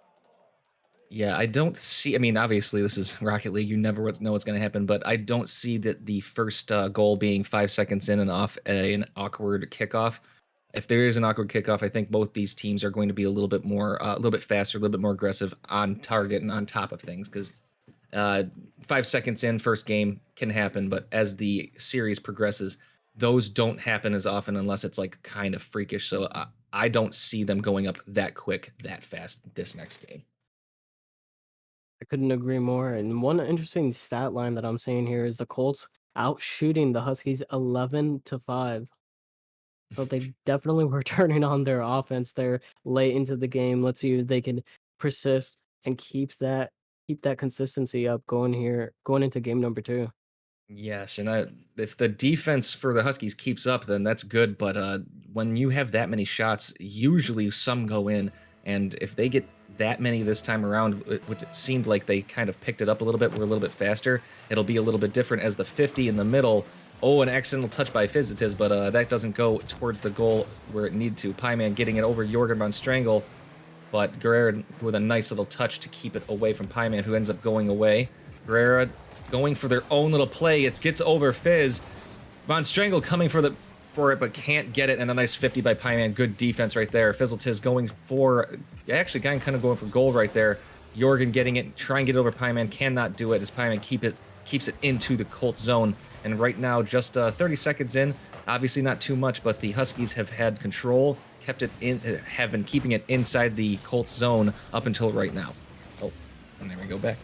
Yeah, I don't see. I mean, obviously, this is Rocket League. You never know what's going to happen, but I don't see that the first goal being 5 seconds in and off an awkward kickoff. If there is an awkward kickoff, I think both these teams are going to be a little bit faster, a little bit more aggressive on target and on top of things. Because 5 seconds in, first game can happen, but as the series progresses, those don't happen as often unless it's like kind of freakish. So I don't see them going up that quick, that fast this next game. I couldn't agree more. And one interesting stat line that I'm seeing here is the Colts out shooting the Huskies 11-5. So they definitely were turning on their offense there late into the game. Let's see if they can persist and keep that consistency up going into game number 2. Yes, and if the defense for the Huskies keeps up, then that's good. But when you have that many shots, usually some go in, and if they get that many this time around, which it seemed like they kind of picked it up a little bit, we're a little bit faster. It'll be a little bit different as the 50 in the middle. Oh, an accidental touch by Fizzitiz, but that doesn't go towards the goal where it needed to. Pieman getting it over Jorgen von Strangle, but Guerrero with a nice little touch to keep it away from Pieman, who ends up going away. Guerrero going for their own little play. It gets over Fizz. Von Strangle coming for it, but can't get it, and a nice 50 by Pyman. Good defense right there. Fizzletiz going for, actually kind of going for gold right there. Jorgen getting it, trying to get it over Pyman, cannot do it as Pyman keeps it into the Colts zone. And right now, just 30 seconds in, obviously not too much, but the Huskies have had control, have been keeping it inside the Colts zone up until right now. Oh, and there we go back.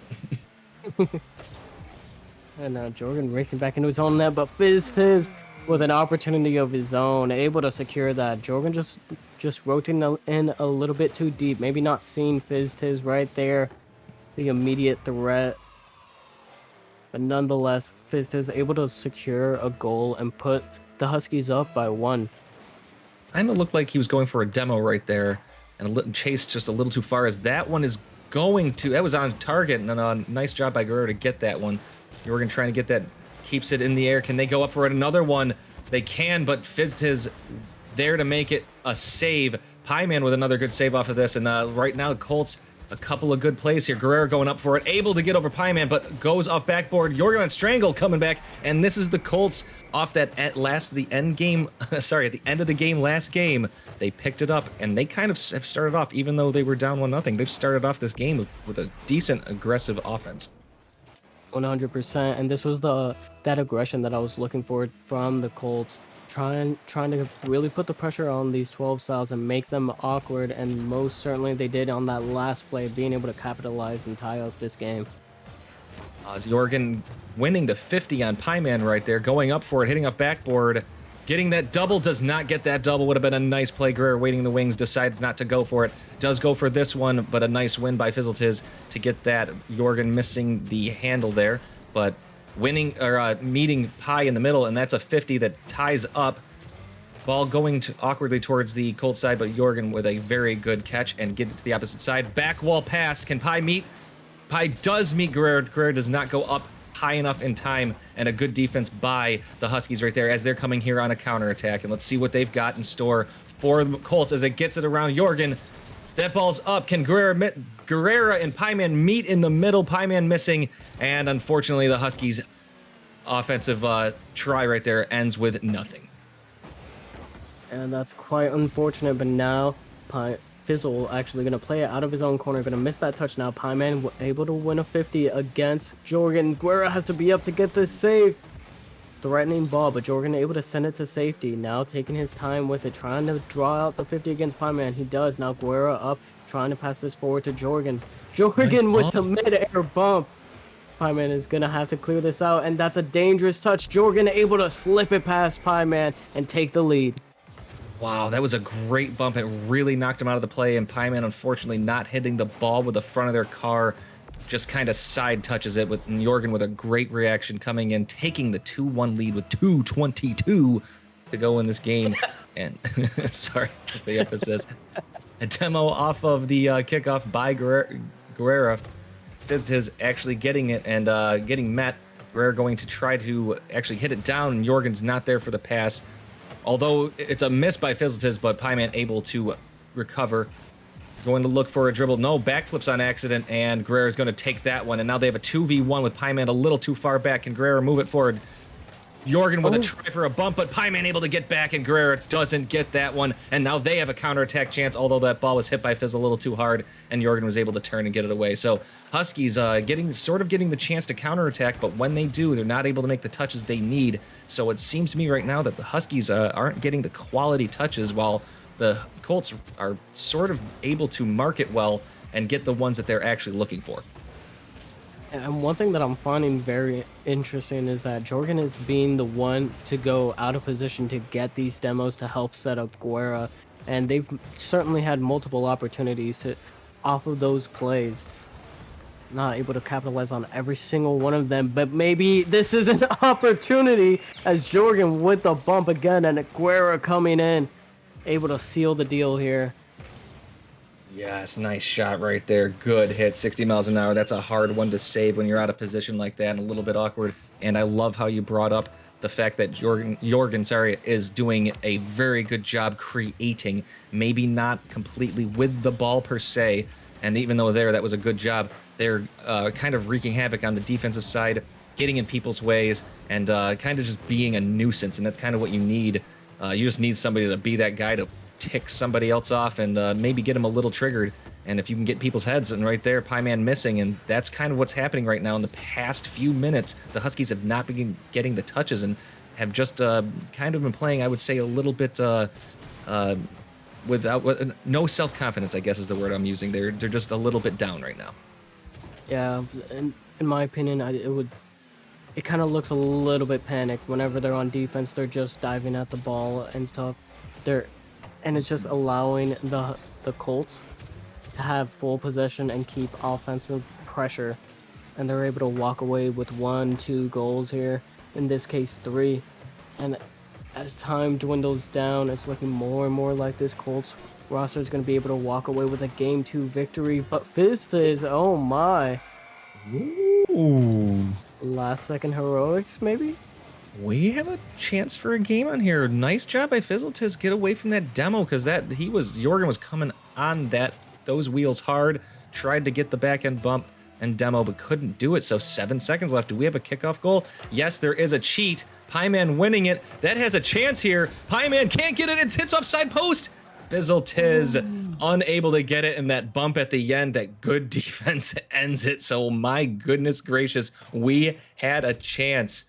And Jorgen racing back into his own net, but Fizztiz with an opportunity of his own, able to secure that. Jorgen just rotating in a little bit too deep, maybe not seeing Fizztiz right there, the immediate threat. But nonetheless, Fizztiz able to secure a goal and put the Huskies up by 1. Kind of looked like he was going for a demo right there, and chased just a little too far as that one is going to, that was on target, and a nice job by Guerrero to get that one. Jorgen trying to get that, keeps it in the air. Can they go up for another one? They can, but Fizztiz there to make it a save. Pyman with another good save off of this, and right now Colts, a couple of good plays here. Guerrero going up for it, able to get over Pyman, but goes off backboard. Jorgen Von Strangle coming back, and this is the Colts off that at the end of the game last game. They picked it up, and they kind of have started off, even though they were down 1-0. They've started off this game with a decent aggressive offense. 100%, and this was that aggression that I was looking for from the Colts, trying to really put the pressure on these 12 styles and make them awkward, and most certainly they did on that last play, being able to capitalize and tie up this game. Jorgen winning the 50 on Pyman right there, going up for it, hitting off backboard, getting that double, does not get that double, would have been a nice play. Guerrero waiting in the wings, decides not to go for it, does go for this one, but a nice win by Fizzletiz to get that. Jorgen missing the handle there, but winning, or meeting Pie in the middle, and that's a 50 that ties up. Ball going awkwardly towards the Colts side, but Jorgen with a very good catch and get it to the opposite side. Back wall pass, can Pie meet? Pie does meet Guerrero. Guerrero does not go up high enough in time, and a good defense by the Huskies right there as they're coming here on a counterattack. And let's see what they've got in store for the Colts as it gets it around Jorgen. That ball's up. Can Guerrero and Pyman meet in the middle? Pyman missing, and unfortunately the Huskies' offensive try right there ends with nothing. And that's quite unfortunate, but now Fizzle actually going to play it out of his own corner, going to miss that touch now. Pyman able to win a 50 against Jorgen. Guerrero has to be up to get this save. Threatening ball, but Jorgen able to send it to safety. Now taking his time with it, trying to draw out the 50 against Pyman. He does. Now Guerrero up, trying to pass this forward to Jorgen. Jorgen with the mid-air bump. Pyman is going to have to clear this out, and that's a dangerous touch. Jorgen able to slip it past Pyman and take the lead. Wow, that was a great bump. It really knocked him out of the play, and Pyman unfortunately not hitting the ball with the front of their car. Just kind of side touches it, with Jorgen with a great reaction coming in, taking the 2-1 lead with 2:22 to go in this game. And sorry for the emphasis. A demo off of the kickoff by Guerrero. Fizztiz actually getting it and getting met. Guerrero going to try to actually hit it down, and Jorgen's not there for the pass. Although it's a miss by Fizzletiz, but Pyman able to recover. Going to look for a dribble. No, backflips on accident, and Guerrero's going to take that one. And now they have a 2v1 with Pyman a little too far back. Can Guerrero move it forward? Jorgen with a try for a bump, but Pyman able to get back, and Guerrero doesn't get that one. And now they have a counterattack chance, although that ball was hit by Fizz a little too hard, and Jorgen was able to turn and get it away. So Huskies getting the chance to counterattack, but when they do, they're not able to make the touches they need. So it seems to me right now that the Huskies aren't getting the quality touches, while the Colts are sort of able to market well and get the ones that they're actually looking for. And one thing that I'm finding very interesting is that Jorgen is being the one to go out of position to get these demos to help set up Guerrero. And they've certainly had multiple opportunities to off of those plays. Not able to capitalize on every single one of them, but maybe this is an opportunity as Jorgen with the bump again and Guerrero coming in, able to seal the deal here. Yes, nice shot right there. Good hit, 60 miles an hour. That's a hard one to save when you're out of position like that and a little bit awkward. And I love how you brought up the fact that Jorgen is doing a very good job creating, maybe not completely with the ball per se. And even though that was a good job, they're kind of wreaking havoc on the defensive side, getting in people's ways, and kind of just being a nuisance. And that's kind of what you need. You just need somebody to be that guy to tick somebody else off and maybe get them a little triggered. And if you can get people's heads, and right there, Pieman missing, and that's kind of what's happening right now. In the past few minutes, the Huskies have not been getting the touches and have just kind of been playing, I would say, a little bit without no self-confidence, I guess is the word I'm using. They're just a little bit down right now. Yeah, in my opinion, it kind of looks a little bit panicked whenever they're on defense. They're just diving at the ball and stuff. And it's just allowing the Colts to have full possession and keep offensive pressure, and they're able to walk away with 1-2 goals here. In this case, 3. And as time dwindles down, it's looking more and more like this Colts roster is going to be able to walk away with a Game 2 victory. But Fizztiz, oh my. Ooh. Last second heroics, maybe? We have a chance for a game on here. Nice job by Fizzletiz. Get away from that demo, because Jorgen was coming on those wheels hard. Tried to get the back end bump and demo, but couldn't do it. So 7 seconds left. Do we have a kickoff goal? Yes, there is a cheat. Pieman winning it. That has a chance here. Pieman can't get it. It hits offside post. Fizzletiz unable to get it, and that bump at the end, that good defense ends it. So my goodness gracious, we had a chance.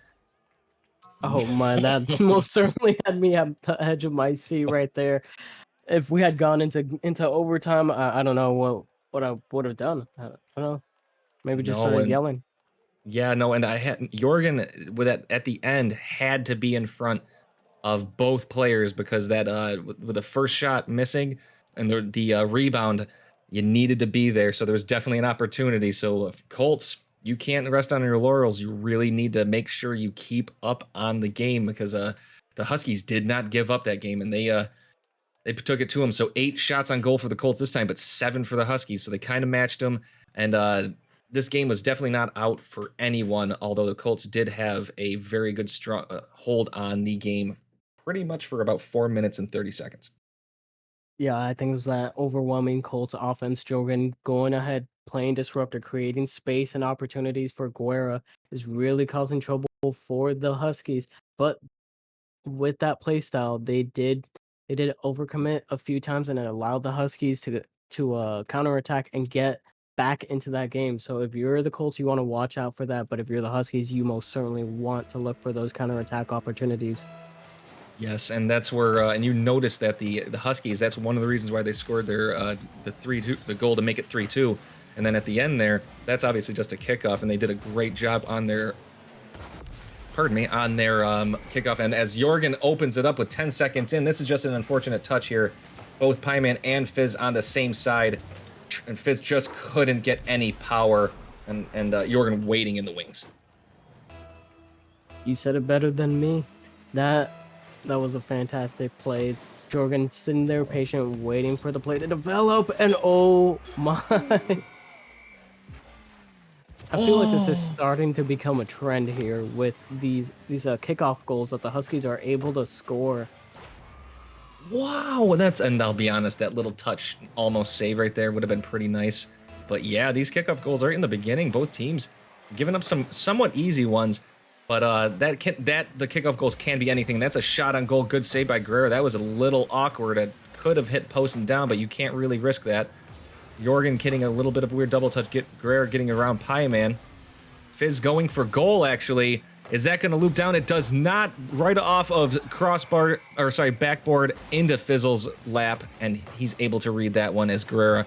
Oh my, that most certainly had me at the edge of my seat right there. If we had gone into overtime, I don't know what I would have done. I don't know. Maybe just started yelling. Yeah, no, and I had Jorgen with that at the end had to be in front of both players, because that with the first shot missing and the rebound, you needed to be there. So there was definitely an opportunity. So Colts, you can't rest on your laurels. You really need to make sure you keep up on the game, because the Huskies did not give up that game, and they took it to them. So 8 shots on goal for the Colts this time, but 7 for the Huskies. So they kind of matched them, and this game was definitely not out for anyone, although the Colts did have a very good strong hold on the game pretty much for about 4 minutes and 30 seconds. Yeah, I think it was that overwhelming Colts offense. Jorgen going ahead, playing disruptor, creating space and opportunities for Guerra is really causing trouble for the Huskies. But with that play style, they did overcommit a few times, and it allowed the Huskies to counterattack and get back into that game. So if you're the Colts, you want to watch out for that. But if you're the Huskies, you most certainly want to look for those counterattack opportunities. Yes, and that's where and you notice that the Huskies, that's one of the reasons why they scored their the 3-2, the goal to make it 3-2. And then at the end there, that's obviously just a kickoff, and they did a great job on their kickoff. And as Jorgen opens it up with 10 seconds in, this is just an unfortunate touch here. Both Pieman and Fizz on the same side, and Fizz just couldn't get any power, and Jorgen waiting in the wings. You said it better than me. That was a fantastic play. Jorgen sitting there patient, waiting for the play to develop, and oh my. I feel like this is starting to become a trend here with these kickoff goals that the Huskies are able to score. Wow, and I'll be honest, that little touch almost save right there would have been pretty nice. But yeah, these kickoff goals right in the beginning, both teams giving up some somewhat easy ones. But the kickoff goals can be anything. That's a shot on goal. Good save by Guerrero. That was a little awkward. It could have hit post and down, but you can't really risk that. Jorgen getting a little bit of weird double touch. Guerrero getting around Pieman. Fizz going for goal, actually. Is that going to loop down? It does not. Right off of backboard into Fizzle's lap, and he's able to read that one, as Guerrero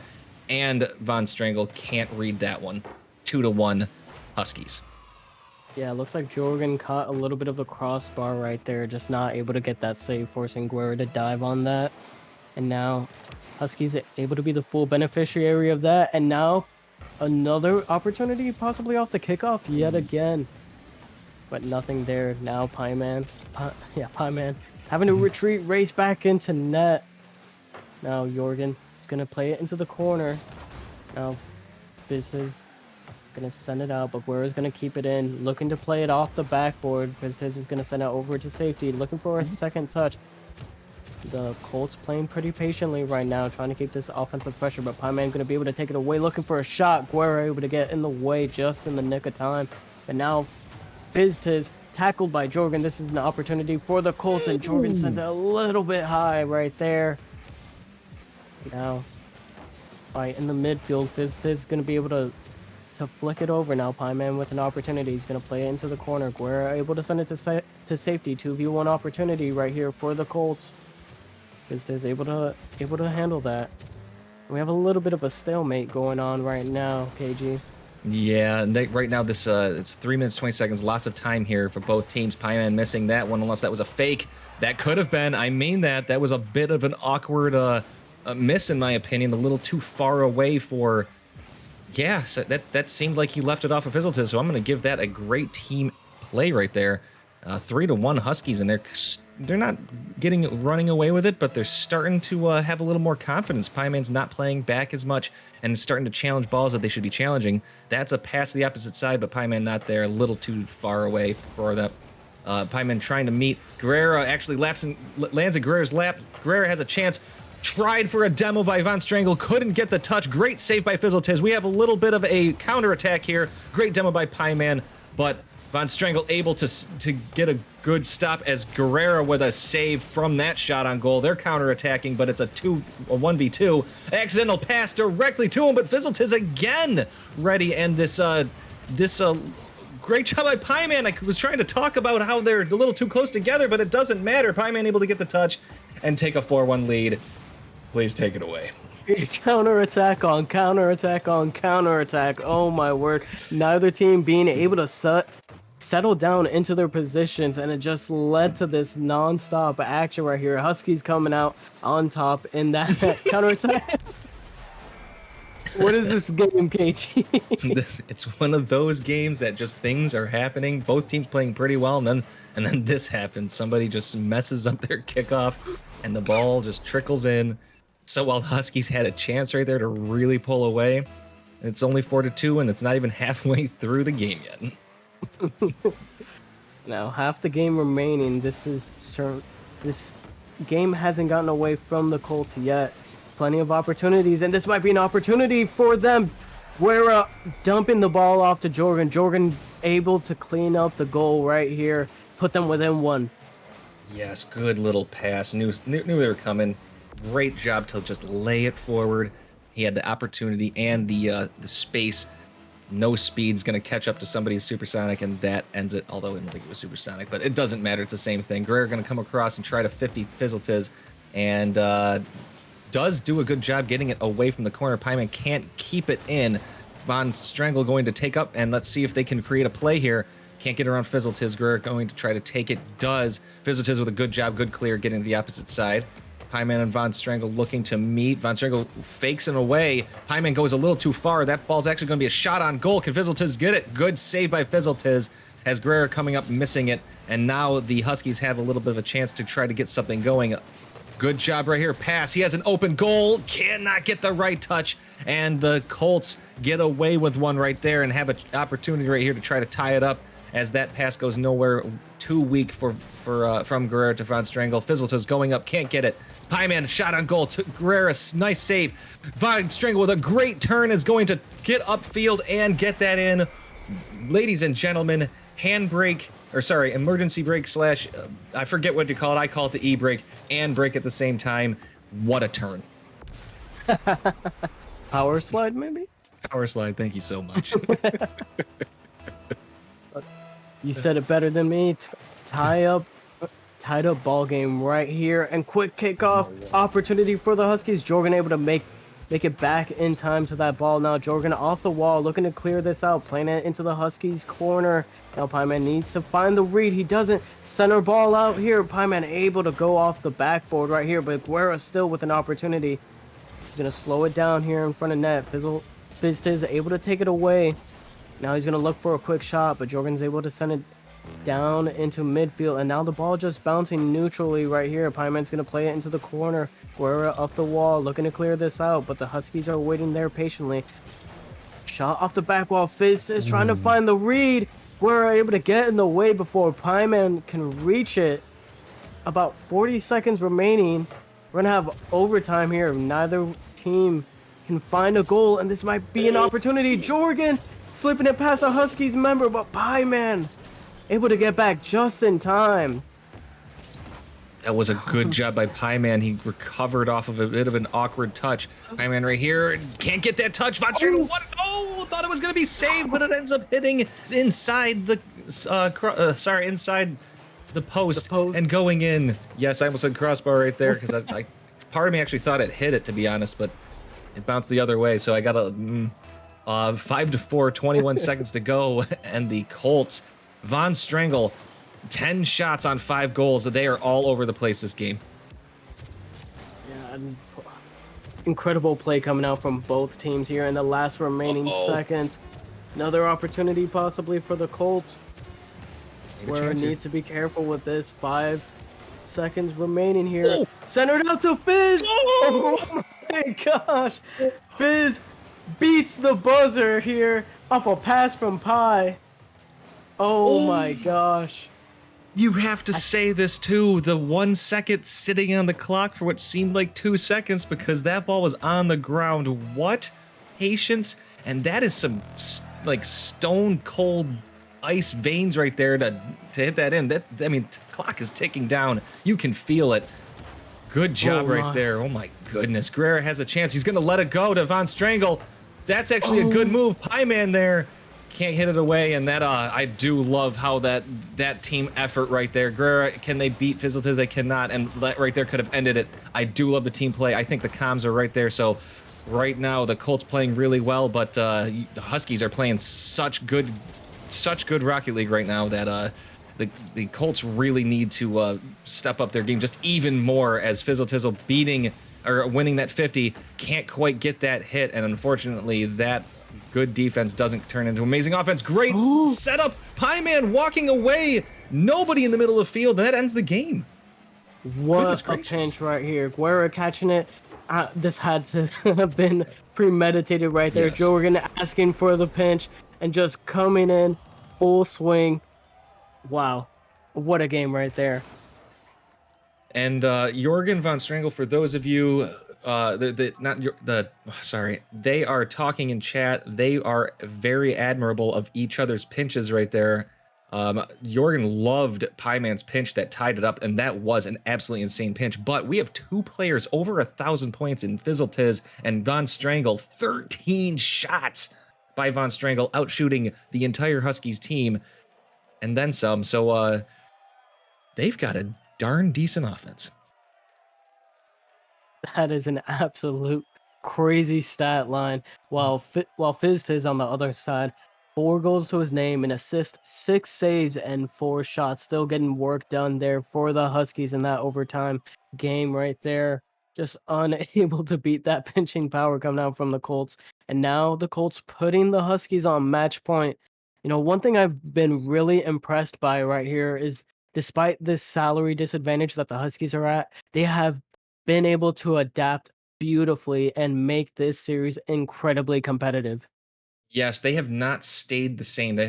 and Von Strangle can't read that one. 2-1 Huskies. Yeah, it looks like Jorgen caught a little bit of the crossbar right there, just not able to get that save, forcing Guerrero to dive on that. And now Huskies are able to be the full beneficiary of that. And now another opportunity, possibly off the kickoff yet again. But nothing there. Now Pieman having to retreat, race back into net. Now Jorgen is going to play it into the corner. Now Fizz is going to send it out, but Guerrero's going to keep it in, looking to play it off the backboard. Fizztiz is going to send it over to safety, looking for a second touch. The Colts playing pretty patiently right now, trying to keep this offensive pressure, but Pieman going to be able to take it away, looking for a shot. Guerrero able to get in the way just in the nick of time. But now FizzTiz tackled by Jorgen. This is an opportunity for the Colts, and Jorgen sends it a little bit high right there. Now, fight in the midfield. FizzTiz is going to be able to flick it over now. Pieman with an opportunity. He's going to play it into the corner. Guerra able to send it to safety. 2v1 opportunity right here for the Colts. FizzTiz able to handle that. We have a little bit of a stalemate going on right now, KG. Yeah, and right now this it's 3 minutes 20 seconds. Lots of time here for both teams. Pieman missing that one, unless that was a fake. That could have been. I mean that was a bit of an awkward miss in my opinion. A little too far away for. Yeah, so that seemed like he left it off of FizzleTiz. So I'm going to give that a great team play right there. 3-1 Huskies, and they're not running away with it, but they're starting to have a little more confidence. Pieman's not playing back as much and starting to challenge balls that they should be challenging. That's a pass to the opposite side, but Pieman not there, a little too far away for that. Pieman trying to meet Guerrera, actually lands at Guerrera's lap. Guerrera has a chance. Tried for a demo by Von Strangle, couldn't get the touch. Great save by FizzleTiz. We have a little bit of a counterattack here. Great demo by Pieman, but Von Strangle able to get a good stop as Guerrera with a save from that shot on goal. They're counterattacking, but it's a 1v2. Accidental pass directly to him, but FizzleTiz again ready. And this great job by Pieman. I was trying to talk about how they're a little too close together, but it doesn't matter. Pieman able to get the touch and take a 4-1 lead. Please take it away. Counterattack on counterattack on counterattack. Oh my word. Neither team being able to settle down into their positions, and it just led to this non-stop action right here. Huskies coming out on top in that counterattack. What is this game, KG? It's one of those games that just things are happening. Both teams playing pretty well, and then this happens. Somebody just messes up their kickoff, and the ball just trickles in. So while the Huskies had a chance right there to really pull away, it's only 4-2, and it's not even halfway through the game yet. Now, half the game remaining. This game hasn't gotten away from the Colts yet. Plenty of opportunities, and this might be an opportunity for them. We're dumping the ball off to Jorgen. Jorgen able to clean up the goal right here, put them within one. Yes, good little pass. Knew they were coming. Great job to just lay it forward. He had the opportunity and the space. No speed's going to catch up to somebody's supersonic, and that ends it. Although I don't think it was supersonic, but it doesn't matter. It's the same thing. Guerrera going to come across and try to 50 FizzleTiz, and does do a good job getting it away from the corner. Pieman can't keep it in. Von Strangle going to take up, and let's see if they can create a play here. Can't get around FizzleTiz. Guerrera going to try to take it. Does. FizzleTiz with a good job, good clear, getting to the opposite side. Pieman and Von Strangle looking to meet. Von Strangle fakes it away. Pieman goes a little too far. That ball's actually going to be a shot on goal. Can FizzleTiz get it? Good save by FizzleTiz as Guerrera coming up, missing it. And now the Huskies have a little bit of a chance to try to get something going. Good job right here. Pass. He has an open goal. Cannot get the right touch. And the Colts get away with one right there and have an opportunity right here to try to tie it up as that pass goes nowhere. Too weak from Guerrera to Von Strangle. FizzleTiz going up. Can't get it. Pieman shot on goal. Guerrera, nice save. Von Strangle with a great turn is going to get upfield and get that in. Ladies and gentlemen, emergency brake / I forget what you call it. I call it the e-brake and brake at the same time. What a turn. Power slide, maybe? Power slide. Thank you so much. You said it better than me. Tied up ball game right here, and quick kickoff opportunity for the Huskies. Jorgen able to make it back in time to that ball. Now Jorgen off the wall, looking to clear this out, playing it into the Huskies corner. Now Pieman needs to find the read. He doesn't. Center ball out here. Pieman able to go off the backboard right here, but Guerra still with an opportunity. He's gonna slow it down here in front of net. FizzTiz able to take it away. Now he's gonna look for a quick shot, but Jorgen's able to send it down into midfield, and now the ball just bouncing neutrally right here. Pieman's gonna play it into the corner. Guerra up the wall, looking to clear this out, but the Huskies are waiting there patiently. Shot off the back wall. FizzTiz trying to find the read. Guerra able to get in the way before Pieman can reach it. About 40 seconds remaining. We're gonna have overtime here. Neither team can find a goal, and this might be an opportunity. Jorgen slipping it past a Huskies member, but Pieman able to get back just in time. That was a good job by Pieman. He recovered off of a bit of an awkward touch. Pieman right here can't get that touch. Von Stringel, what? Oh, thought it was going to be saved, but it ends up hitting inside the inside the post, and going in. Yes, I almost said crossbar right there because I part of me actually thought it hit it, to be honest, but it bounced the other way. So I got a 5-4, 21 seconds to go, and the Colts, Von Stringel, 10 shots on 5 goals. They are all over the place this game. Yeah, incredible play coming out from both teams here in the last remaining seconds. Another opportunity possibly for the Colts. Where needs to be careful with this. 5 seconds remaining here. Oh. Centered out to Fizz. Oh my gosh. Fizz beats the buzzer here off a pass from Pie. Oh my gosh. You have to say this too. The 1 second sitting on the clock for what seemed like 2 seconds because that ball was on the ground. What patience? And that is some like stone cold ice veins right there to hit that in. That, I mean, the clock is ticking down. You can feel it. Good job right there. Oh my goodness. Guerrero has a chance. He's gonna let it go to Von Stringel. That's actually a good move. Pieman there can't hit it away, and that I do love how that team effort right there. Guerrero, can they beat Fizzletiz? They cannot, and that right there could have ended it. I do love the team play. I think the comms are right there. So right now the Colts playing really well, but the Huskies are playing such good Rocket League right now that the Colts really need to step up their game just even more as Fizzletizzle winning that 50, can't quite get that hit, and unfortunately that good defense doesn't turn into amazing offense. Great setup. Pieman walking away. Nobody in the middle of the field, and that ends the game. What a pinch right here. Guerrero catching it. This had to have been premeditated right there. Yes. Jorgen asking for the pinch and just coming in full swing. Wow. What a game right there. And Jorgen Von Stringel, for those of you they are talking in chat. They are very admirable of each other's pinches right there. Jorgen loved Pieman's pinch that tied it up, and that was an absolutely insane pinch. But we have 2 players over 1,000 points in Fizzletiz and Von Stringel. 13 shots by Von Stringel, outshooting the entire Huskies team, and then some. So they've got a darn decent offense. That is an absolute crazy stat line. While Fizztiz on the other side, 4 goals to his name, an assist, 6 saves, and 4 shots. Still getting work done there for the Huskies in that overtime game right there. Just unable to beat that pinching power coming out from the Colts. And now the Colts putting the Huskies on match point. You know, one thing I've been really impressed by right here is despite this salary disadvantage that the Huskies are at, they have been able to adapt beautifully and make this series incredibly competitive. Yes, they have not stayed the same. They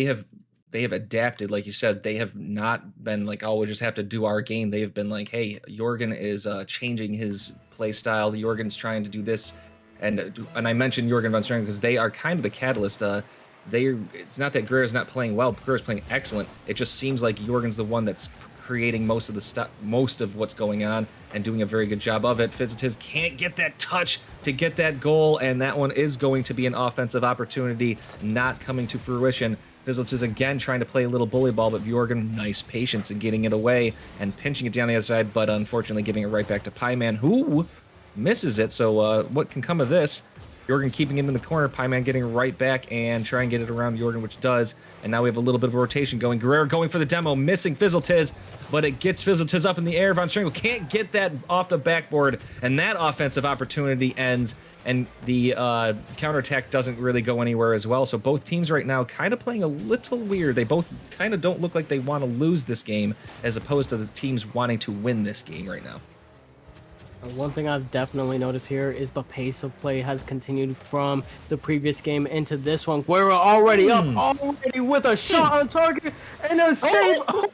have adapted, like you said. They have not been like, oh, we just have to do our game. They have been like, hey, Jorgen is changing his play style. Jorgen's trying to do this, and I mentioned Jorgen Von Stringel because they are kind of the catalyst. It's not that Guerrero's not playing well. Guerrero's playing excellent. It just seems like Jorgen's the one that's creating most of what's going on and doing a very good job of it. Fizzletiz can't get that touch to get that goal, and that one is going to be an offensive opportunity, not coming to fruition. Fizzletiz again trying to play a little bully ball, but Jorgen, nice patience in getting it away and pinching it down the other side, but unfortunately giving it right back to Pieman, who misses it. So what can come of this? Jorgen keeping it in the corner, Pieman getting right back and try and get it around Jorgen, which does. And now we have a little bit of a rotation going. Guerrero going for the demo, missing Fizzletiz, but it gets Fizzletiz up in the air. Von Stringel can't get that off the backboard, and that offensive opportunity ends, and the counterattack doesn't really go anywhere as well. So both teams right now kind of playing a little weird. They both kind of don't look like they want to lose this game, as opposed to the teams wanting to win this game right now. One thing I've definitely noticed here is the pace of play has continued from the previous game into this one. We're already up, already with a shot on target and a save. Oh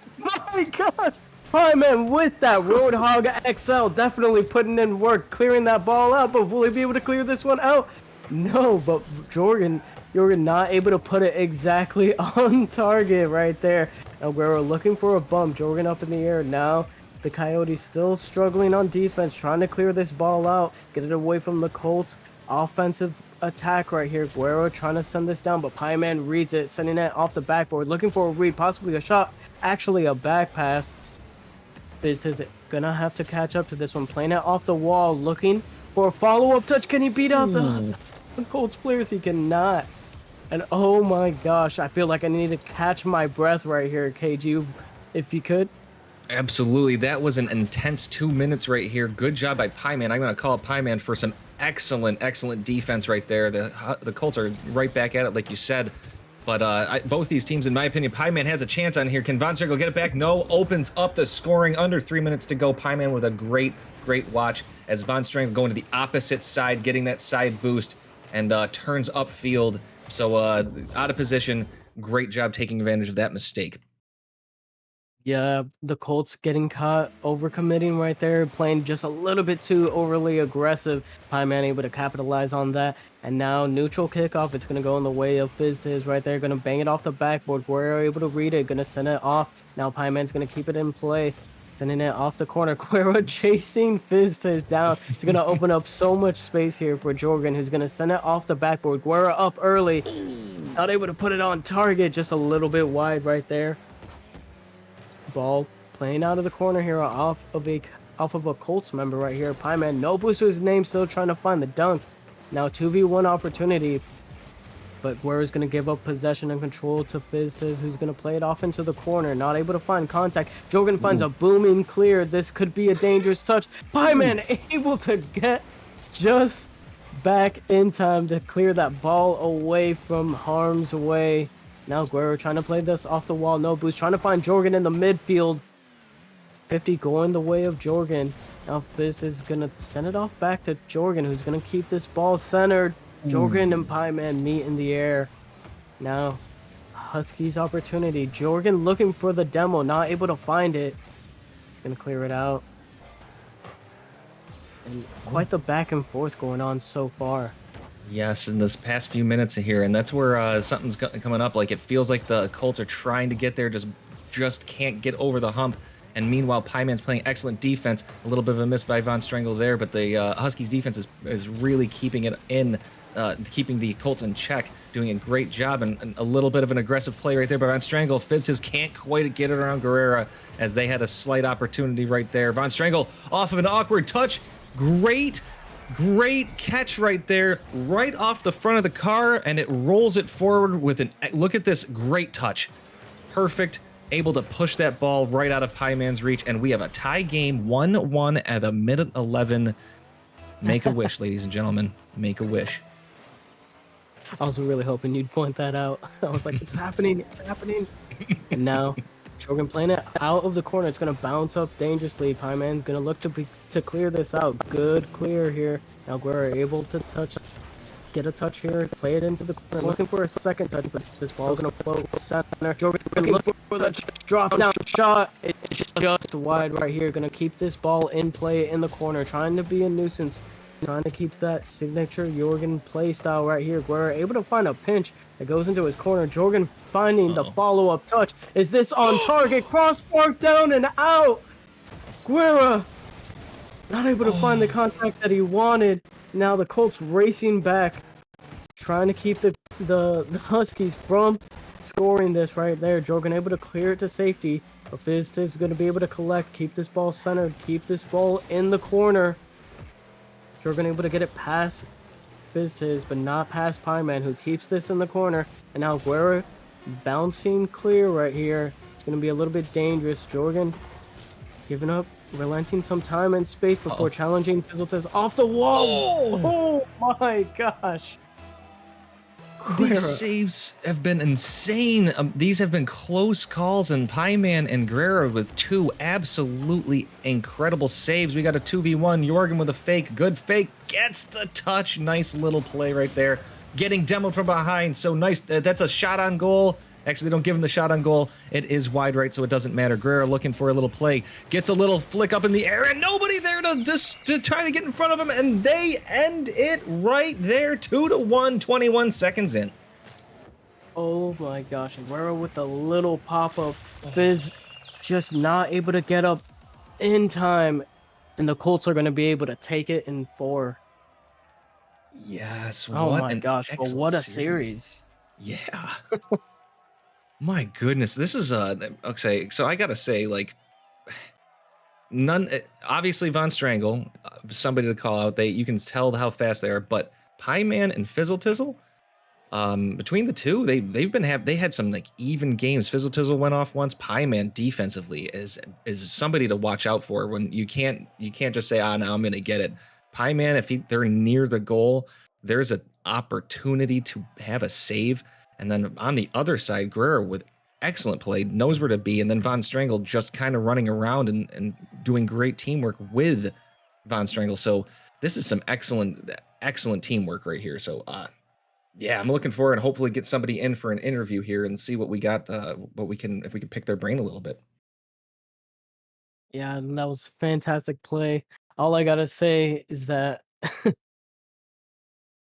my god! Pieman with that Roadhog XL, definitely putting in work, clearing that ball out, but will he be able to clear this one out? No, but Jorgen not able to put it exactly on target right there. And we're looking for a bump. Jorgen up in the air now. The Coyotes still struggling on defense, trying to clear this ball out, get it away from the Colts. Offensive attack right here. Guerrero trying to send this down, but Pieman reads it, sending it off the backboard, looking for a read, possibly a shot, actually a back pass. Fizz is gonna have to catch up to this one, playing it off the wall, looking for a follow-up touch. Can he beat out the Colts players? He cannot. And oh my gosh, I feel like I need to catch my breath right here, KG, if you could. Absolutely. That was an intense 2 minutes right here. Good job by Pieman. I'm going to call it Pieman for some excellent defense right there. The Colts are right back at it, like you said. But both these teams, in my opinion, Pieman has a chance on here. Can Von Strangle get it back? No. Opens up the scoring. Under 3 minutes to go. Pieman with a great watch as Von Strangle going to the opposite side, getting that side boost, and turns upfield. So out of position. Great job taking advantage of that mistake. Yeah, the Colts getting caught overcommitting right there, playing just a little bit too overly aggressive. Pieman able to capitalize on that. And now neutral kickoff. It's going to go in the way of Fizz right there. Going to bang it off the backboard. Guerrero able to read it. Going to send it off. Now Pieman's going to keep it in play. Sending it off the corner. Guerrero chasing Fizz down. It's going to open up so much space here for Jorgen, who's going to send it off the backboard. Guerrero up early. Not able to put it on target. Just a little bit wide right there. Ball playing out of the corner here off of a Colts member right here. Pieman, no boost to his name, still trying to find the dunk. Now 2v1 opportunity, but Guerrero's going to give up possession and control to Fizz, who's going to play it off into the corner. Not able to find contact. Jorgen finds a booming clear. This could be a dangerous touch. Pieman able to get just back in time to clear that ball away from harm's way. Now Guerrero trying to play this off the wall, no boost, trying to find Jorgen in the midfield. 50 going the way of Jorgen. Now Fizz is going to send it off back to Jorgen, who's going to keep this ball centered. Jorgen and Pieman meet in the air. Now Huskies opportunity. Jorgen looking for the demo, not able to find it. He's going to clear it out. And quite the back and forth going on so far. Yes, in this past few minutes here, and that's where something's coming up. Like, it feels like the Colts are trying to get there, just can't get over the hump. And meanwhile, Pieman's playing excellent defense. A little bit of a miss by Von Strangle there, but the Huskies defense is really keeping it in, keeping the Colts in check, doing a great job, and a little bit of an aggressive play right there by Von Strangle. Fizz can't quite get it around Guerrero as they had a slight opportunity right there. Von Strangle off of an awkward touch. Great catch right there, right off the front of the car, and it rolls it forward with look at this great touch. Perfect, able to push that ball right out of Pieman's reach, and we have a tie game, 1-1 at a minute 11. Make a wish, ladies and gentlemen, make a wish. I was really hoping you'd point that out. I was like, it's happening. And now Jorgen playing it out of the corner. It's going to bounce up dangerously. Pieman's going to look to clear this out. Good clear here. Now Guerrero able to get a touch here, play it into the corner. Looking for a second touch, but this ball's going to float center. Jorgen looking for the drop down shot. It's just wide right here. Going to keep this ball in play in the corner, trying to be a nuisance. Trying to keep that signature Jorgen play style right here. Guerrero able to find a pinch that goes into his corner. Jorgen finding the follow-up touch. Is this on target? Crossbar down and out. Guerrero not able to find the contact that he wanted. Now the Colts racing back, trying to keep the Huskies from scoring this right there. Jorgen able to clear it to safety. But Fizz is going to be able to collect, keep this ball centered, keep this ball in the corner. Jorgen able to get it past Fizz, but not past Pieman, who keeps this in the corner. And now Guerrero bouncing clear right here. It's going to be a little bit dangerous. Jorgen giving up, relenting some time and space before challenging Fizzletez off the wall. Oh my gosh. These saves have been insane. These have been close calls, and Pieman and Guerrero with two absolutely incredible saves. We got a 2v1. Jorgen with a fake. Good fake. Gets the touch. Nice little play right there. Getting demoed from behind. So nice. That's a shot on goal. Actually, they don't give him the shot on goal. It is wide right, so it doesn't matter. Guerrero looking for a little play. Gets a little flick up in the air, and nobody there to try to get in front of him, and they end it right there. 2-1, 21 seconds in. Oh my gosh, Guerrero with the little pop-up. Fizz just not able to get up in time, and the Colts are going to be able to take it in 4. Yes, Oh what my an gosh, but excellent what a series. series. Yeah. My goodness, this is okay. So I gotta say, like, obviously Von Strangle, somebody to call out. You can tell how fast they are, but Pieman and Fizzle Tizzle, between the two, they had some like even games. Fizzle Tizzle went off once. Pieman defensively is somebody to watch out for. When you can't just say, now I'm gonna get it. Pieman, if they're near the goal, there's an opportunity to have a save. And then on the other side, Guerrero with excellent play, knows where to be, and then Von Strangle just kind of running around and doing great teamwork with Von Strangle. So this is some excellent teamwork right here. So yeah, I'm looking forward and hopefully get somebody in for an interview here and see what we got, if we can pick their brain a little bit. Yeah, and that was fantastic play. All I gotta say is that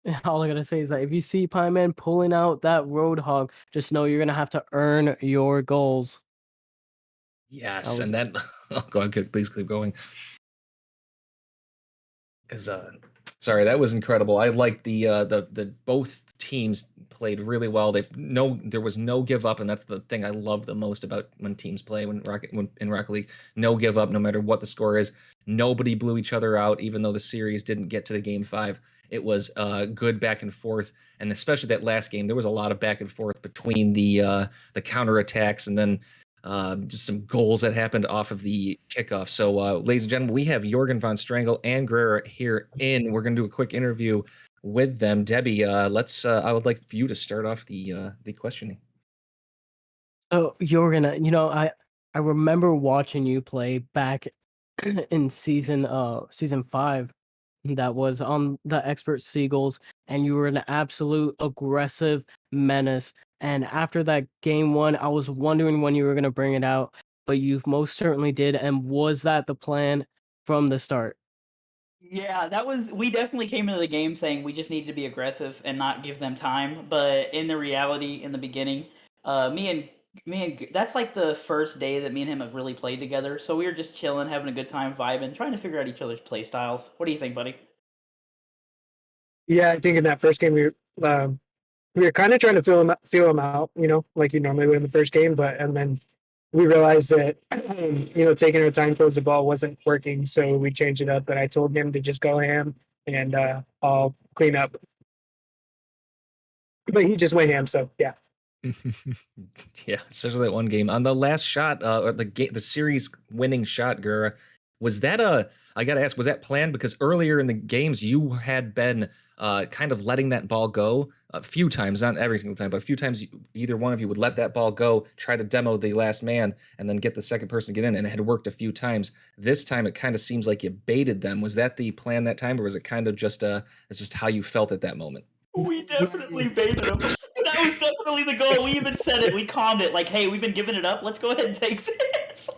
if you see Pieman pulling out that Roadhog, just know you're gonna have to earn your goals. Yes, was- and then go ahead, please keep going. Because sorry, that was incredible. I liked the both teams played really well. There was no give up, and that's the thing I love the most about when teams play in Rocket League. No give up, no matter what the score is. Nobody blew each other out, even though the series didn't get to the game 5. It was good back and forth, and especially that last game, there was a lot of back and forth between the counterattacks and then just some goals that happened off of the kickoff. So, ladies and gentlemen, we have Jorgen Von Strangle and Guerrero here in. We're going to do a quick interview with them. Debbie, I would like for you to start off the questioning. So Jorgen, I remember watching you play back in season 5. That was on the Expert Seagulls, and you were an absolute aggressive menace. And after that game 1, I was wondering when you were going to bring it out, but you most certainly did. And was that the plan from the start? Yeah, we definitely came into the game saying we just needed to be aggressive and not give them time. But in the reality, in the beginning, me and that's like the first day that me and him have really played together. So we were just chilling, having a good time, vibing, trying to figure out each other's play styles. What do you think, buddy? Yeah, I think in that first game we were kind of trying to feel him out, like you normally would in the first game, and then we realized that taking our time towards the ball wasn't working, so we changed it up. But I told him to just go ham and I'll clean up. But he just went ham, so yeah. Yeah, especially that one game on the last shot, the series winning shot, Gura. Was that I gotta ask, was that planned? Because earlier in the games you had been kind of letting that ball go a few times, not every single time, but a few times. Either one of you would let that ball go, try to demo the last man, and then get the second person to get in, and it had worked a few times. This time it kind of seems like you baited them. Was that the plan that time, or was it kind of just it's just how you felt at that moment? We definitely baited him. That was definitely the goal. We even said it. We calmed it. Like, hey, we've been giving it up. Let's go ahead and take this.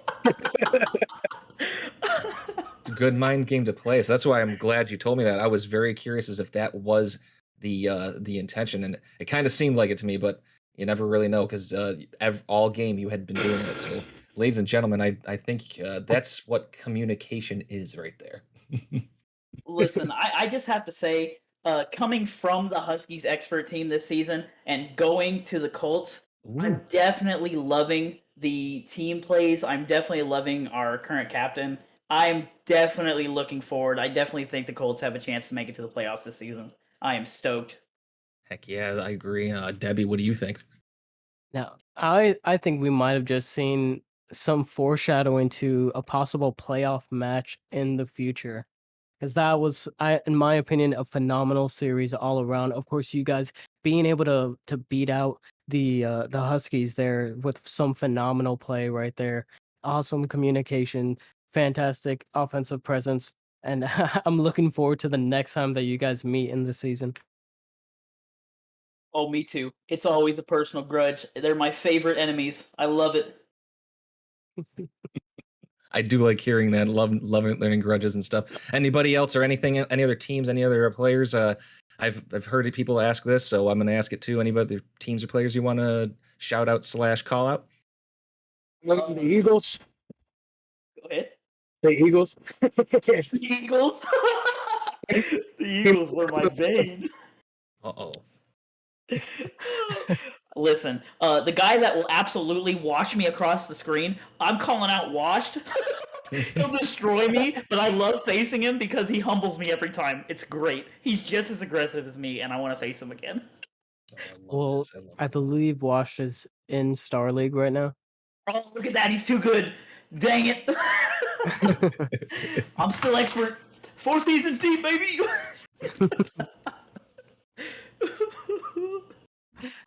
It's a good mind game to play. So that's why I'm glad you told me that. I was very curious as if that was the intention, and it kind of seemed like it to me, but you never really know because all game you had been doing it. So, ladies and gentlemen, I think that's what communication is right there. Listen, I just have to say, coming from the Huskies expert team this season and going to the Colts, I'm definitely loving the team plays. I'm definitely loving our current captain. I'm definitely looking forward. I definitely think the Colts have a chance to make it to the playoffs this season. I am stoked. Heck yeah, I agree. Debbie, what do you think? Now, I think we might have just seen some foreshadowing to a possible playoff match in the future. Because that was, in my opinion, a phenomenal series all around. Of course, you guys being able to beat out the Huskies there with some phenomenal play right there, awesome communication, fantastic offensive presence, and I'm looking forward to the next time that you guys meet in the season. Oh, me too. It's always a personal grudge. They're my favorite enemies. I love it. I do like hearing that. Loving learning grudges and stuff. Anybody else or anything? Any other teams? Any other players? I've heard people ask this, so I'm going to ask it too. Any other teams or players you want to shout out / call out? The Eagles. Go ahead. The Eagles. The Eagles. The Eagles were my bane. Uh-oh. Listen, the guy that will absolutely wash me across the screen, I'm calling out washed. He'll destroy me, but I love facing him because he humbles me every time. It's great. He's just as aggressive as me, and I want to face him again. Well, I believe Wash is in Star League right now. Oh, look at that. He's too good. Dang it. I'm still expert. 4 seasons deep, baby.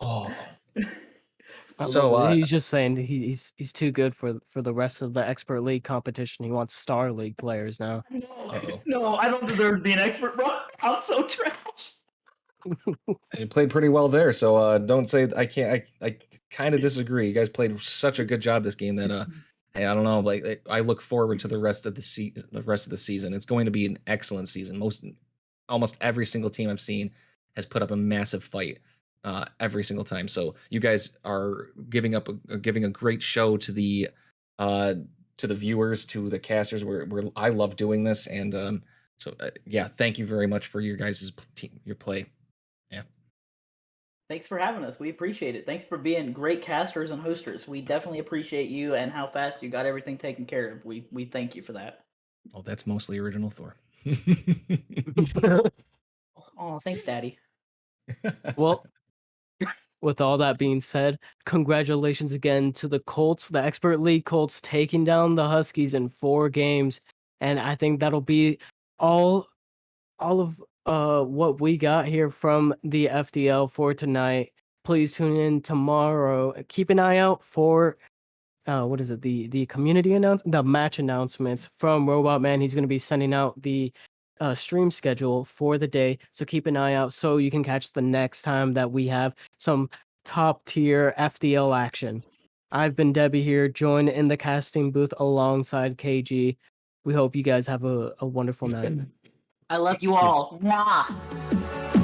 Oh. So he's just saying he's too good for the rest of the expert league competition. He wants Star League players now. No, I don't deserve to be an expert, bro. I'm so trash. And you played pretty well there, so don't say I can't. I kind of disagree. You guys played such a good job this game that hey, I don't know. Like I look forward to the rest of the season. It's going to be an excellent season. Almost every single team I've seen has put up a massive fight every single time. So you guys are giving a great show to the viewers, to the casters. Where I love doing this, and so yeah, thank you very much for your guys' your play. Yeah. Thanks for having us. We appreciate it. Thanks for being great casters and hosters. We definitely appreciate you and how fast you got everything taken care of. We thank you for that. Oh, that's mostly original Thor. Oh, thanks, Daddy. Well, with all that being said, congratulations again to the Colts, the Expert League Colts, taking down the Huskies in 4 games, and I think that'll be all of what we got here from the FDL for tonight. Please tune in tomorrow. Keep an eye out for what is it? The community the match announcements from Robot Man. He's going to be sending out the stream schedule for the day, so keep an eye out so you can catch the next time that we have some top tier FDL action. I've been Debbie here, joined in the casting booth alongside KG. We hope you guys have a wonderful night. I love you all. Mwah.